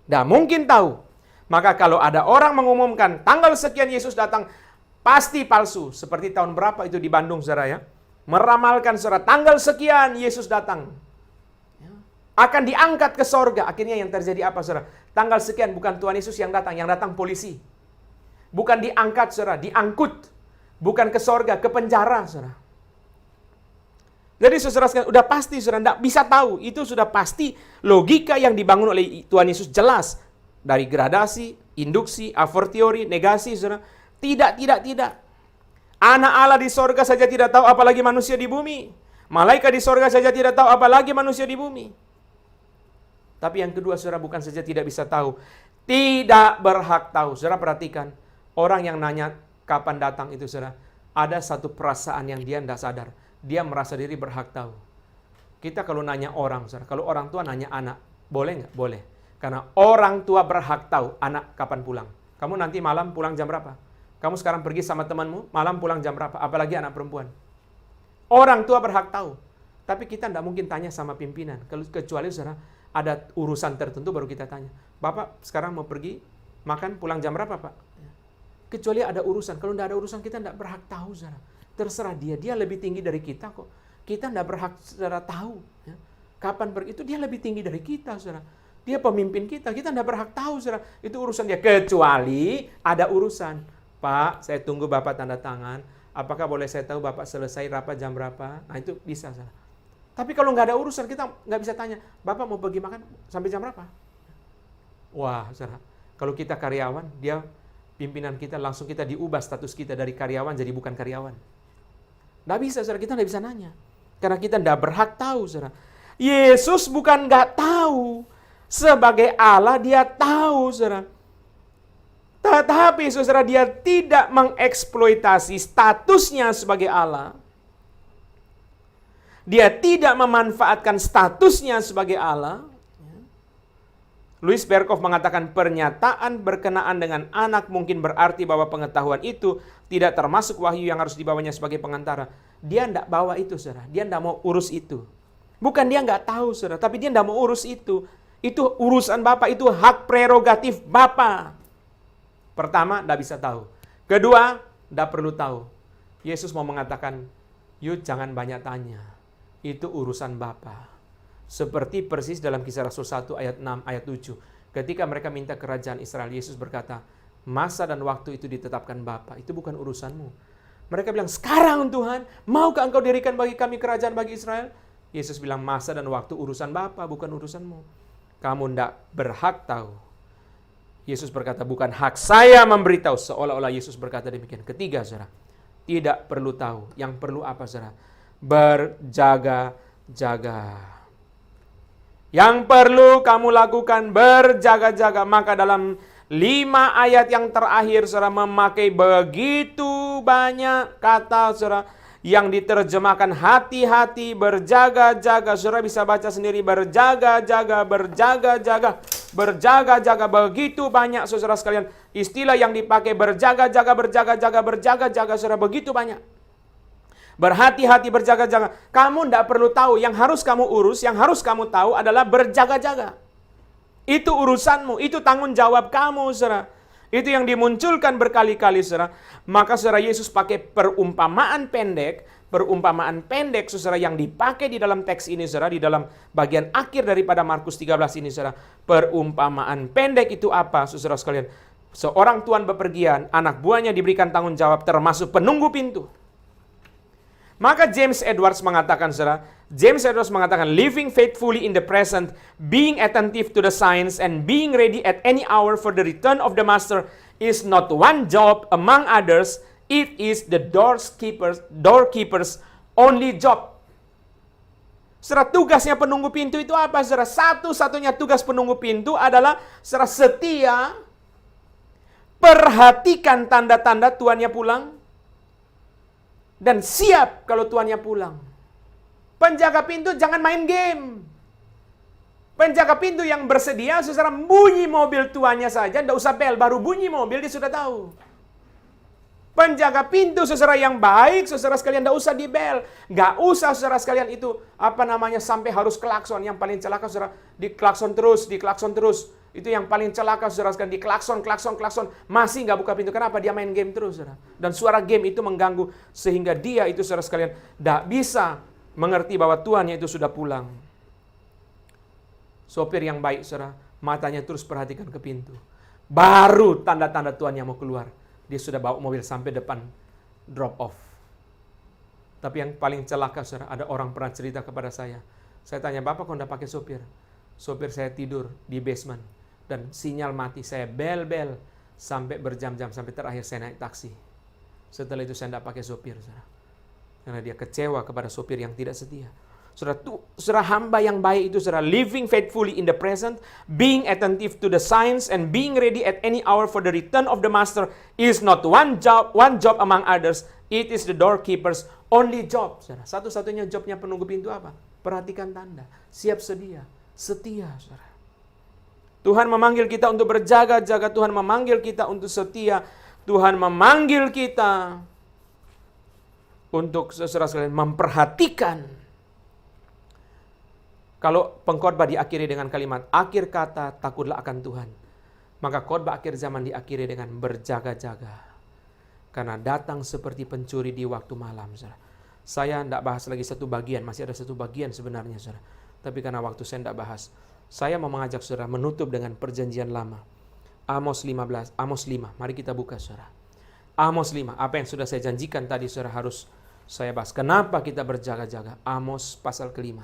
Tidak mungkin tahu. Maka kalau ada orang mengumumkan tanggal sekian Yesus datang, pasti palsu. Seperti tahun berapa itu di Bandung, saudara ya. Meramalkan, saudara, tanggal sekian Yesus datang. Akan diangkat ke sorga. Akhirnya yang terjadi apa, saudara? Tanggal sekian bukan Tuhan Yesus yang datang polisi. Bukan diangkat, saudara, diangkut. Bukan ke sorga, ke penjara, saudara. Jadi saudara sekalian, udah pasti, saudara, tidak bisa tahu. Itu sudah pasti logika yang dibangun oleh Tuhan Yesus jelas. Dari gradasi, induksi, a fortiori, negasi, saudara. Tidak. Anak Allah di sorga saja tidak tahu, apalagi manusia di bumi. Malaikat di sorga saja tidak tahu, apalagi manusia di bumi. Tapi yang kedua, saudara, bukan saja tidak bisa tahu, tidak berhak tahu. Saudara perhatikan, orang yang nanya kapan datang itu, saudara, ada satu perasaan yang dia tidak sadar. Dia merasa diri berhak tahu. Kita kalau nanya orang, saudara, kalau orang tua nanya anak, boleh nggak? Boleh. Karena orang tua berhak tahu anak kapan pulang. Kamu nanti malam pulang jam berapa? Kamu sekarang pergi sama temanmu, malam pulang jam berapa? Apalagi anak perempuan. Orang tua berhak tahu. Tapi kita tidak mungkin tanya sama pimpinan. Kecuali, saudara, ada urusan tertentu baru kita tanya. Bapak sekarang mau pergi, makan pulang jam berapa, Pak? Kecuali ada urusan. Kalau tidak ada urusan, kita tidak berhak tahu, saudara. Terserah dia. Dia lebih tinggi dari kita kok. Kita tidak berhak, saudara, tahu. Ya. Kapan pergi? Itu dia lebih tinggi dari kita, saudara. Dia pemimpin kita. Kita tidak berhak tahu, saudara. Itu urusan dia. Kecuali ada urusan. Pak, saya tunggu Bapak tanda tangan. Apakah boleh saya tahu Bapak selesai rapat jam berapa? Nah, itu bisa, saudara. Tapi kalau nggak ada urusan, kita nggak bisa tanya, Bapak mau pergi makan sampai jam berapa? Wah, saudara. Kalau kita karyawan, dia pimpinan kita, langsung kita diubah status kita dari karyawan jadi bukan karyawan. Nggak bisa, saudara. Kita nggak bisa nanya. Karena kita nggak berhak tahu, saudara. Yesus bukan nggak tahu. Sebagai Allah, dia tahu, saudara. Tetapi, saudara, dia tidak mengeksploitasi statusnya sebagai Allah. Dia tidak memanfaatkan statusnya sebagai Allah. Louis Berkhof mengatakan pernyataan berkenaan dengan anak mungkin berarti bahwa pengetahuan itu tidak termasuk wahyu yang harus dibawanya sebagai pengantara. Dia tidak bawa itu, saudara. Dia tidak mau urus itu. Bukan dia nggak tahu, saudara, tapi dia tidak mau urus itu. Itu urusan Bapa, itu hak prerogatif Bapa. Pertama, tidak bisa tahu. Kedua, tidak perlu tahu. Yesus mau mengatakan, yuk jangan banyak tanya. Itu urusan Bapa. Seperti persis dalam Kisah Rasul 1 ayat 6, ayat 7. Ketika mereka minta kerajaan Israel, Yesus berkata, masa dan waktu itu ditetapkan Bapa. Itu bukan urusanmu. Mereka bilang, sekarang Tuhan, maukah engkau dirikan bagi kami kerajaan bagi Israel? Yesus bilang, masa dan waktu urusan Bapa, bukan urusanmu. Kamu tidak berhak tahu. Yesus berkata, bukan hak saya memberitahu. Seolah-olah Yesus berkata demikian. Ketiga, saudara, tidak perlu tahu. Yang perlu apa, saudara? Berjaga-jaga. Yang perlu kamu lakukan berjaga-jaga. Maka dalam 5 ayat yang terakhir, saudara, memakai begitu banyak kata, saudara, yang diterjemahkan hati-hati, berjaga-jaga. Saudara bisa baca sendiri, berjaga-jaga, berjaga-jaga, berjaga-jaga. Begitu banyak, saudara sekalian, istilah yang dipakai berjaga-jaga, berjaga-jaga, berjaga-jaga, saudara, begitu banyak. Berhati-hati, berjaga-jaga. Kamu tidak perlu tahu. Yang harus kamu urus, yang harus kamu tahu adalah berjaga-jaga. Itu urusanmu, itu tanggung jawab kamu, saudara. Itu yang dimunculkan berkali-kali, saudara. Maka saudara, Yesus pakai perumpamaan pendek, saudara, yang dipakai di dalam teks ini, saudara, di dalam bagian akhir daripada Markus 13 ini, saudara. Perumpamaan pendek itu apa, saudara sekalian? Seorang tuan bepergian, anak buahnya diberikan tanggung jawab termasuk penunggu pintu. Maka James Edwards mengatakan, saudara, living faithfully in the present, being attentive to the signs, and being ready at any hour for the return of the master is not one job among others, it is the doorkeeper's only job. Saudara, tugasnya penunggu pintu itu apa, saudara? Satu-satunya tugas penunggu pintu adalah, saudara, setia, perhatikan tanda-tanda tuannya pulang, dan siap kalau tuannya pulang. Penjaga pintu jangan main game. Penjaga pintu yang bersedia, saudara, bunyi mobil tuannya saja, tidak usah bel, baru bunyi mobil dia sudah tahu. Penjaga pintu, saudara, yang baik, saudara sekalian, tidak usah dibel. Nggak usah, saudara sekalian, itu sampai harus klakson. Yang paling celaka, saudara, diklakson terus. Itu yang paling celaka, saudara sekalian, diklakson, masih nggak buka pintu. Kenapa? Dia main game terus, saudara. Dan suara game itu mengganggu, sehingga dia itu, saudara sekalian, tidak bisa mengerti bahwa tuannya itu sudah pulang. Sopir yang baik, saudara, matanya terus perhatikan ke pintu. Baru tanda-tanda tuannya mau keluar, dia sudah bawa mobil sampai depan drop off. Tapi yang paling celaka, saudara, ada orang pernah cerita kepada saya. Saya tanya, Bapak kok tidak pakai sopir? Sopir saya tidur di basement dan sinyal mati. Saya bel-bel sampai berjam-jam, sampai terakhir saya naik taksi. Setelah itu saya tidak pakai sopir, saudara. Karena dia kecewa kepada sopir yang tidak setia. Saudara, hamba yang baik itu, saudara, living faithfully in the present, being attentive to the signs, and being ready at any hour for the return of the master is not one job among others. It is the doorkeeper's only job. Saudara, satu-satunya jobnya penunggu pintu apa? Perhatikan tanda, siap sedia, setia, saudara. Tuhan memanggil kita untuk berjaga-jaga, Tuhan memanggil kita untuk setia, Tuhan memanggil kita untuk, saudara sekalian, memperhatikan. Kalau pengkhotbah diakhiri dengan kalimat, akhir kata takutlah akan Tuhan, maka khotbah akhir zaman diakhiri dengan berjaga-jaga. Karena datang seperti pencuri di waktu malam, saudara. Saya tidak bahas lagi satu bagian, masih ada satu bagian sebenarnya, saudara. Tapi karena waktu saya tidak bahas, saya mau mengajak saudara menutup dengan perjanjian lama. Amos 5, mari kita buka, saudara. Amos 5, apa yang sudah saya janjikan tadi, saudara, harus saya bahas. Kenapa kita berjaga-jaga? Amos pasal ke-5,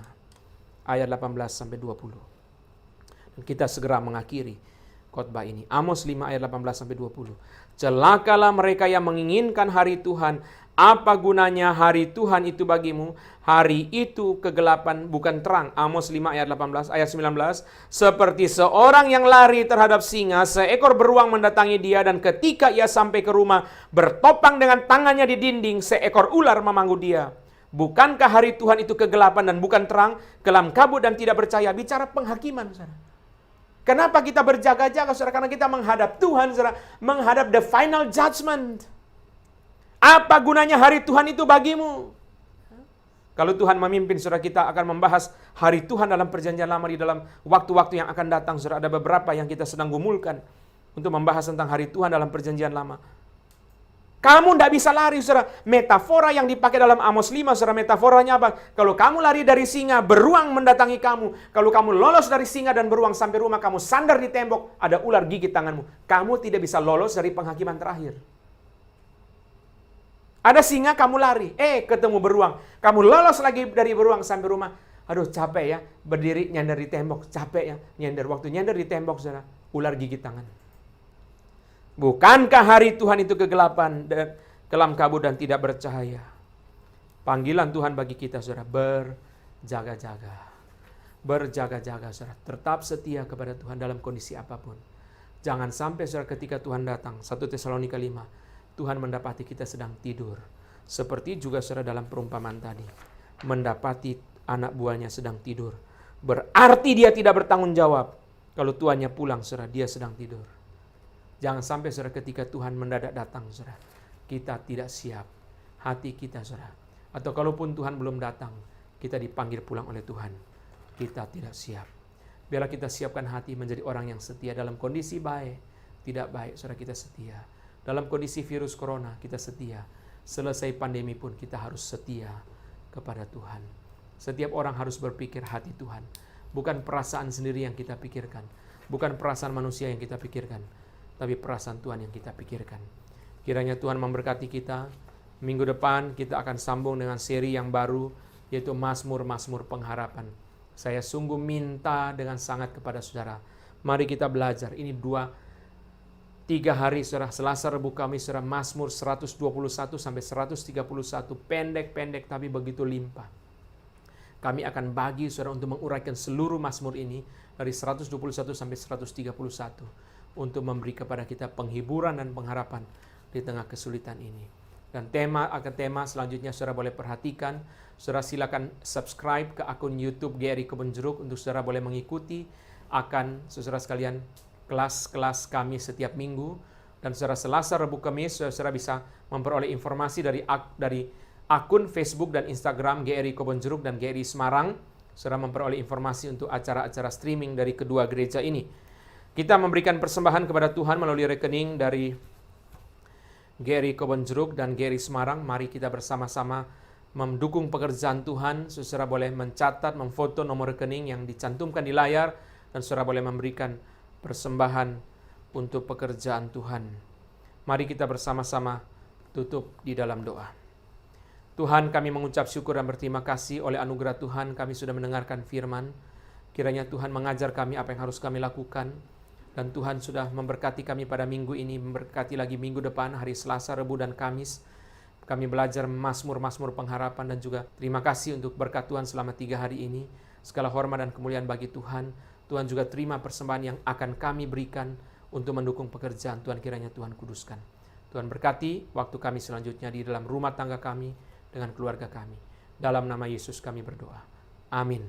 ayat 18-20. Dan kita segera mengakhiri khotbah ini. Amos 5 ayat 18-20. Celakalah mereka yang menginginkan hari Tuhan. Apa gunanya hari Tuhan itu bagimu? Hari itu kegelapan bukan terang. Amos 5 ayat 18, ayat 19. Seperti seorang yang lari terhadap singa, seekor beruang mendatangi dia, dan ketika ia sampai ke rumah, bertopang dengan tangannya di dinding, seekor ular memanggut dia. Bukankah hari Tuhan itu kegelapan dan bukan terang, kelam kabut dan tidak percaya? Bicara penghakiman, saudara. Kenapa kita berjaga-jaga, saudara? Karena kita menghadap Tuhan, saudara. Menghadap the final judgment. Apa gunanya hari Tuhan itu bagimu? Kalau Tuhan memimpin, saudara, kita akan membahas hari Tuhan dalam perjanjian lama di dalam waktu-waktu yang akan datang, saudara. Ada beberapa yang kita sedang gumulkan untuk membahas tentang hari Tuhan dalam perjanjian lama. Kamu tidak bisa lari, saudara. Metafora yang dipakai dalam Amos 5, saudara, metaforanya apa? Kalau kamu lari dari singa, beruang mendatangi kamu. Kalau kamu lolos dari singa dan beruang sampai rumah, kamu sandar di tembok, ada ular gigit tanganmu. Kamu tidak bisa lolos dari penghakiman terakhir. Ada singa, kamu lari. Ketemu beruang. Kamu lolos lagi dari beruang sampai rumah. Aduh, capek ya. Berdiri, nyender di tembok. Capek ya. Nyender. Waktu nyender di tembok, saudara, ular gigit tangan. Bukankah hari Tuhan itu kegelapan dan kelam kabut dan tidak bercahaya? Panggilan Tuhan bagi kita, saudara, berjaga-jaga. Berjaga-jaga, saudara. Tetap setia kepada Tuhan dalam kondisi apapun. Jangan sampai, saudara, ketika Tuhan datang, 1 Tesalonika 5, Tuhan mendapati kita sedang tidur. Seperti juga, saudara, dalam perumpamaan tadi. Mendapati anak buahnya sedang tidur. Berarti dia tidak bertanggung jawab. Kalau tuannya pulang, saudara, dia sedang tidur. Jangan sampai, saudara, ketika Tuhan mendadak datang, saudara, kita tidak siap. Hati kita, saudara. Atau kalaupun Tuhan belum datang, kita dipanggil pulang oleh Tuhan. Kita tidak siap. Biarlah kita siapkan hati menjadi orang yang setia dalam kondisi baik. Tidak baik, saudara, kita setia. Dalam kondisi virus corona, kita setia. Selesai pandemi pun kita harus setia kepada Tuhan. Setiap orang harus berpikir hati Tuhan. Bukan perasaan sendiri yang kita pikirkan. Bukan perasaan manusia yang kita pikirkan. Tapi perasaan Tuhan yang kita pikirkan. Kiranya Tuhan memberkati kita. Minggu depan kita akan sambung dengan seri yang baru, yaitu Mazmur-Mazmur Pengharapan. Saya sungguh minta dengan sangat kepada saudara. Mari kita belajar. Ini 2-3 hari, saudara. Selasa, Rabu, Kamis, saudara. Mazmur 121 sampai 131. Pendek-pendek tapi begitu limpah. Kami akan bagi, saudara, untuk menguraikan seluruh Mazmur ini dari 121 sampai 131. Untuk memberi kepada kita penghiburan dan pengharapan di tengah kesulitan ini. Dan tema selanjutnya, saudara boleh perhatikan. Saudara silakan subscribe ke akun YouTube GRI Kebon Jeruk untuk saudara boleh mengikuti akan, saudara sekalian, kelas-kelas kami setiap minggu. Dan saudara Selasa, Rabu, Kamis, saudara bisa memperoleh informasi dari akun Facebook dan Instagram GRI Kebon Jeruk dan GRI Semarang. Saudara memperoleh informasi untuk acara-acara streaming dari kedua gereja ini. Kita memberikan persembahan kepada Tuhan melalui rekening dari GRI Kebon Jeruk dan GRI Semarang. Mari kita bersama-sama mendukung pekerjaan Tuhan. Saudara boleh mencatat, memfoto nomor rekening yang dicantumkan di layar. Dan saudara boleh memberikan persembahan untuk pekerjaan Tuhan. Mari kita bersama-sama tutup di dalam doa. Tuhan, kami mengucap syukur dan berterima kasih oleh anugerah Tuhan. Kami sudah mendengarkan firman. Kiranya Tuhan mengajar kami apa yang harus kami lakukan. Dan Tuhan sudah memberkati kami pada minggu ini, memberkati lagi minggu depan, hari Selasa, Rabu, dan Kamis. Kami belajar Mazmur-Mazmur pengharapan dan juga terima kasih untuk berkat Tuhan selama 3 hari ini. Segala hormat dan kemuliaan bagi Tuhan. Tuhan juga terima persembahan yang akan kami berikan untuk mendukung pekerjaan Tuhan. Kiranya Tuhan kuduskan. Tuhan berkati waktu kami selanjutnya di dalam rumah tangga kami, dengan keluarga kami. Dalam nama Yesus kami berdoa. Amin.